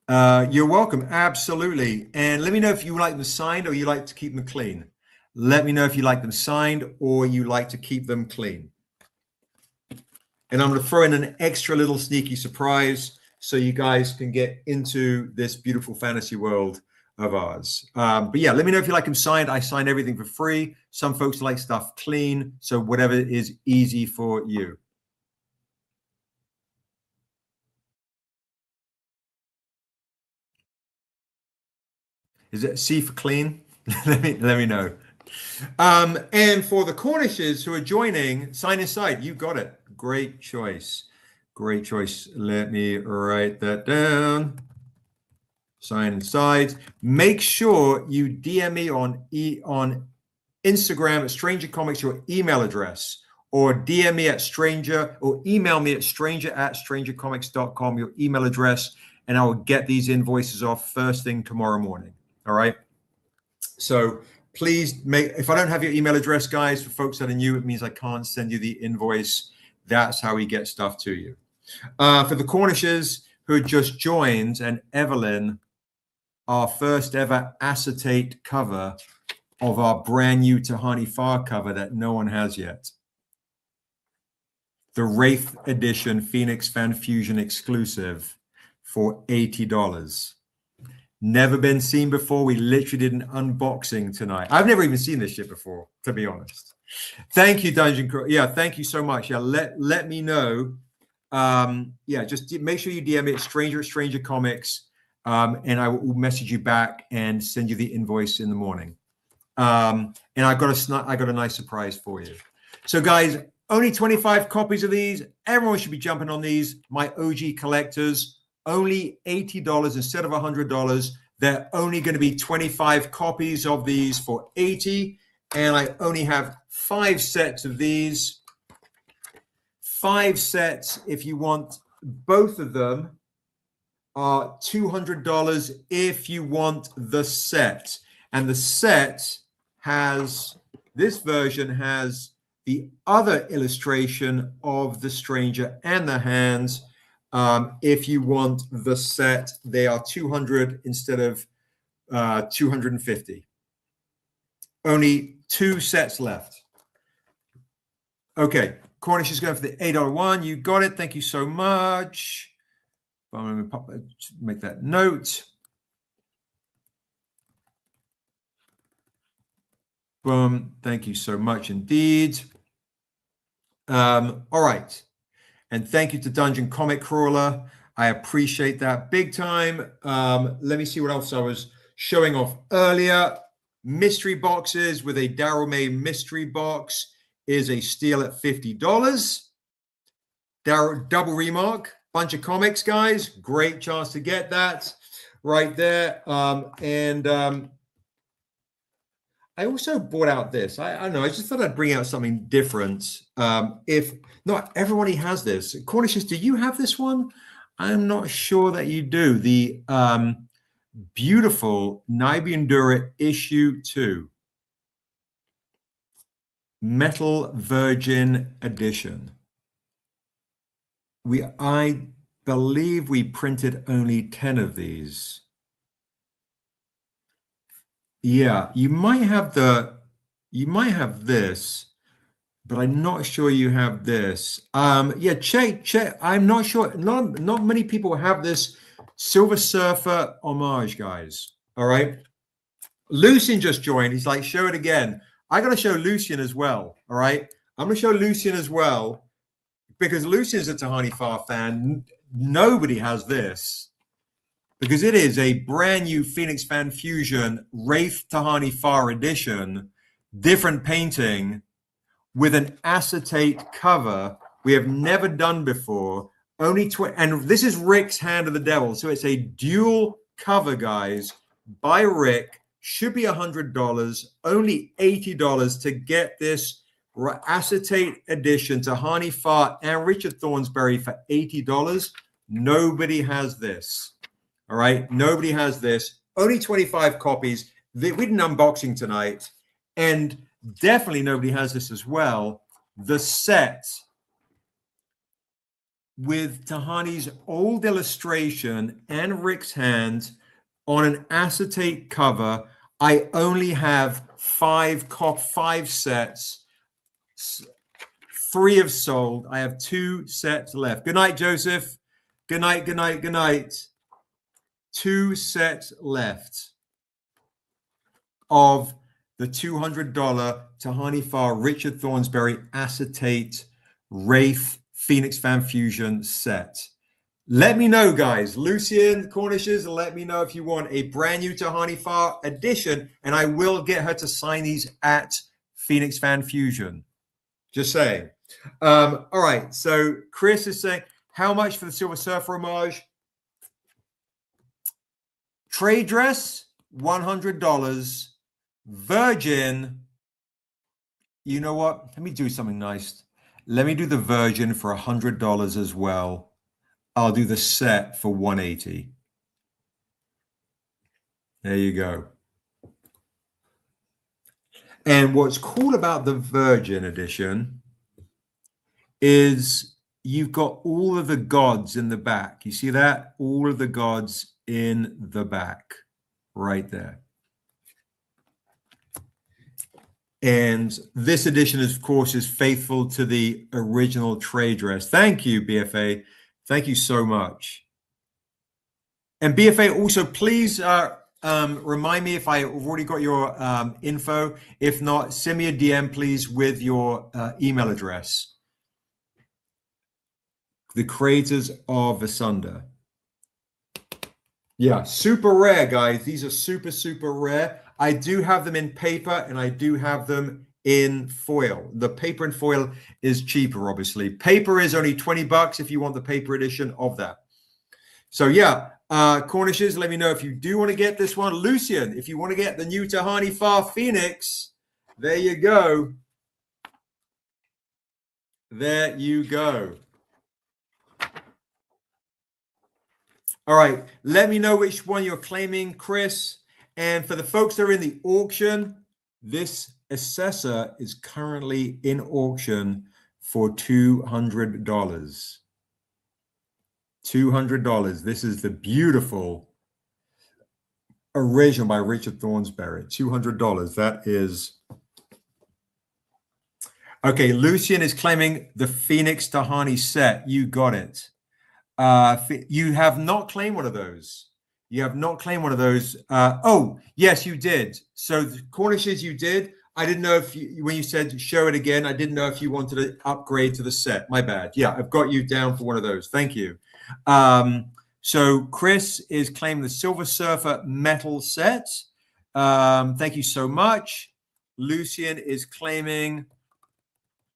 You're welcome. Absolutely. And let me know if you like them signed or you like to keep them clean. Let me know if you like them signed or you like to keep them clean. And I'm going to throw in an extra little sneaky surprise so you guys can get into this beautiful fantasy world of ours. But yeah, let me know if you like them signed. I sign everything for free. Some folks like stuff clean. So whatever is easy for you. Is it C for clean? let me know. And for the Cornishes who are joining, sign inside. You got it. Great choice. Great choice. Let me write that down. Sign inside. Make sure you DM me on Instagram at Stranger Comics your email address, or DM me at Stranger, or email me at stranger@strangercomics.com your email address, and I will get these invoices off first thing tomorrow morning. All right. So please if I don't have your email address, guys, for folks that are new, it means I can't send you the invoice. That's how we get stuff to you. For the Cornishes who had just joined, and Evelyn, our first ever acetate cover of our brand new Tahani Far cover that no one has yet. The Wraith Edition Phoenix Fan Fusion exclusive for $80. Never been seen before. We literally did an unboxing tonight. I've never even seen this shit before, to be honest. Thank you, Dungeon Crew. Yeah, thank you so much. Yeah, let me know. Yeah, just make sure you DM it Stranger Comics, and I will message you back and send you the invoice in the morning. And I got a nice surprise for you. So, guys, only 25 copies of these. Everyone should be jumping on these. My OG collectors. Only $80 instead of $100. They're only going to be 25 copies of these for $80. And I only have 5 sets of these. 5 sets, if you want both of them, are $200 if you want the set. And the set has, this version has the other illustration of the stranger and the hands. If you want the set, they are $200 instead of $250. Only 2 sets left. Okay, Cornish is going for the $8 one. You got it. Thank you so much. I'm going to make that note. Boom. Thank you so much indeed. All right. And thank you to Dungeon Comic Crawler. I appreciate that big time. Let me see what else I was showing off earlier. Mystery boxes with a Daryl May mystery box is a steal at $50. Double remark, bunch of comics, guys. Great chance to get that right there. I also bought out this. I don't know. I just thought I'd bring out something different. If not everybody has this. Cornishes, do you have this one? I'm not sure that you do. The beautiful Niobe Endura issue 2. Metal Virgin edition. I believe we printed only 10 of these. Yeah, you might have this, but I'm not sure you have this. Yeah, check. I'm not sure. Not many people have this Silver Surfer homage, guys. All right. Lucian just joined. He's like, show it again. I got to show Lucian as well. All right. I'm going to show Lucian as well because Lucian's a Tahani Farr fan. Nobody has this because it is a brand new Phoenix Fan Fusion Wraith Tahani Farr edition, different painting with an acetate cover we have never done before. And this is Rick's Hand of the Devil. So it's a dual cover, guys, by Rick. Should be $100, only $80 to get this acetate edition to Tahani Farr and Richard Thornsberry for $80. Nobody has this. All right, nobody has this. Only 25 copies. We did an unboxing tonight, and definitely nobody has this as well. The set with Tahani's old illustration and Rick's hand on an acetate cover. I only have 5 sets. 3 have sold. I have 2 sets left. Good night, Joseph. Good night, good night, good night. 2 sets left of the $200 Tahani Farr Richard Thornsberry acetate Wraith Phoenix Fan Fusion set. Let me know, guys. Lucian, Cornishes, let me know if you want a brand new Tahani Farr edition, and I will get her to sign these at Phoenix Fan Fusion. Just saying. All right. So Chris is saying, how much for the Silver Surfer homage? Trade dress, $100. Virgin, you know what? Let me do something nice. Let me do the Virgin for $100 as well. I'll do the set for $180. There you go. And what's cool about the Virgin edition is you've got all of the gods in the back. You see that? All of the gods in the back right there. And this edition, of course, is faithful to the original trade dress. Thank you, BFA. Thank you so much. And BFA, also, please remind me if I've already got your info. If not, send me a DM, please, with your email address. The creators of Asunder. Yeah, super rare, guys. These are super, super rare. I do have them in paper and I do have them in foil. The paper and foil is cheaper, obviously. Paper is only $20 if you want the paper edition of that. So yeah, Cornishes, let me know if you do want to get this one. Lucian, if you want to get the new Tahani Farr Phoenix, there you go. There you go. All right, let me know which one you're claiming, Chris. And for the folks that are in the auction, this Essessa is currently in auction for $200. $200. This is the beautiful original by Richard Thornsberry. $200. That is Okay, Lucian is claiming the Phoenix Tahani set. You got it. You have not claimed one of those. You have not claimed one of those. Oh, yes, you did. So the Cornishes, you did. I didn't know if you, when you said show it again, I didn't know if you wanted to upgrade to the set. My bad. Yeah, I've got you down for one of those. Thank you. So Chris is claiming the Silver Surfer metal set. Thank you so much. Lucian is claiming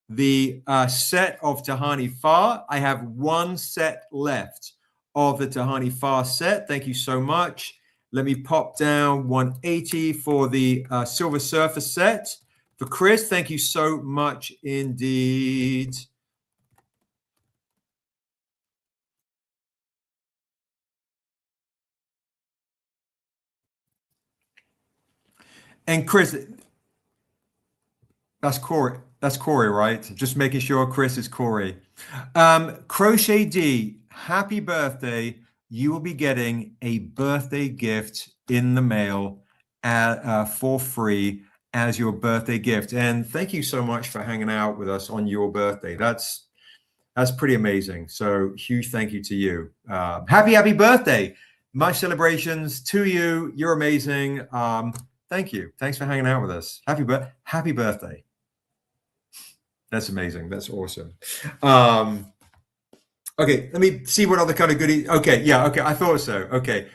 the set of Tahani Far. I have one set left of the Tahani Far set. Thank you so much. Let me pop down 180 for the Silver Surfer set. For Chris, thank you so much indeed. And Chris, that's Corey. That's Corey, right? Just making sure Chris is Corey. Crochet D, happy birthday. You will be getting a birthday gift in the mail for free as your birthday gift. And thank you so much for hanging out with us on your birthday. That's pretty amazing. So huge thank you to you. Happy birthday. My celebrations to you. You're amazing. Thank you. Thanks for hanging out with us. Happy birthday. That's amazing. That's awesome. Okay, let me see what other kind of goodies. Okay, yeah, okay, I thought so. Okay,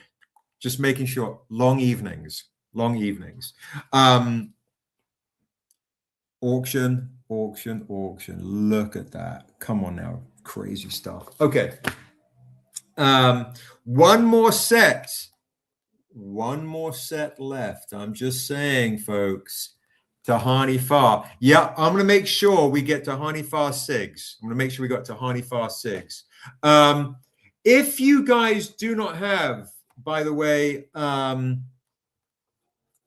just making sure. Long evenings. Auction. Look at that. Come on now. Crazy stuff. Okay. One more set left. I'm just saying, folks. Tahani Far. Yeah, I'm going to make sure we get Tahani Far 6. I'm going to make sure we got Tahani Far 6. If you guys do not have, by the way,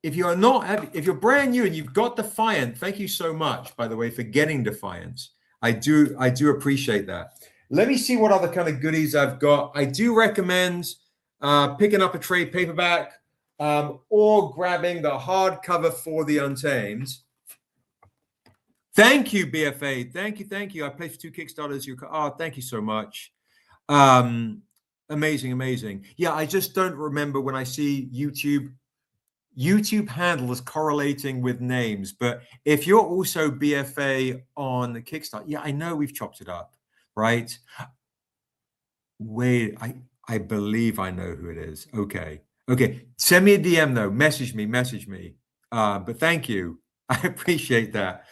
if you're brand new and you've got Defiant, thank you so much, by the way, for getting Defiant. I do appreciate that. Let me see what other kind of goodies I've got. I do recommend picking up a trade paperback or grabbing the hardcover for the Untamed. Thank you, BFA. Thank you. I placed 2 Kickstarters. Thank you so much. Amazing. Yeah, I just don't remember when I see YouTube handles correlating with names. But if you're also BFA on the Kickstarter, yeah, I know we've chopped it up, right? Wait, I believe I know who it is. Okay. Send me a DM though. Message me. But thank you. I appreciate that.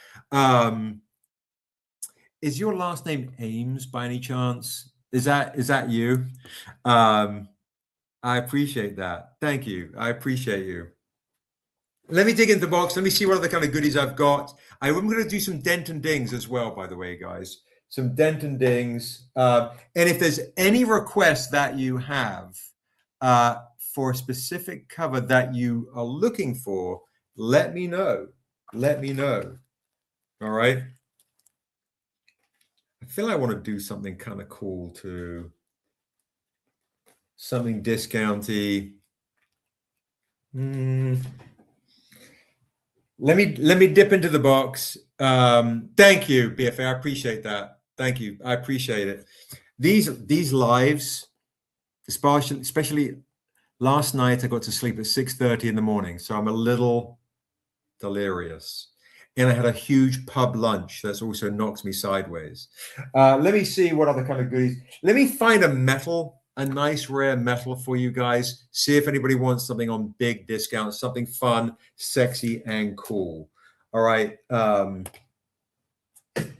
Is your last name Ames by any chance? Is that you? I appreciate that. Thank you. I appreciate you. Let me dig into the box. Let me see what other kind of goodies I've got. I'm going to do some dent and dings as well, by the way, guys. Some dent and dings. And if there's any request that you have for a specific cover that you are looking for, let me know. All right. I feel I want to do something kind of cool too. Something discounty. Let me dip into the box. Thank you, BFA. I appreciate that. Thank you. I appreciate it. These lives, especially last night, I got to sleep at 6:30 in the morning, so I'm a little delirious. And I had a huge pub lunch that's also knocked me sideways. Let me see what other kind of goodies. Let me find a nice rare metal for you guys. See if anybody wants something on big discount, something fun, sexy, and cool. All right.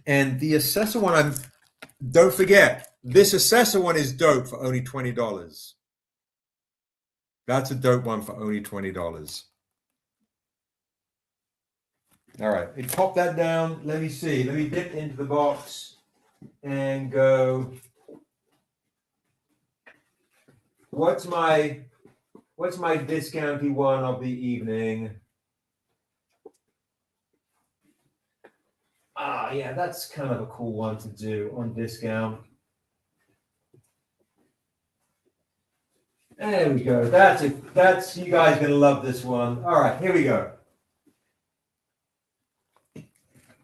And the Essessa one, don't forget, this Essessa one is dope for only $20. That's a dope one for only $20. All right, pop that down. Let me see. Let me dip into the box and go. What's my discounty one of the evening? Yeah, that's kind of a cool one to do on discount. There we go. That's you guys gonna love this one. All right, here we go.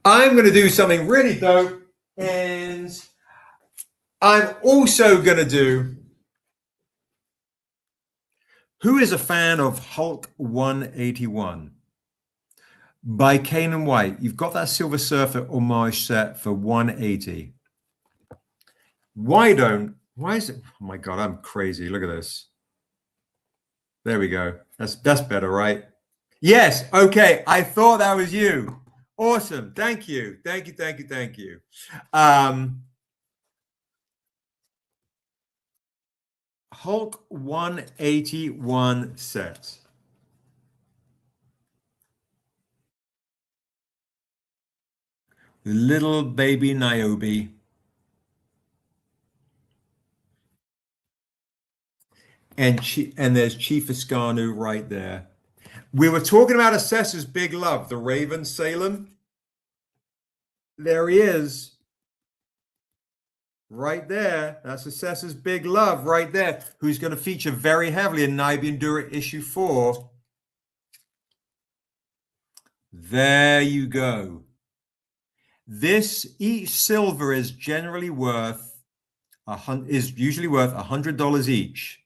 I'm going to do something really dope, and I'm also going to do. Who is a fan of Hulk 181 by Kane and White? You've got that Silver Surfer homage set for 180. Why is it? Oh my God, I'm crazy. Look at this. There we go. That's better, right? Yes. Okay. I thought that was you. Awesome. Thank you. Thank you. Hulk 181 set. Little baby Niobe. And there's Chief Iskanu right there. We were talking about Essessa's big love, the Raven Salem. There he is. Right there. That's Essessa's big love right there, who's going to feature very heavily in Niobe Endura issue 4. There you go. Each silver is usually worth $100 each.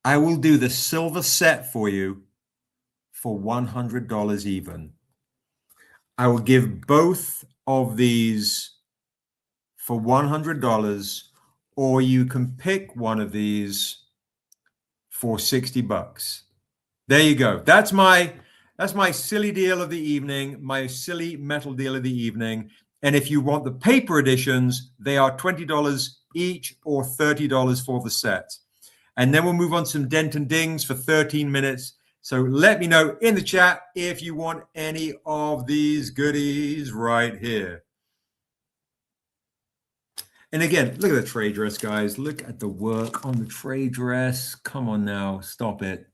I will do the silver set for you for $100 even. I will give both of these for $100, or you can pick one of these for $60. There you go. That's my silly deal of the evening, my silly metal deal of the evening. And if you want the paper editions, they are $20 each or $30 for the set. And then we'll move on to some dent and dings for 13 minutes. So let me know in the chat if you want any of these goodies right here. And again, look at the trade dress, guys. Look at the work on the trade dress. Come on now, stop it.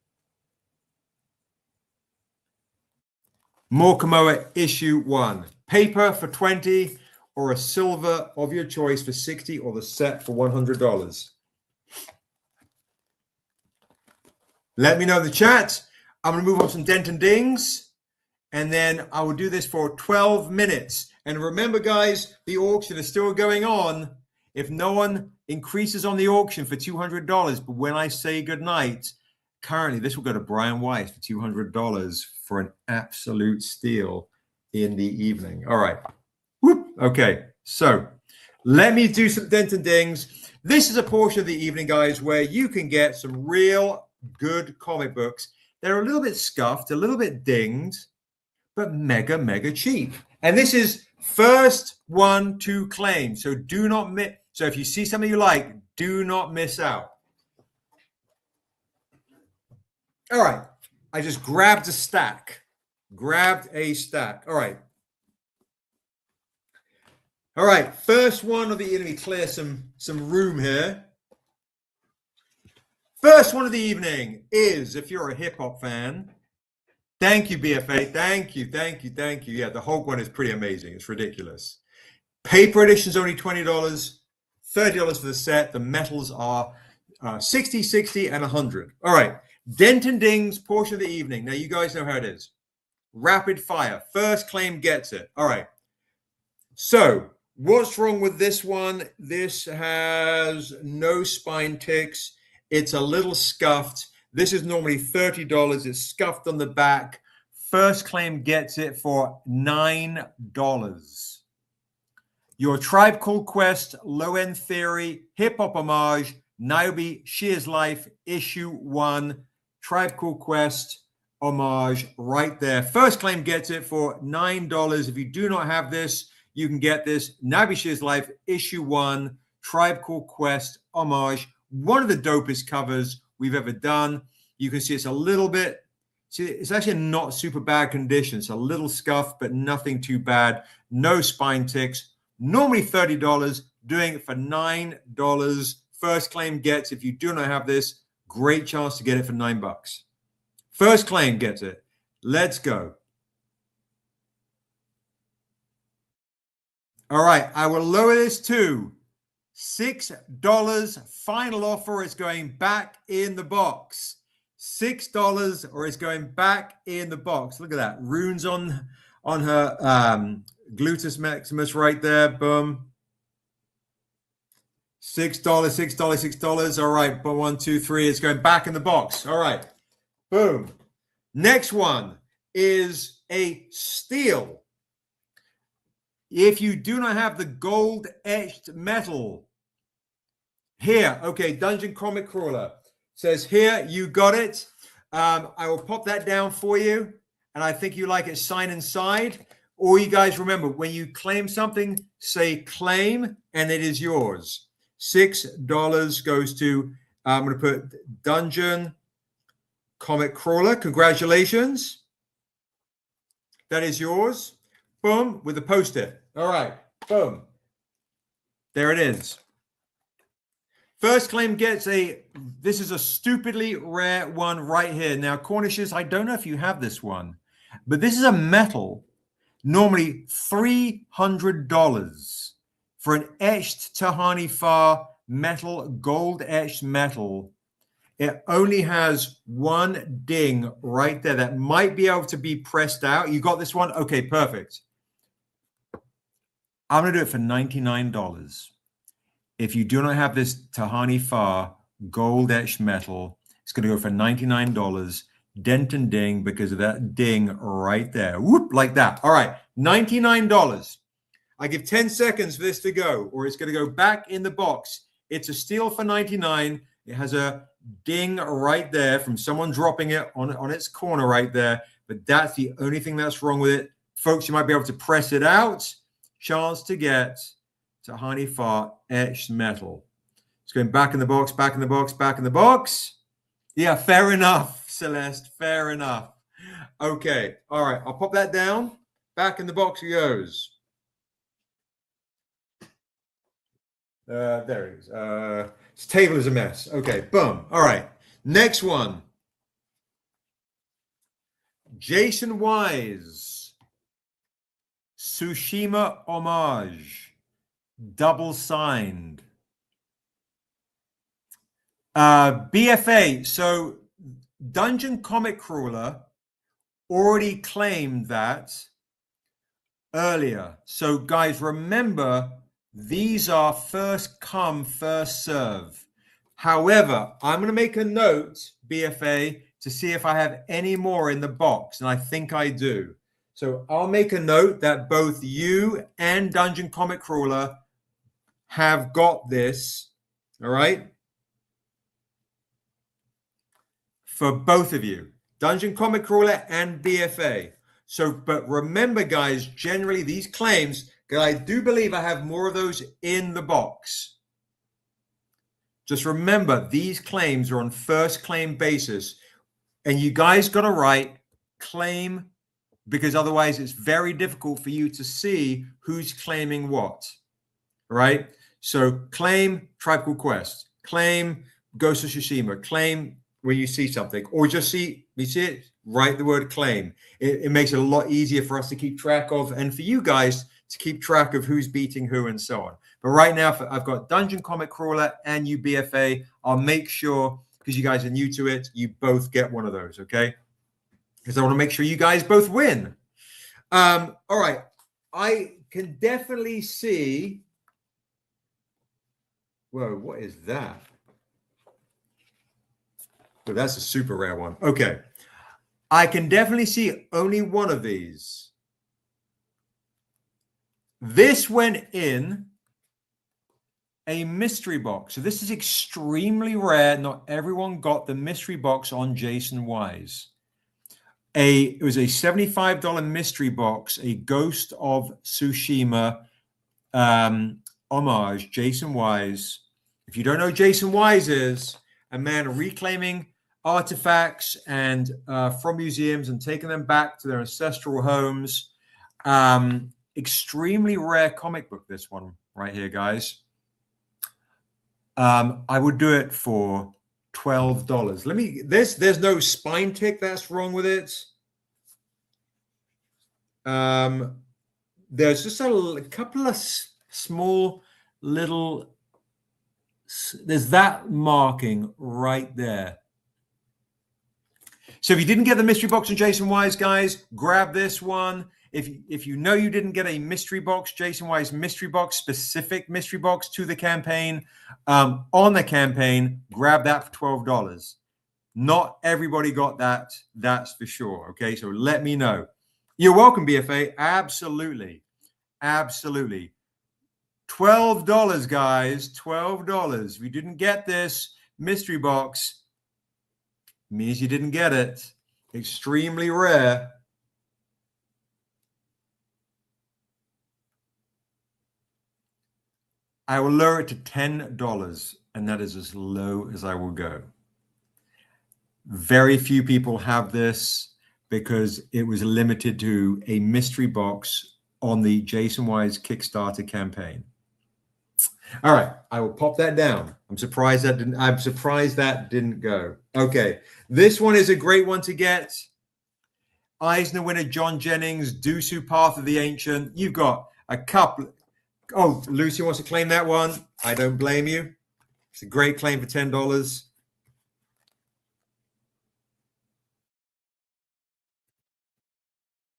Morkamoa issue 1. Paper for $20 or a silver of your choice for $60 or the set for $100. Let me know in the chat. I'm going to move on to some dent and dings, and then I will do this for 12 minutes. And remember, guys, the auction is still going on. If no one increases on the auction for $200, but when I say goodnight, currently this will go to Brian Weiss for $200 for an absolute steal in the evening. All right. Whoop. Okay. So let me do some dent and dings. This is a portion of the evening, guys, where you can get some real good comic books. They're a little bit scuffed, a little bit dinged, but mega, mega cheap. And this is first one to claim. So do not miss. So if you see something you like, do not miss out. All right. I just grabbed a stack. All right. All right. First one of the evening. Clear some room here. First one of the evening is, if you're a hip hop fan, thank you, BFA. Thank you. Yeah, the Hulk one is pretty amazing. It's ridiculous. Paper edition's only $20, $30 for the set. The metals are 60, 60, and 100. All right. Dent and dings portion of the evening. Now, you guys know how it is. Rapid fire. First claim gets it. All right. So, what's wrong with this one? This has no spine ticks. It's a little scuffed. This is normally $30. It's scuffed on the back. First claim gets it for $9. Your Tribe Called Quest, Low End Theory, Hip Hop Homage, Niobe, Sheer's Life, Issue 1, Tribe Called Quest, Homage, right there. First claim gets it for $9. If you do not have this, you can get this. Niobe, Sheer's Life, Issue 1, Tribe Called Quest, Homage. One of the dopest covers we've ever done. You can see it's a little bit, it's actually not super bad condition. It's a little scuffed, but nothing too bad. No spine ticks. Normally $30, doing it for $9. First claim gets, if you do not have this, great chance to get it for $9. First claim gets it. Let's go. All right, I will lower this to $6. Final offer is going back in the box. $6 or it's going back in the box. Look at that. Runes on her Gluteus Maximus right there. Boom. $6, $6, $6. All right. But 1, 2, 3. It's going back in the box. All right. Boom. Next one is a steel. If you do not have the gold etched metal, here, okay, Dungeon Comic Crawler says here, you got it. I will pop that down for you. And I think you like it sign inside. All you guys remember, when you claim something, say claim, and it is yours. $6 goes to, I'm going to put Dungeon Comic Crawler. Congratulations. That is yours. Boom, with a post-it. All right, boom. There it is. First claim gets this is a stupidly rare one right here. Now, Cornishes, I don't know if you have this one, but this is a metal, normally $300 for an etched Tahani Far metal, gold etched metal. It only has one ding right there that might be able to be pressed out. You got this one? Okay, perfect. I'm going to do it for $99. If you do not have this Tahani Far gold etched metal, it's going to go for $99. Dent and ding because of that ding right there. Whoop, like that. All right, $99. I give 10 seconds for this to go, or it's going to go back in the box. It's a steal for $99. It has a ding right there from someone dropping it on its corner right there. But that's the only thing that's wrong with it. Folks, you might be able to press it out. Chance to get Tahani Far etched metal. It's going back in the box, back in the box, back in the box. Yeah, fair enough, Celeste. Fair enough. Okay. All right. I'll pop that down. Back in the box it goes. There it is. This table is a mess. Okay. Boom. All right. Next one. Jaycen Wise. Tsushima Homage. Double signed. BFA. So Dungeon Comic Crawler already claimed that earlier. So guys, remember, these are first come, first serve. However, I'm going to make a note, BFA, to see if I have any more in the box. And I think I do. So I'll make a note that both you and Dungeon Comic Crawler have got this. All right. For both of you, Dungeon Comic Crawler and BFA. So, but remember, guys, generally these claims, because I do believe I have more of those in the box. Just remember, these claims are on first claim basis. And you guys got to write claim, because otherwise it's very difficult for you to see who's claiming what. Right? So claim Tribe Called Quest, claim Ghost of Tsushima, claim when you see something, or just you see it, write the word claim. It makes it a lot easier for us to keep track of, and for you guys to keep track of who's beating who and so on. But right now, I've got Dungeon Comic Crawler and you BFA. I'll make sure, because you guys are new to it, you both get one of those, okay? Because I want to make sure you guys both win. All right. I can definitely see. Whoa, what is that? So that's a super rare one. Okay. I can definitely see only one of these. This went in a mystery box. So this is extremely rare. Not everyone got the mystery box on Jaycen Wise. It was a $75 mystery box, a Ghost of Tsushima homage, Jaycen Wise. If you don't know who Jaycen Wise is, a man reclaiming artifacts and from museums and taking them back to their ancestral homes. Extremely rare comic book, this one right here, guys. I would do it for $12. There's no spine tick that's wrong with it. There's just a couple of small little, there's that marking right there. So if you didn't get the mystery box on Jaycen Wise, guys, grab this one. If you know you didn't get a mystery box, Jaycen Wise mystery box, specific mystery box to the campaign, on the campaign, grab that for $12. Not everybody got that. That's for sure. Okay, so let me know. You're welcome, BFA. Absolutely. Absolutely. $12, guys. $12. If you didn't get this mystery box, means you didn't get it. Extremely rare. I will lower it to $10, and that is as low as I will go. Very few people have this because it was limited to a mystery box on the Jaycen Wise Kickstarter campaign. All right, I will pop that down. I'm surprised that didn't go. Okay, this one is a great one to get. Eisner winner John Jennings, Dusu Path of the Ancient. You've got a couple. Oh, Lucy wants to claim that one. I don't blame you. It's a great claim for $10.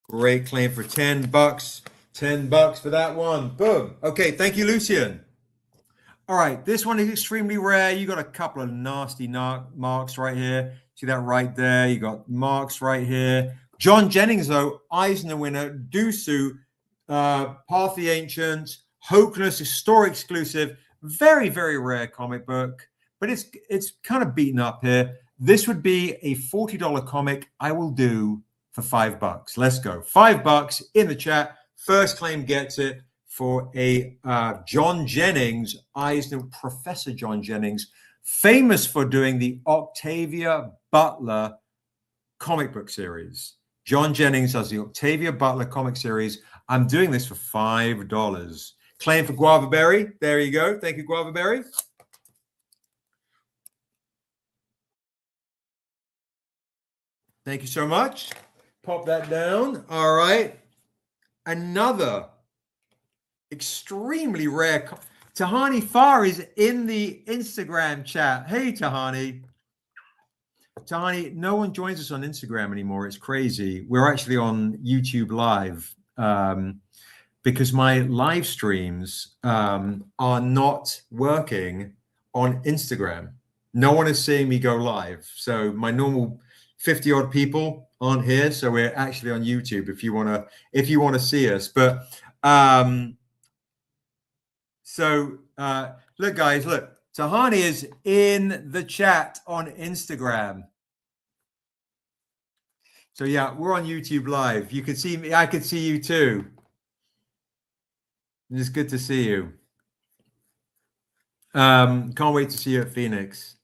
Great claim for $10. $10 for that one. Boom. Okay, thank you, Lucian. All right, this one is extremely rare. You got a couple of nasty marks right here. See that right there? You got marks right here. John Jennings, though, Eisner winner, Dusu, Path of the Ancient, Hokeness, historic exclusive, very, very rare comic book, but it's kind of beaten up here. This would be a $40 comic I will do for $5. Let's go. $5 in the chat. First claim gets it for a John Jennings, Eisner, Professor John Jennings, famous for doing the Octavia Butler comic book series. John Jennings does the Octavia Butler comic series. I'm doing this for $5. Claim for Guava Berry. There you go. Thank you, Guava Berry. Thank you so much. Pop that down. All right. Another extremely rare. Tahani Farr is in the Instagram chat. Hey, Tahani. Tahani, no one joins us on Instagram anymore. It's crazy. We're actually on YouTube Live because my live streams are not working on Instagram. No one is seeing me go live. So my normal 50 odd people aren't here. So we're actually on YouTube if you want to see us. But look, guys, look. Tahani is in the chat on Instagram. So yeah, we're on YouTube Live. You can see me. I can see you too. It's good to see you. Can't wait to see you at Phoenix.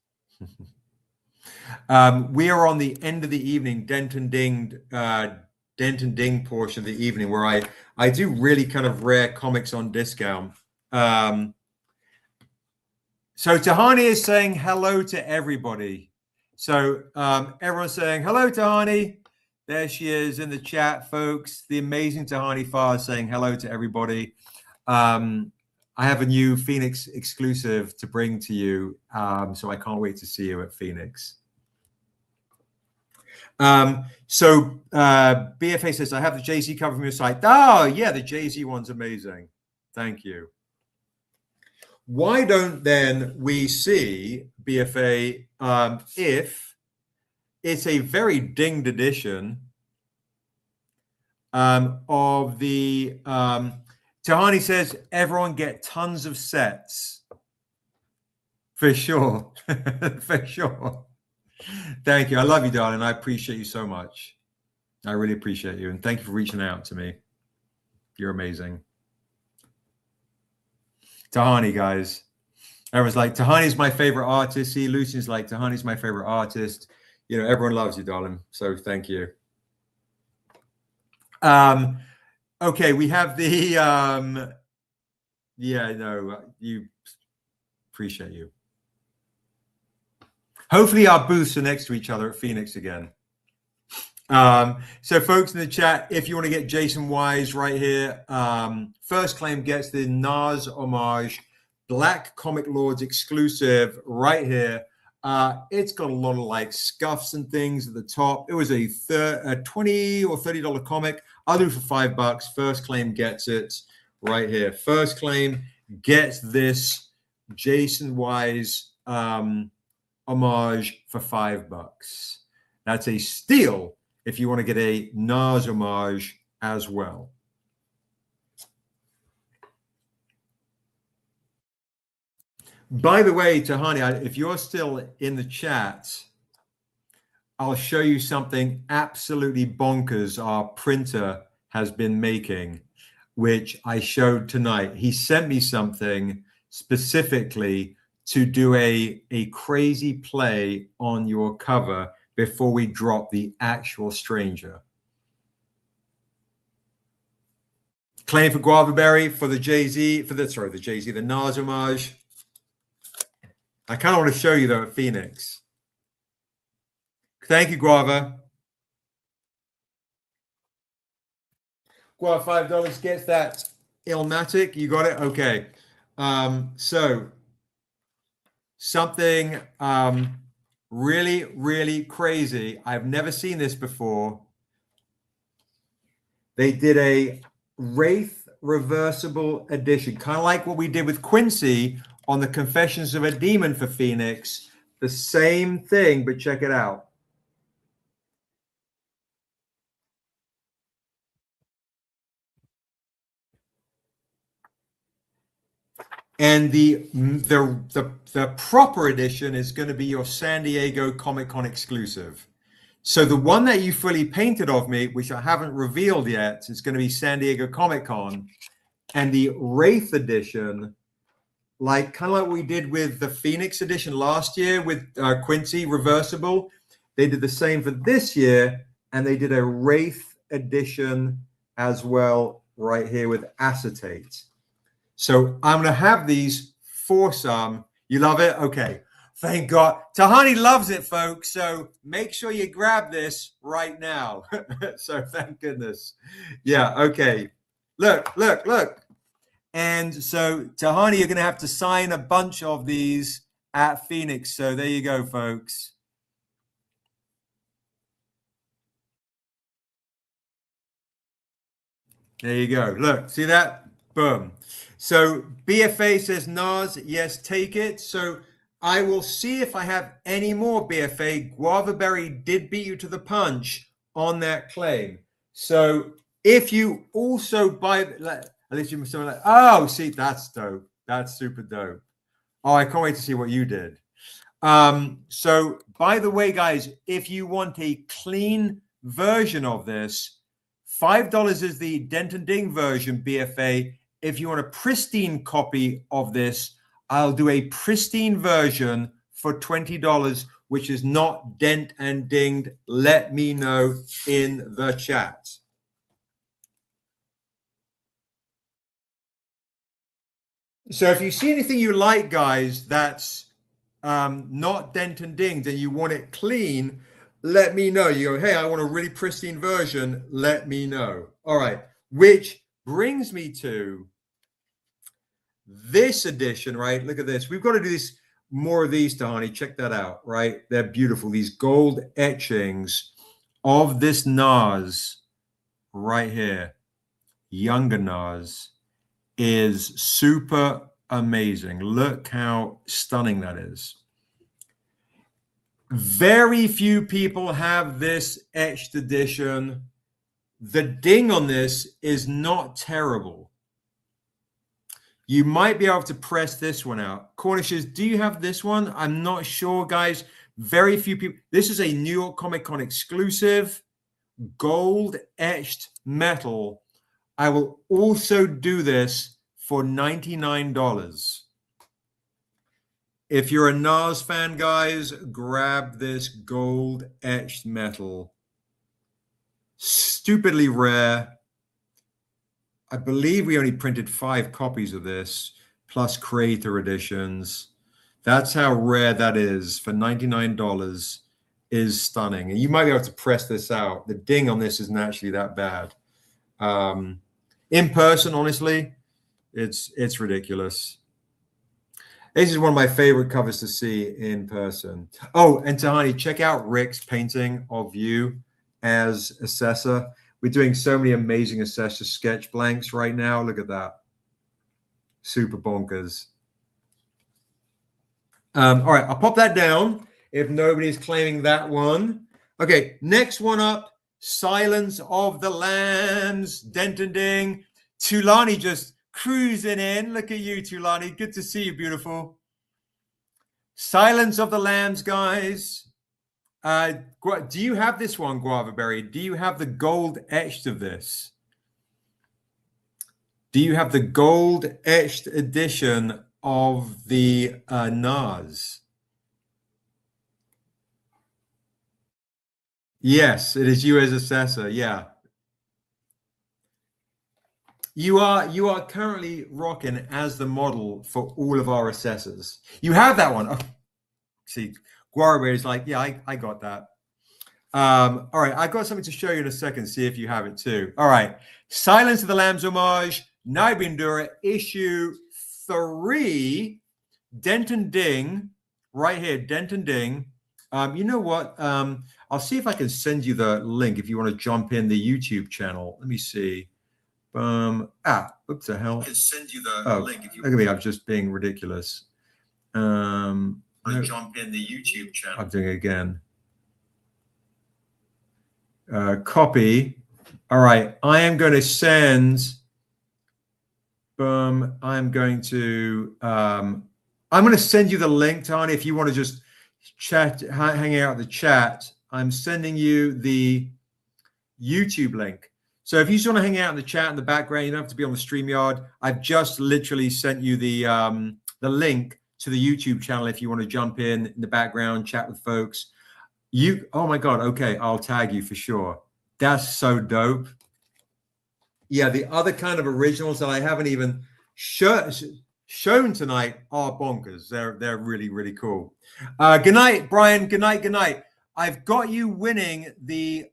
We are on the end of the evening, Dent and Ding portion of the evening, where I do really kind of rare comics on discount. So Tahani is saying hello to everybody. So everyone's saying hello, Tahani. There she is in the chat, folks. The amazing Tahani Farr is saying hello to everybody. I have a new Phoenix exclusive to bring to you, so I can't wait to see you at Phoenix. BFA says, I have the Jay-Z cover from your site. Oh, yeah, the Jay-Z one's amazing. Thank you. Why don't then we see, BFA, if it's a very dinged edition of the... Tahani says, everyone get tons of sets. For sure. For sure. Thank you. I love you, darling. I appreciate you so much. I really appreciate you. And thank you for reaching out to me. You're amazing. Tahani, guys. Everyone's like, Tahani's my favorite artist. See, Lucian's like, Tahani's my favorite artist. You know, everyone loves you, darling. So thank you. Okay, we have the you appreciate you. Hopefully our booths are next to each other at Phoenix again. So folks in the chat, if you want to get Jaycen Wise right here, first claim gets the Nas homage Black Comic Lords exclusive right here. It's got a lot of like scuffs and things at the top. It was a $20 or $30 comic. I'll do it for $5. First claim gets it right here. First claim gets this Jaycen Wise homage for $5. That's a steal if you want to get a Nas homage as well. By the way, Tahani, if you're still in the chat, I'll show you something absolutely bonkers our printer has been making, which I showed tonight. He sent me something specifically to do a crazy play on your cover before we drop the actual stranger. Claim for Guava Berry for the the Nas homage. I kind of want to show you though at Phoenix. Thank you, Guava. Guava, $5 gets that Illmatic. You got it? Okay. So something really, really crazy. I've never seen this before. They did a Wraith reversible edition, kind of like what we did with Quincy on the Confessions of a Demon for Phoenix. The same thing, but check it out. And the proper edition is going to be your San Diego Comic-Con exclusive. So the one that you fully painted of me, which I haven't revealed yet, is going to be San Diego Comic-Con. And the Wraith edition, like kind of like we did with the Phoenix edition last year with Quincy reversible, they did the same for this year, and they did a Wraith edition as well right here with acetate. So I'm going to have these for some. You love it? Okay. Thank God. Tahani loves it, folks. So make sure you grab this right now. So thank goodness. Yeah. Okay. Look. And so Tahani, you're going to have to sign a bunch of these at Phoenix. So there you go, folks. There you go. Look, see that? Boom. So BFA says, Nas, yes, take it. So I will see if I have any more BFA. Guava Berry did beat you to the punch on that claim. So if you also buy, at least you something like, oh, see, that's dope. That's super dope. Oh, I can't wait to see what you did. So by the way, guys, if you want a clean version of this, $5 is the Dent and Ding version BFA. If you want a pristine copy of this, I'll do a pristine version for $20, which is not dent and dinged. Let me know in the chat. So if you see anything you like, guys, that's not dent and dinged and you want it clean, let me know. You go, hey, I want a really pristine version. Let me know. All right. Which brings me to this edition, right? Look at this. We've got to do this more of these, Tahani. Check that out, right? They're beautiful. These gold etchings of this Nas right here, younger Nas, is super amazing. Look how stunning that is. Very few people have this etched edition. The ding on this is not terrible. You might be able to press this one out. Cornishes, do you have this one? I'm not sure, guys. Very few people. This is a New York Comic Con exclusive, gold etched metal. I will also do this for $99. If you're a Nas fan, guys, grab this gold etched metal. Stupidly rare. I believe we only printed 5 copies of this, plus creator editions. That's how rare that is. For $99 is stunning. And you might be able to press this out. The ding on this isn't actually that bad. In person, honestly, it's ridiculous. This is one of my favorite covers to see in person. Oh, and Tahani, check out Rick's painting of you as Essessa. We're doing so many amazing Essessa sketch blanks right now. Look at that. Super bonkers. All right, I'll pop that down if nobody's claiming that one. Okay, next one up, Silence of the Lambs. Denton Ding. Tulani just cruising in. Look at you, Tulani. Good to see you, beautiful. Silence of the Lambs, guys. Do you have this one, Guava Berry? Do you have the gold etched of this? Do you have the gold etched edition of the Nas? Yes, it is you as Essessa. Yeah. You are currently rocking as the model for all of our Essessas. You have that one. Oh, see, Guarber is like, yeah, I got that. All right, I got something to show you in a second. See if you have it too. All right, Silence of the Lambs homage, Niobe Endura, issue 3, Denton Ding, right here, Denton Ding. You know what? I'll see if I can send you the link if you want to jump in the YouTube channel. Let me see. What the hell? I can send you the link if you look at me, I'm just being ridiculous. No, jump in the YouTube channel. I'm doing it again. Copy. All right. I am going to send. I'm going to send you the link, Tony, if you want to just chat, hang out in the chat. I'm sending you the YouTube link. So if you just want to hang out in the chat in the background, you don't have to be on the StreamYard. I've just literally sent you the link to the YouTube channel if you want to jump in the background, chat with folks. Oh my God, okay, I'll tag you for sure. That's so dope. Yeah, the other kind of originals that I haven't even shown tonight are bonkers. They're really, really cool. Good night, Brian. Good night, good night. I've got you winning the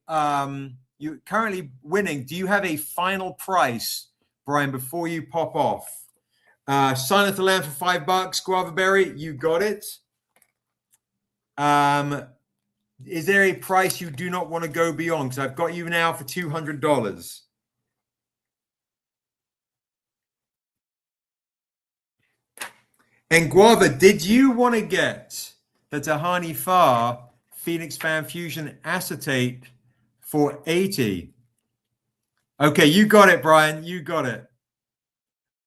you're currently winning. Do you have a final price, Brian, before you pop off? Silence of the Lambs for $5. Guava Berry, you got it. Is there a price you do not want to go beyond? Because I've got you now for $200. And Guava, did you want to get the Tahani Far Phoenix Fan Fusion acetate for 80? Okay, you got it, Brian. You got it.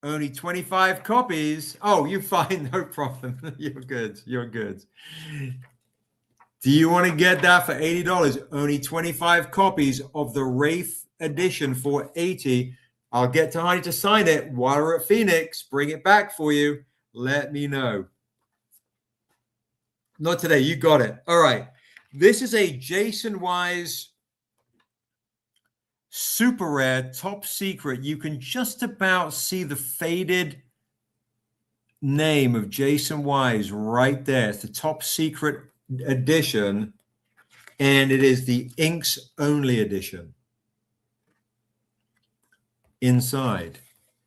Only 25 copies. Oh, you're fine. No problem. You're good. You're good. Do you want to get that for $80? Only 25 copies of the Wraith edition for 80. I'll get Tahani to sign it while we're at Phoenix. Bring it back for you. Let me know. Not today. You got it. All right. This is a Jaycen Wise super rare, top secret. You can just about see the faded name of Jaycen Wise right there. It's the top secret edition, and it is the inks only edition. Inside,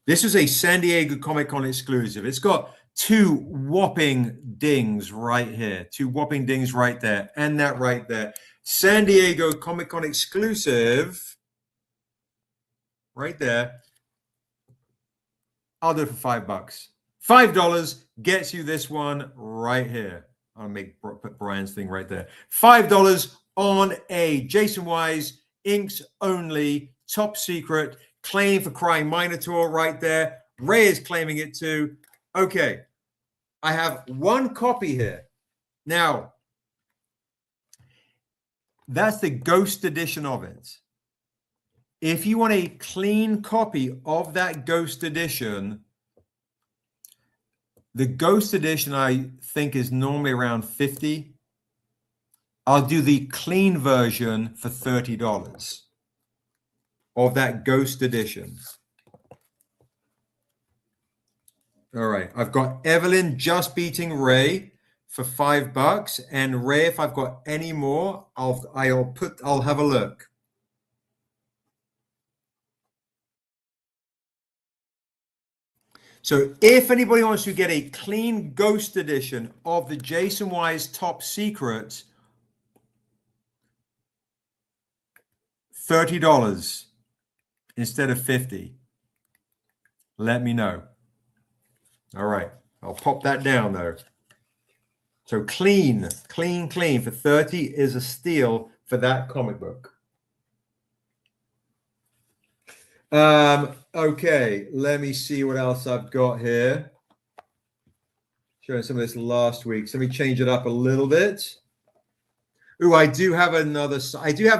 this is a San Diego Comic-Con exclusive. It's got 2 whopping dings right here, 2 whopping dings right there, and that right there. San Diego Comic-Con exclusive right there. I'll do it for $5. $5 gets you this one right here. I'll put Brian's thing right there. $5 on a Jaycen Wise inks only top secret. Claim for Crying Minotaur right there. Ray is claiming it too. Okay, I have 1 copy here. Now, that's the Ghost edition of it. If you want a clean copy of that Ghost edition, the Ghost edition I think is normally around $50. I'll do the clean version for $30 of that Ghost edition. All right, I've got Evelyn just beating Ray for $5, and Ray, if I've got any more, I'll have a look. So if anybody wants to get a clean ghost edition of the Jaycen Wise Top Secret, $30 instead of $50. Let me know. All right. I'll pop that down though. So clean for 30 is a steal for that comic book. Okay, let me see what else I've got here. Showing some of this last week. So let me change it up a little bit. Ooh, I do have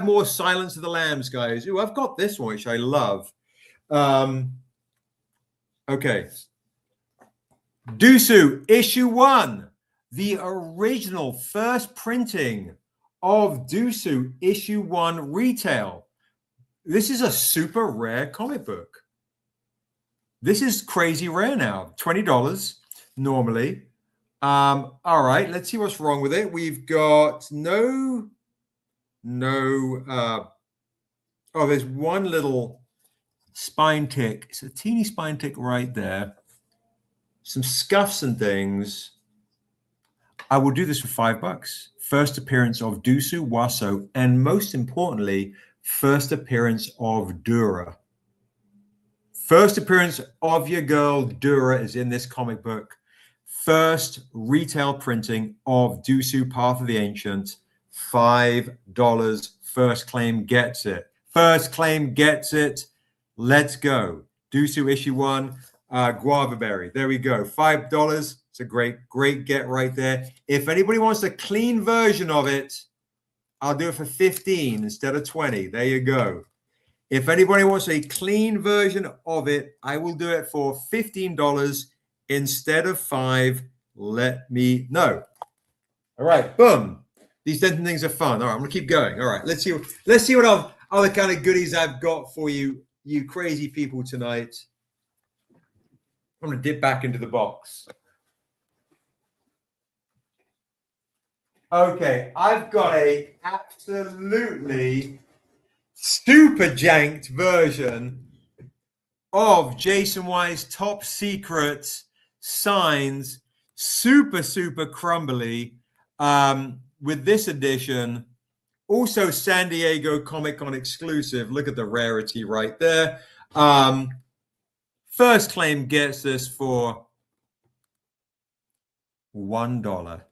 more Silence of the Lambs, guys. Ooh, I've got this one, which I love. Okay. Dusu, issue 1. The original first printing of Dusu, issue 1 retail. This is a super rare comic book. This is crazy rare now. $20 normally. All right, let's see what's wrong with it. We've got oh, there's one little spine tick. It's a teeny spine tick right there. Some scuffs and things. I will do this for $5. First appearance of Dusu Waso, and most importantly, first appearance of Dura. First appearance of your girl Dura is in this comic book. First retail printing of Dusu Path of the Ancient, $5. First claim gets it. First claim gets it. Let's go. Dusu issue 1, Guava Berry. There we go. $5. It's a great get right there. If anybody wants a clean version of it, I'll do it for 15 instead of 20. There you go. If anybody wants a clean version of it, I will do it for $15 instead of $5. Let me know. All right, boom. These denting things are fun. All right, I'm gonna keep going. All right, let's see what other kind of goodies I've got for you, you crazy people tonight. I'm gonna dip back into the box. Okay, I've got a absolutely super janked version of Jaycen Wise Top Secret signs, super crumbly, with this edition. Also San Diego Comic-Con exclusive. Look at the rarity right there. First claim gets this for $1.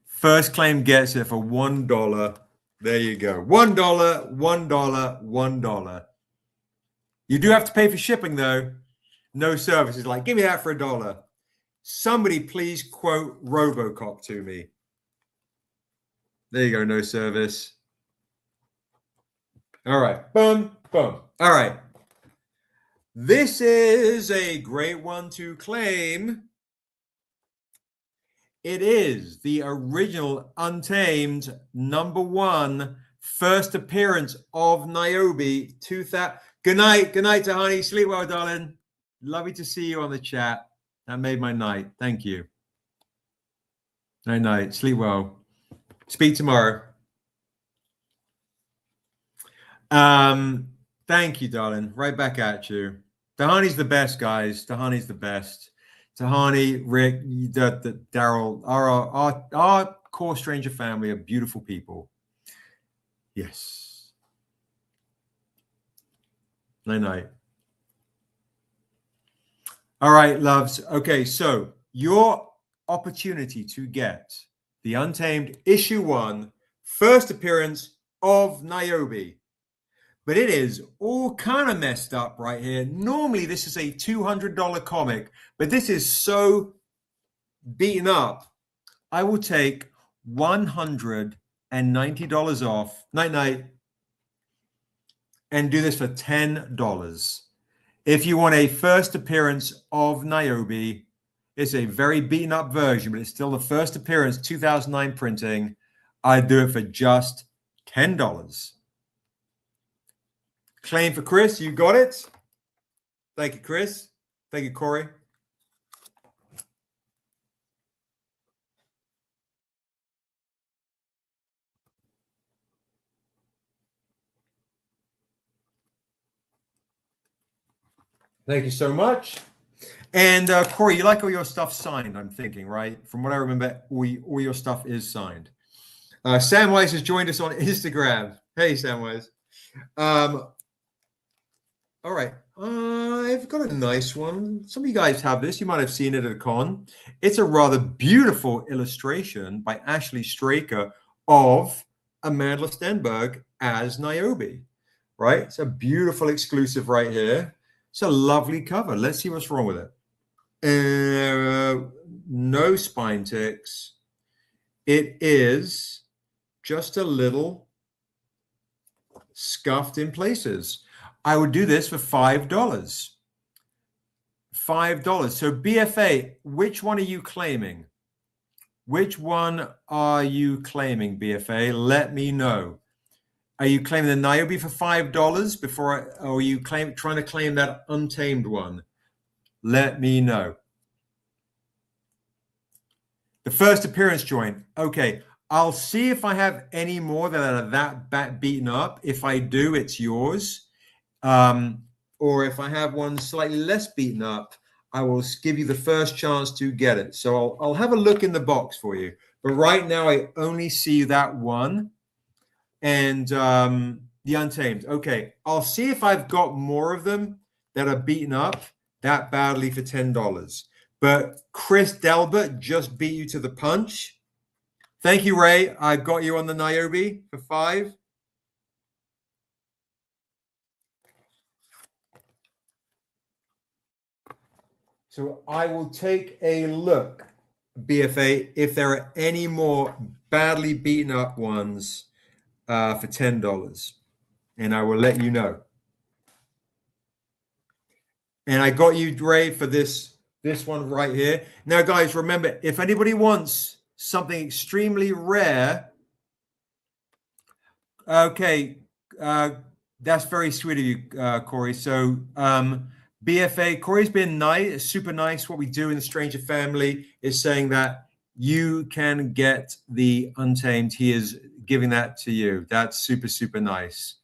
First claim gets it for $1. There you go. $1, $1, $1. You do have to pay for shipping, though. No services. Like, give me that for $1. Somebody please quote RoboCop to me. There you go. No service. All right. Boom, boom. All right. This is a great one to claim. It is the original Untamed #1 first appearance of Niobe 2000. Good night, Tahani. Sleep well, darling. Lovely to see you on the chat. That made my night. Thank you. Night. Sleep well. Speak tomorrow. Thank you, darling. Right back at you. Tahani's the best, guys. Tahani's the best. Tahani, Rick, Daryl, our core stranger family are beautiful people. Yes. Night. All right, loves. Okay, so your opportunity to get the Untamed issue 1 first appearance of Niobe. But it is all kind of messed up right here. Normally, this is a $200 comic, but this is so beaten up. I will take $190 off. Night. And do this for $10. If you want a first appearance of Niobe, it's a very beaten up version, but it's still the first appearance, 2009 printing. I'd do it for just $10. Claim for Chris. You got it. Thank you, Chris. Thank you, Corey. Thank you so much. And Corey, you like all your stuff signed, I'm thinking, right? From what I remember, all your stuff is signed. Samwise has joined us on Instagram. Hey, Samwise. All right. I've got a nice one. Some of you guys have this. You might have seen it at a con. It's a rather beautiful illustration by Ashley Straker of Amanda Stenberg as Niobe, right? It's a beautiful exclusive right here. It's a lovely cover. Let's see what's wrong with it. No spine ticks. It is just a little scuffed in places. I would do this for $5. $5. So BFA, which one are you claiming? Which one are you claiming, BFA? Let me know. Are you claiming the Niobe for $5 or are you trying to claim that untamed one? Let me know. The first appearance joint. Okay, I'll see if I have any more that are that beaten up. If I do, it's yours. Or if I have one slightly less beaten up, I will give you the first chance to get it. So I'll have a look in the box for you. But right now, I only see that one and the Untamed. Okay, I'll see if I've got more of them that are beaten up that badly for $10. But Chris Delbert just beat you to the punch. Thank you, Ray. I got you on the Niobe for $5. So I will take a look, BFA, if there are any more badly beaten up ones for $10. And I will let you know. And I got you, Ray, for this one right here. Now, guys, remember, if anybody wants something extremely rare, okay, that's very sweet of you, Corey. So BFA, Corey's been nice, super nice. What we do in the Stranger family is saying that you can get the Untamed. He is giving that to you. That's super, super nice.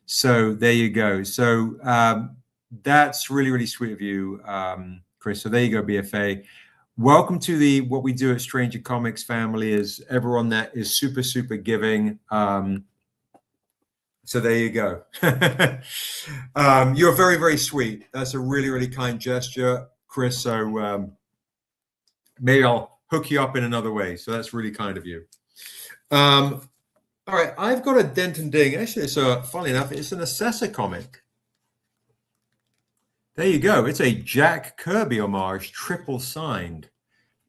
So there you go. So that's really, really sweet of you, Chris. So there you go, BFA. Welcome to what we do at Stranger Comics family is everyone that is super, super giving. So there you go. You're very, very sweet. That's a really, really kind gesture, Chris. So maybe I'll hook you up in another way. So that's really kind of you. All right, I've got a Dent and Ding. Actually, it's funny enough, it's an Essessa comic. There you go. It's a Jack Kirby homage, triple signed.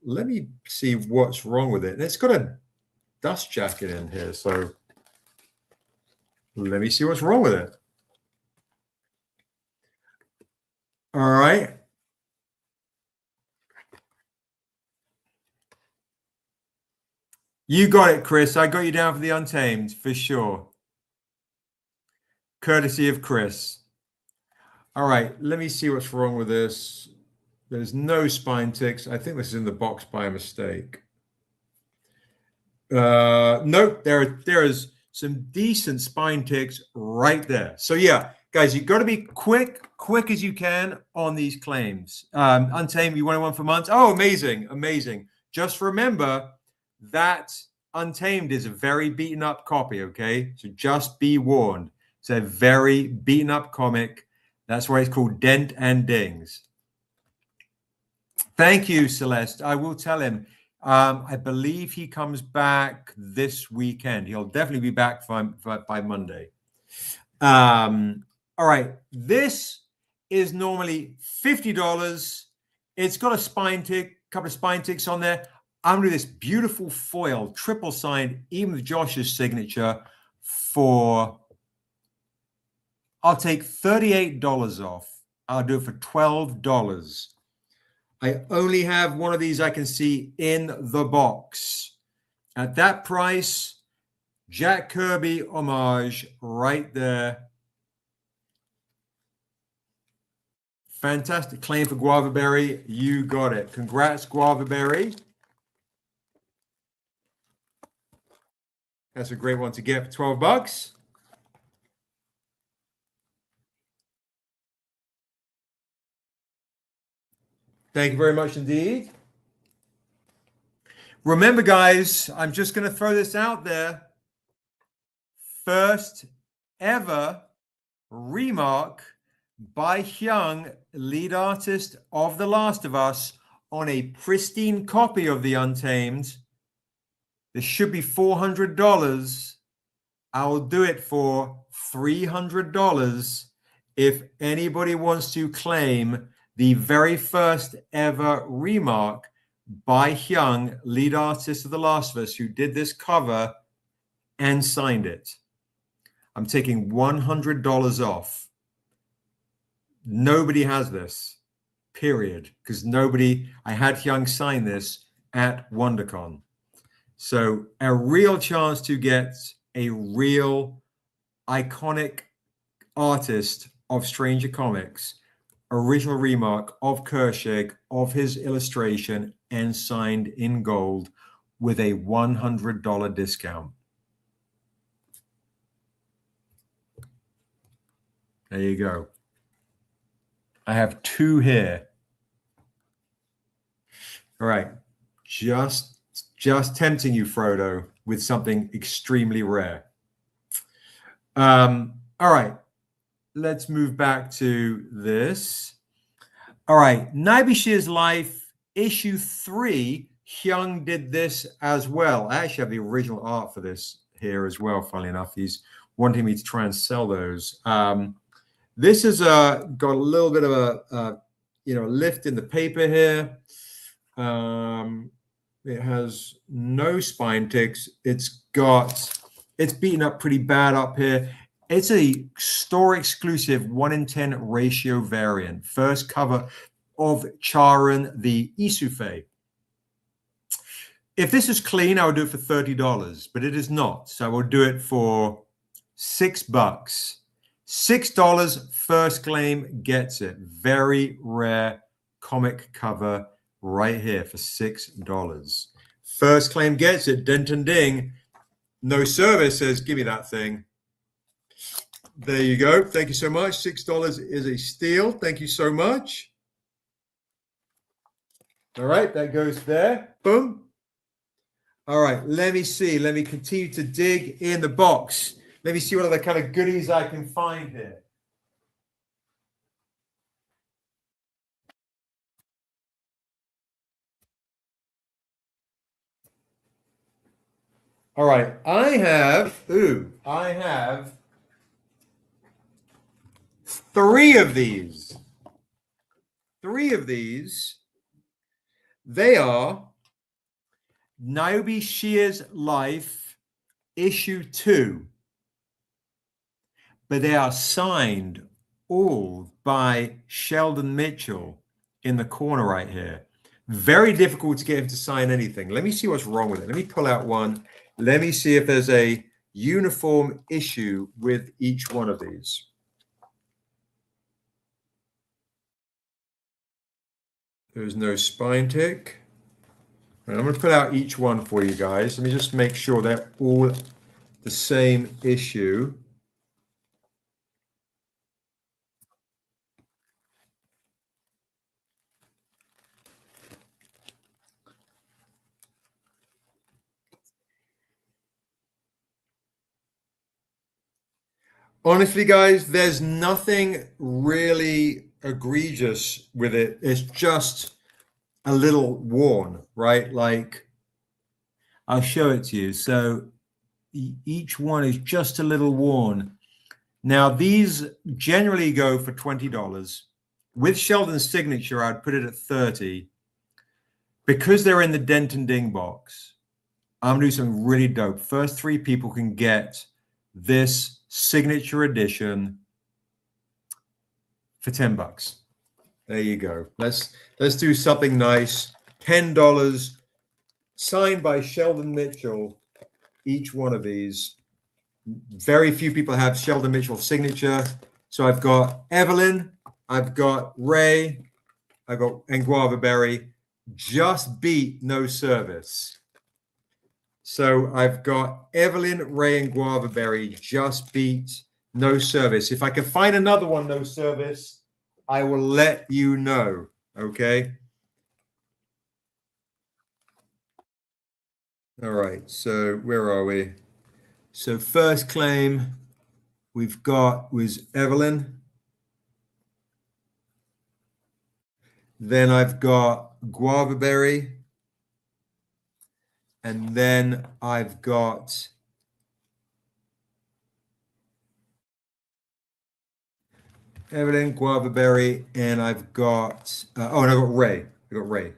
Let me see what's wrong with it. And it's got a dust jacket in here, so let me see what's wrong with it. All right. You got it, Chris. I got you down for the Untamed, for sure. Courtesy of Chris. All right, let me see what's wrong with this. There's no spine ticks. I think this is in the box by mistake. Nope, there is some decent spine ticks right there. So yeah, guys, you've got to be quick as you can on these claims. Untamed, you wanted one for months? Oh, amazing, amazing. Just remember that Untamed is a very beaten up copy, okay? So just be warned. It's a very beaten up comic. That's why it's called Dent and Dings. Thank you, Celeste. I will tell him. I believe he comes back this weekend. He'll definitely be back by Monday. All right. This is normally $50. It's got a spine tick, couple of spine ticks on there. I'm going to do this beautiful foil, triple signed, even with Josh's signature for, I'll take $38 off. I'll do it for $12. I only have one of these I can see in the box. At that price, Jack Kirby homage right there. Fantastic claim for Guava Berry. You got it. Congrats, Guava Berry. That's a great one to get for 12 bucks. Thank you very much indeed. Remember, guys, I'm just going to throw this out there. First ever remark by Hyung, lead artist of The Last of Us, on a pristine copy of The Untamed. This should be $400. I will do it for $300 if anybody wants to claim the very first ever remark by Hyung, lead artist of The Last of Us, who did this cover and signed it. I'm taking $100 off. Nobody has this, period, because I had Hyung sign this at WonderCon. So a real chance to get a real iconic artist of Stranger Comics, original remark of Kershig, of his illustration, and signed in gold with a $100 discount. There you go. I have 2 here. All right. Just tempting you, Frodo, with something extremely rare. All right. Let's move back to this. All right. Niobe Shear's Life, issue 3. Hyung did this as well. I actually have the original art for this here as well, funnily enough. He's wanting me to try and sell those. This has got a little bit of a lift in the paper here. It has no spine ticks. It's beaten up pretty bad up here. It's a store exclusive 1:10 ratio variant. First cover of Charon the Isufe. If this is clean, I would do it for $30, but it is not. So I will do it for $6. $6, first claim gets it. Very rare comic cover right here for $6. First claim gets it. Denton Ding. No service says, give me that thing. There you go. Thank you so much. $6 is a steal. Thank you so much. All right, that goes there. Boom. All right, let me see. Let me continue to dig in the box. Let me see what other kind of goodies I can find here. All right, I have 3 of these. 3 of these. They are Niobe Shear's Life, issue 2. But they are signed all by Sheldon Mitchell in the corner right here. Very difficult to get him to sign anything. Let me see what's wrong with it. Let me pull out one. Let me see if there's a uniform issue with each one of these. There's no spine tick. And I'm going to put out each one for you guys. Let me just make sure they're all the same issue. Honestly, guys, there's nothing really egregious with it. It's just a little worn, right? Like, I'll show it to you. So each one is just a little worn. Now, these generally go for $20. With Sheldon's signature, I'd put it at $30. Because they're in the Denton Ding box, I'm going to do something really dope. First 3 people can get this signature edition for $10. There you go. Let's do something nice. $10 signed by Sheldon Mitchell. Each one of these. Very few people have Sheldon Mitchell's signature. So I've got Evelyn, I've got Ray, I've got and Guava Berry. Just beat No Service. So I've got Evelyn, Ray, and Guava Berry just beat No Service. If I can find another one, No Service, I will let you know. Okay. All right. So where are we? So first claim we've got was Evelyn. Then I've got Guava Berry. And then I've got Evelyn, Guava Berry, and I've got, oh, and I've got Ray. I got Ray.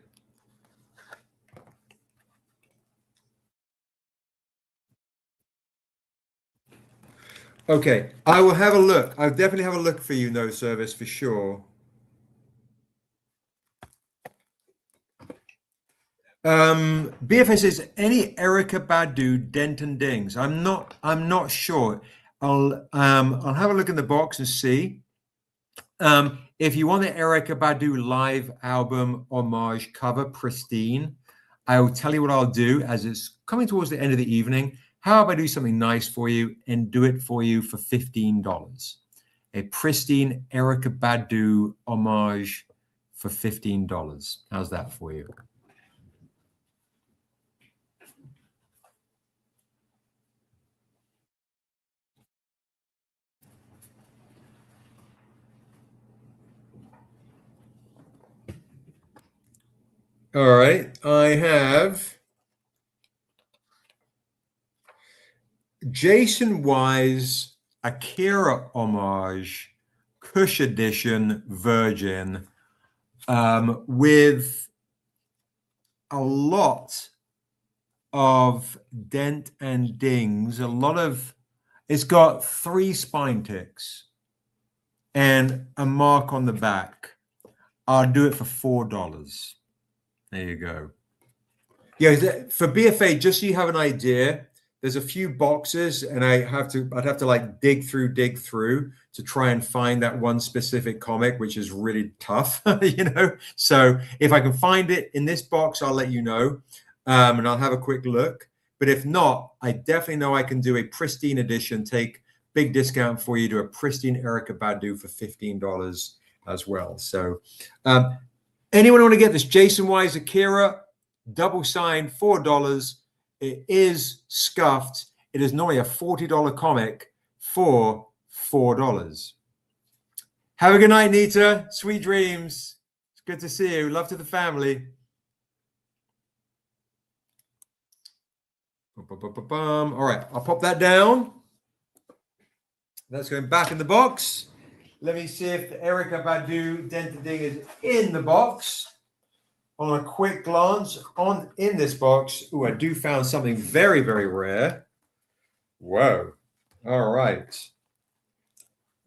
Okay, I will have a look. I'll definitely have a look for you, no service, for sure. BFA says any Erica Badu dent and dings. I'm not sure. I'll have a look in the box and see. If you want the Erica Badu live album homage cover, pristine, I will tell you what I'll do as it's coming towards the end of the evening. How about I do something nice for you and do it for you for $15? A pristine Erica Badu homage for $15. How's that for you? All right, I have Jaycen Wise Akira homage Kush edition Virgin with a lot of dent and dings. It's got 3 spine ticks and a mark on the back. I'll do it for $4. There you go. Yeah, for BFA, just so you have an idea, there's a few boxes, and I'd have to like dig through to try and find that one specific comic, which is really tough, you know. So if I can find it in this box, I'll let you know, and I'll have a quick look. But if not, I definitely know I can do a pristine edition, take big discount for you, do a pristine Erica Badu for $15 as well. So anyone want to get this Jaycen Wise Akira double signed $4? It is scuffed. It is normally a $40 comic for $4. Have a good night, Nita. Sweet dreams. It's good to see you. Love to the family. All right, I'll pop that down. That's going back in the box. Let me see if the Erica Badu Dented Ding is in the box. On a quick glance, in this box, ooh, I do found something very, very rare. Whoa. All right.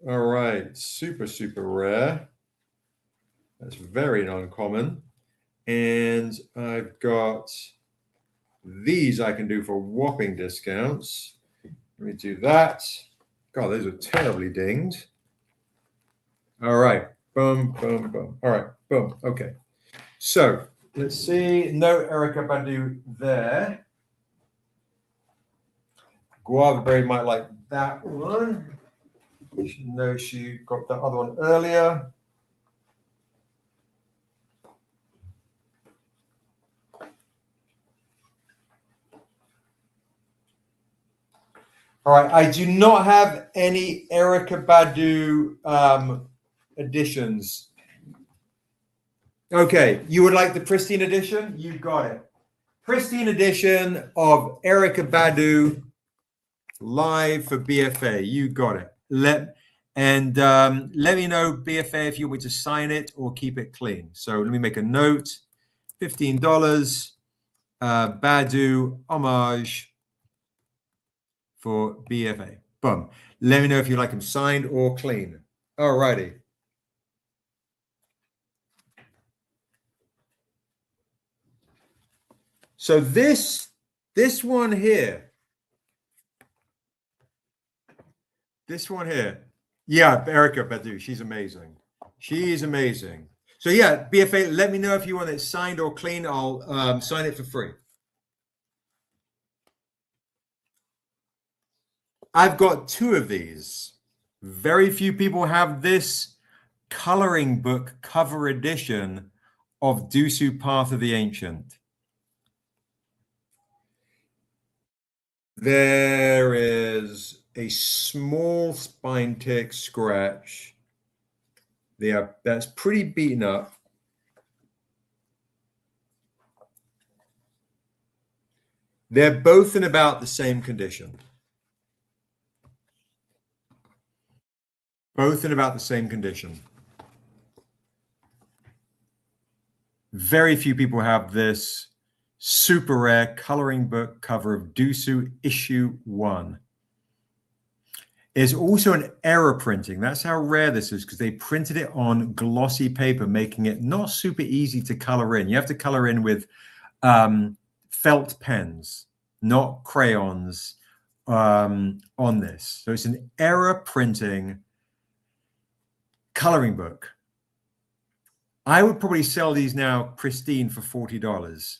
All right. Super, super rare. That's very uncommon. And I've got these I can do for whopping discounts. Let me do that. God, those are terribly dinged. All right. Boom, boom, boom. All right. Boom. Okay. So let's see. No Erica Badu there. Guava Berry might like that one. She knows she got that other one earlier. All right, I do not have any Erica Badu editions. Okay, you would like the pristine edition? You got it. Pristine edition of Erica Badu live for BFA. You got it. Let me know, BFA, if you want me to sign it or keep it clean. So let me make a note. $15. Badu homage for BFA. Boom. Let me know if you like them signed or clean. All righty. So this one here. This one here. Yeah, Erica Badu. She's amazing. She's amazing. So yeah, BFA, let me know if you want it signed or clean. I'll sign it for free. I've got 2 of these. Very few people have this coloring book cover edition of Dusu Path of the Ancient. There is a small spine tick scratch. That's pretty beaten up. They're both in about the same condition. Both in about the same condition. Very few people have this super rare coloring book cover of Dusu issue 1. There's also an error printing. That's how rare this is, because they printed it on glossy paper, making it not super easy to color in. You have to color in with felt pens, not crayons on this. So it's an error printing coloring book. I would probably sell these now pristine for $40.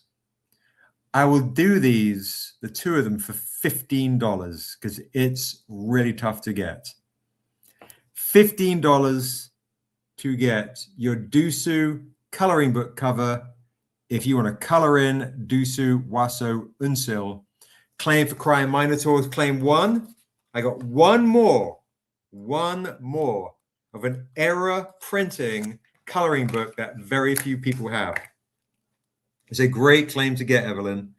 I will do these, the two of them, for $15 because it's really tough to get. $15 to get your Dusu coloring book cover. If you want to color in Dusu, Waso, Unsil, claim for Crying Minotaurs, claim 1. I got one more of an error printing coloring book that very few people have. It's a great claim to get, Evelyn.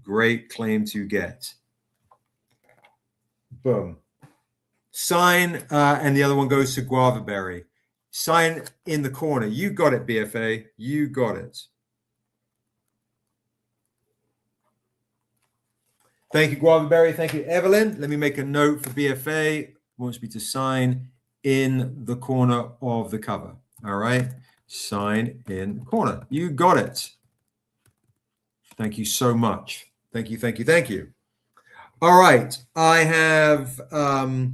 Great claim to get. Boom. Sign, and the other one goes to Guava Berry. Sign in the corner. You got it, BFA. You got it. Thank you, Guava Berry. Thank you, Evelyn. Let me make a note for BFA. Wants me to sign in the corner of the cover. All right. Sign in the corner. You got it. Thank you so much. Thank you, thank you, thank you. All right. I have, I'll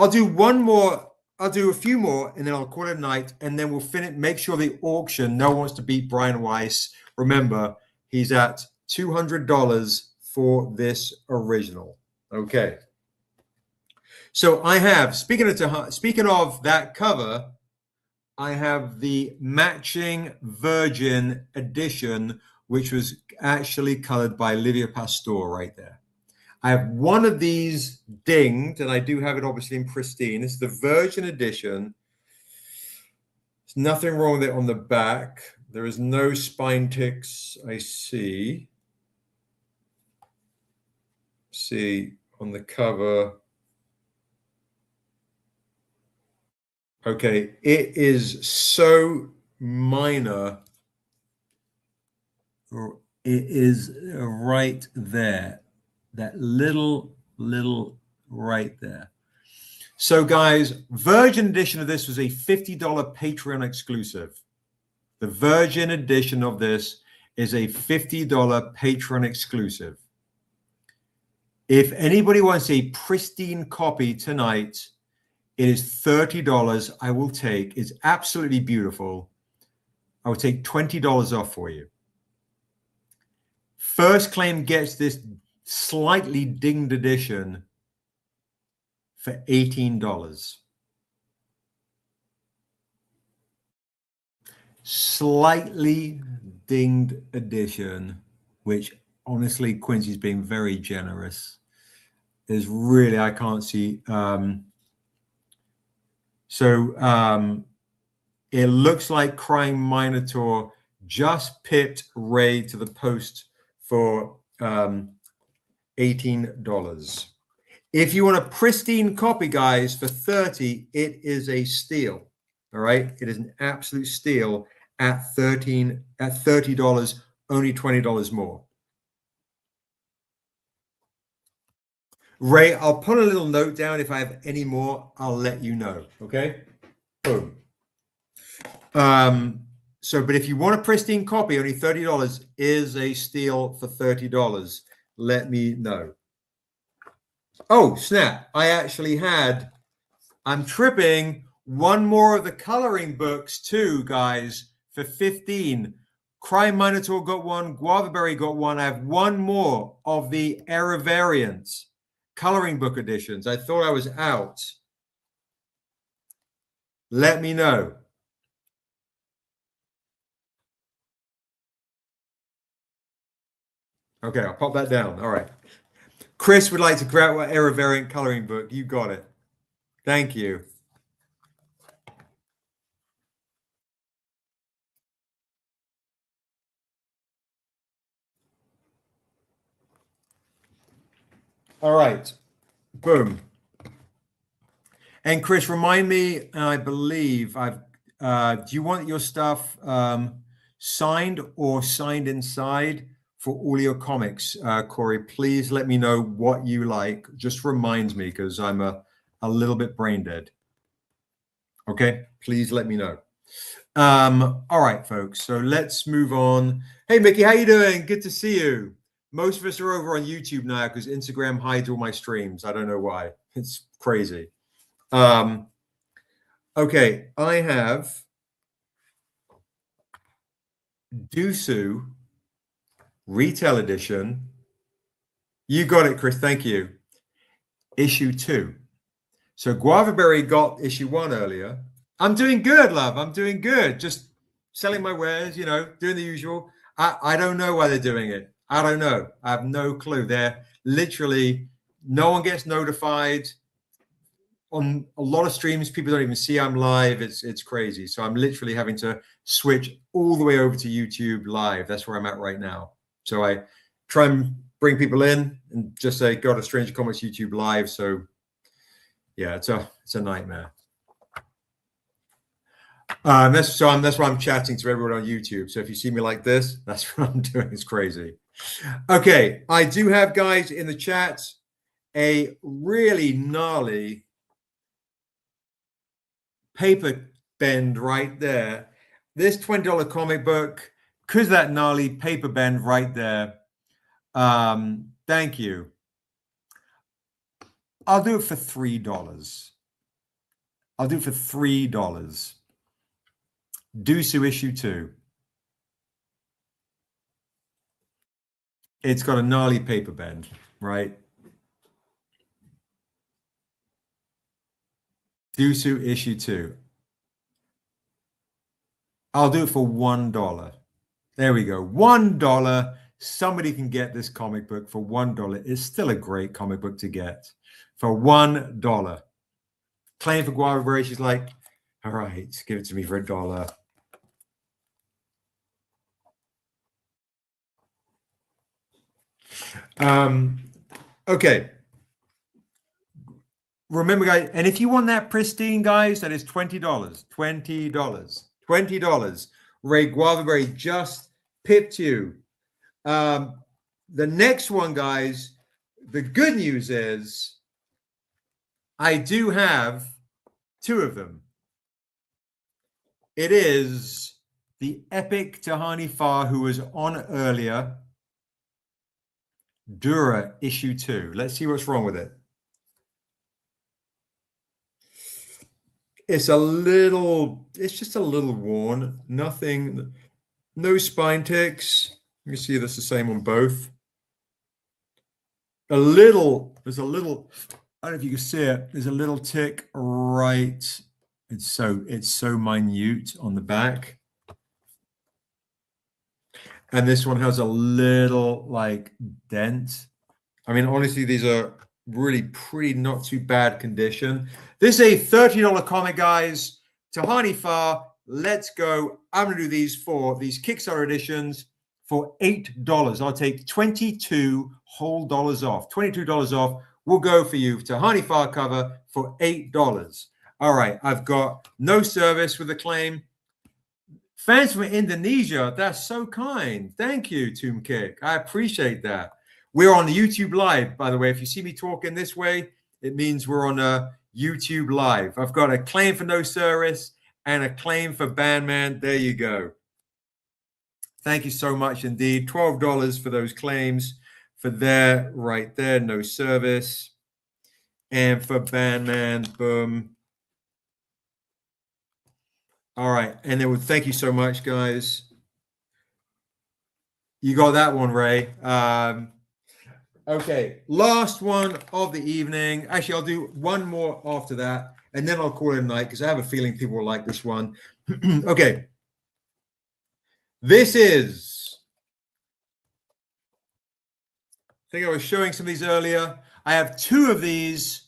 do one more. I'll do a few more, and then I'll call it a night, and then we'll finish. Make sure the auction, no one wants to beat Brian Weiss. Remember, he's at $200 for this original. Okay. So I have, speaking of that cover, I have the matching Virgin edition, which was actually colored by Livia Pastor right there. I have one of these dinged, and I do have it obviously in pristine. It's the Virgin edition. There's nothing wrong with it on the back. There is no spine ticks, I see. See on the cover. Okay, it is so minor. It is right there. That little right there. So guys, Virgin edition of this was a $50 Patreon exclusive. The Virgin edition of this is a $50 Patreon exclusive. If anybody wants a pristine copy tonight, it is $30 I will take. It's absolutely beautiful. I will take $20 off for you. First claim gets this slightly dinged edition for $18. Slightly dinged edition, which honestly Quincy's being very generous. Is really, I can't see. It looks like Crying Minotaur just pipped Ray to the post for $18. If you want a pristine copy, guys, for $30, it is a steal. All right, it is an absolute steal at $30, only $20 more. Ray, I'll put a little note down. If I have any more, I'll let you know. Okay. Boom. But if you want a pristine copy, only $30 is a steal for $30. Let me know. Oh, snap. I'm tripping. One more of the coloring books too, guys, for $15. Crying Minotaur got one. Guava Berry got one. I have one more of the Error variants. Coloring book editions. I thought I was out. Let me know. Okay, I'll pop that down. All right. Chris would like to grab an era variant coloring book. You got it. Thank you. All right. Boom. And Chris, remind me, I believe I've, do you want your stuff signed or signed inside for all your comics? Corey, please let me know what you like. Just reminds me because I'm a little bit brain dead. Okay, please let me know. All right, folks, so let's move on. Hey, Mickey, how you doing? Good to see you. Most of us are over on YouTube now because Instagram hides all my streams. I don't know why. It's crazy. Okay, I have Dusu Retail Edition. You got it, Chris. Thank you. Issue 2. So Guavaberry got issue 1 earlier. I'm doing good, love. I'm doing good. Just selling my wares, you know, doing the usual. I don't know why they're doing it. I don't know. I have no clue. They're literally, no one gets notified. On a lot of streams, people don't even see I'm live. It's crazy. So I'm literally having to switch all the way over to YouTube live. That's where I'm at right now. So I try and bring people in and just say, go to Stranger Comics YouTube live. So yeah, it's a nightmare. That's why I'm chatting to everyone on YouTube. So if you see me like this, that's what I'm doing. It's crazy. Okay, I do have, guys, in the chat a really gnarly paper bend right there. This $20 comic book, because that gnarly paper bend right there. Thank you. I'll do it for $3. I'll do it for $3. Dusu issue 2. It's got a gnarly paper bend, right? Dusu issue 2. I'll do it for $1. There we go. $1. Somebody can get this comic book for $1. It's still a great comic book to get for $1. Claim for Guavaberry. She's like, all right, give it to me for $1. Okay. Remember, guys, and if you want that pristine, guys, that is $20. $20. Ray Guavaberry just pipped you. The next one, guys, the good news is I do have 2 of them. It is the epic Tahani Farr, who was on earlier, Dura issue 2. Let's see what's wrong with it. It's just a little worn. Nothing, no spine ticks. You can see that's the same on both. There's a little, I don't know if you can see it. There's a little tick right. It's so minute on the back. And this one has a little like dent. I mean, honestly, these are really pretty, not too bad condition. This is a $30 comic, guys. Tahani Farr, let's go. I'm going to do these Kickstarter editions for $8. I'll take $22 whole off. $22 off. We'll go for you. Tahani Farr cover for $8. All right. I've got no service with the claim. Fans from Indonesia, that's so kind. Thank you, Tomb Kick. I appreciate that. We're on the YouTube Live, by the way. If you see me talking this way, it means we're on a YouTube Live. I've got a claim for no service and a claim for Bandman. There you go. Thank you so much indeed. $12 for those claims for there, right there, no service. And for Bandman, boom. All right. And then thank you so much, guys. You got that one, Ray. Okay. Last one of the evening. Actually, I'll do one more after that, and then I'll call it a night because I have a feeling people will like this one. Okay. This is think I was showing some of these earlier. I have 2 of these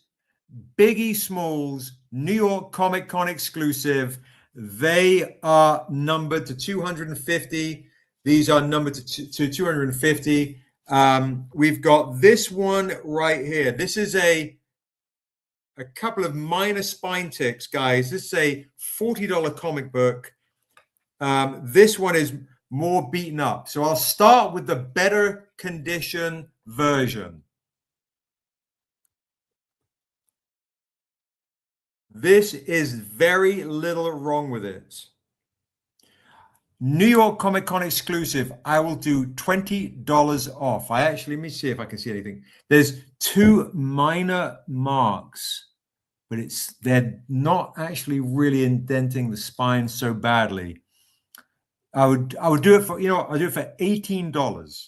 Biggie Smalls New York Comic Con exclusive. They are numbered to 250. These are numbered to 250. We've got this one right here. This is a couple of minor spine ticks, guys. This is a $40 comic book. This one is more beaten up. So I'll start with the better condition version. This is very little wrong with it. New York Comic Con exclusive. I will do $20 off. Let me see if I can see anything. There's 2 minor marks, but they're not actually really indenting the spine so badly. I would do it for, I'll do it for $18.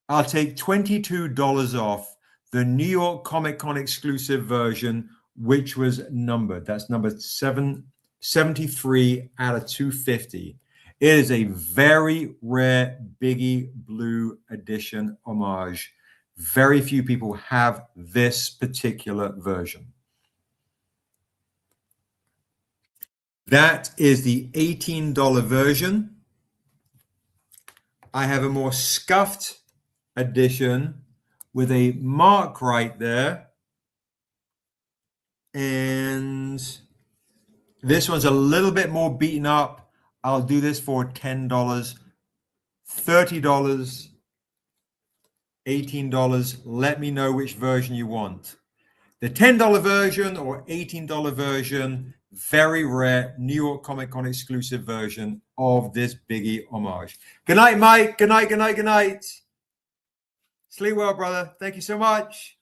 I'll take $22 off the New York Comic Con exclusive version, which was numbered. That's number 773 out of 250. It is a very rare Biggie Blue edition homage. Very few people have this particular version. That is the $18 version. I have a more scuffed edition with a mark right there. And this one's a little bit more beaten up. I'll do this for $10, $30, $18. Let me know which version you want. The $10 version or $18 version, very rare New York Comic Con exclusive version of this Biggie homage. Good night, Mike. Good night, good night, good night. Sleep well, brother. Thank you so much.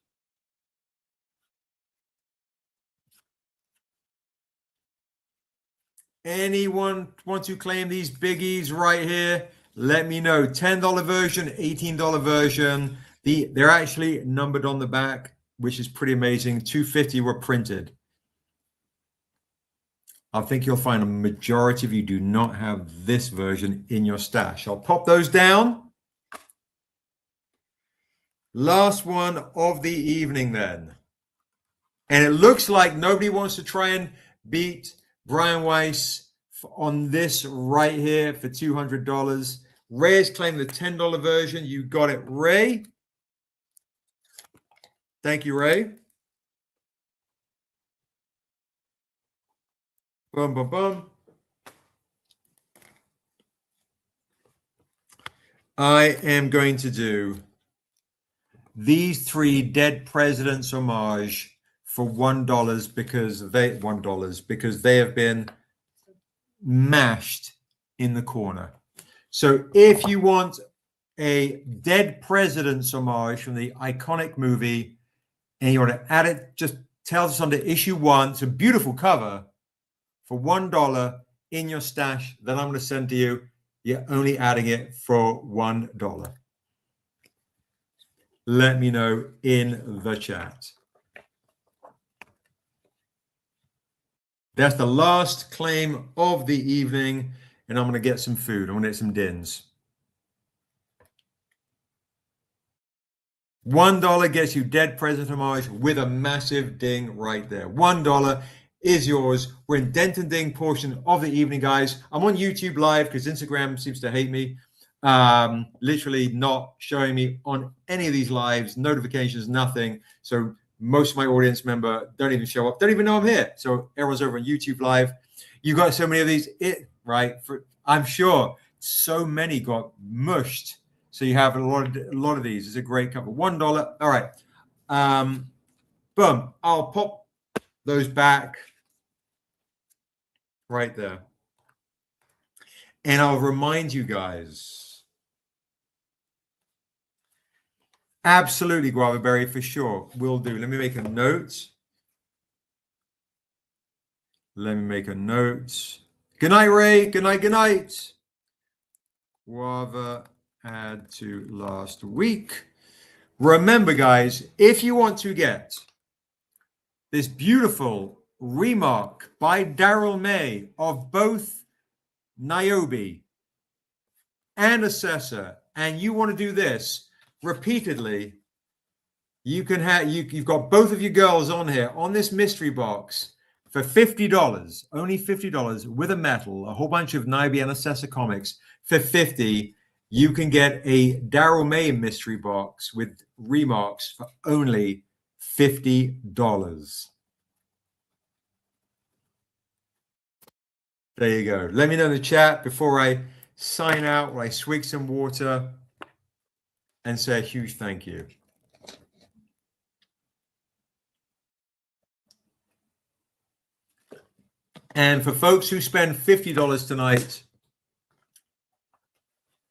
Anyone want to claim these biggies right here? Let me know. $10 version, $18 version. They're actually numbered on the back, which is pretty amazing. 250 were printed. I think you'll find a majority of you do not have this version in your stash. I'll pop those down. Last one of the evening then. And it looks like nobody wants to try and beat Brian Weiss on this right here for $200. Ray has claimed the $10 version. You got it, Ray. Thank you, Ray. Boom, boom, boom. I am going to do these 3 dead presidents homage for $1 because they have been mashed in the corner. So if you want a dead president's homage from the iconic movie and you want to add it, just tell us under issue 1. It's a beautiful cover for $1 in your stash that I'm going to send to you. You're only adding it for $1. Let me know in the chat. That's the last claim of the evening, and I'm going to get some food. I'm going to get some dins. $1 gets you dead president homage with a massive ding right there. $1 is yours. We're in Dent and Ding portion of the evening, guys. I'm on YouTube live because Instagram seems to hate me. Literally not showing me on any of these lives, notifications, nothing. So most of my audience member don't even show up, don't even know I'm here. So everyone's over on YouTube live. You got so many of these, right? I'm sure so many got mushed. So you have a lot of these. It's a great cover. $1. All right. Boom. I'll pop those back right there. And I'll remind you guys. Absolutely, Guava Berry, for sure. Will do. Let me make a note. Let me make a note. Good night, Ray. Good night. Good night. Guava add to last week. Remember, guys, if you want to get this beautiful remark by Daryl May of both Niobe and Essessa, and you want to do this, repeatedly, you can have you've got both of your girls on here on this mystery box for $50, only $50 with a medal, a whole bunch of Niobe and Essessa comics for $50. You can get a Daryl May mystery box with remarks for only $50. There you go. Let me know in the chat before I sign out, or I swig some water and say a huge thank you. And for folks who spend $50 tonight,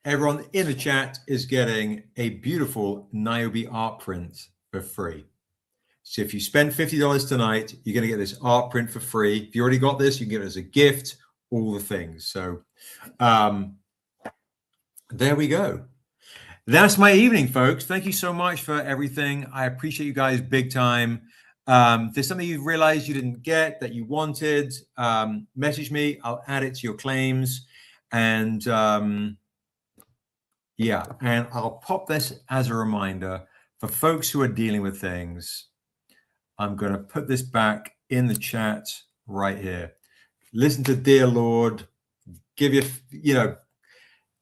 everyone in the chat is getting a beautiful Niobe art print for free. So if you spend $50 tonight, you're going to get this art print for free. If you already got this, you can get it as a gift, all the things. So there we go. That's my evening, folks. Thank you so much for everything. I appreciate you guys big time. If there's something you realized you didn't get that you wanted, message me. I'll add it to your claims. And yeah, and I'll pop this as a reminder for folks who are dealing with things. I'm going to put this back in the chat right here. Listen to Dear Lord. Give you,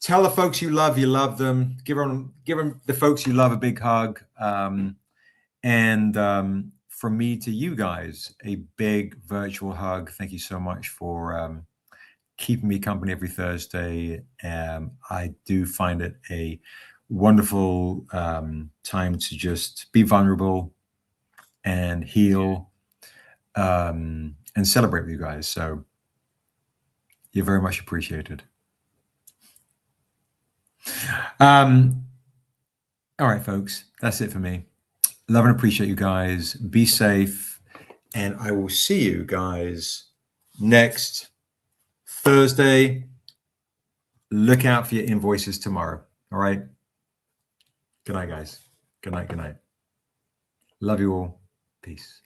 tell the folks you love them. Give them the folks you love a big hug. And from me to you guys, a big virtual hug. Thank you so much for keeping me company every Thursday. I do find it a wonderful time to just be vulnerable and heal and celebrate with you guys. So you're very much appreciated. All right, folks, that's it for me. Love and appreciate you guys. Be safe. And I will see you guys next Thursday. Look out for your invoices tomorrow. All right. Good night, guys. Good night. Good night. Love you all. Peace.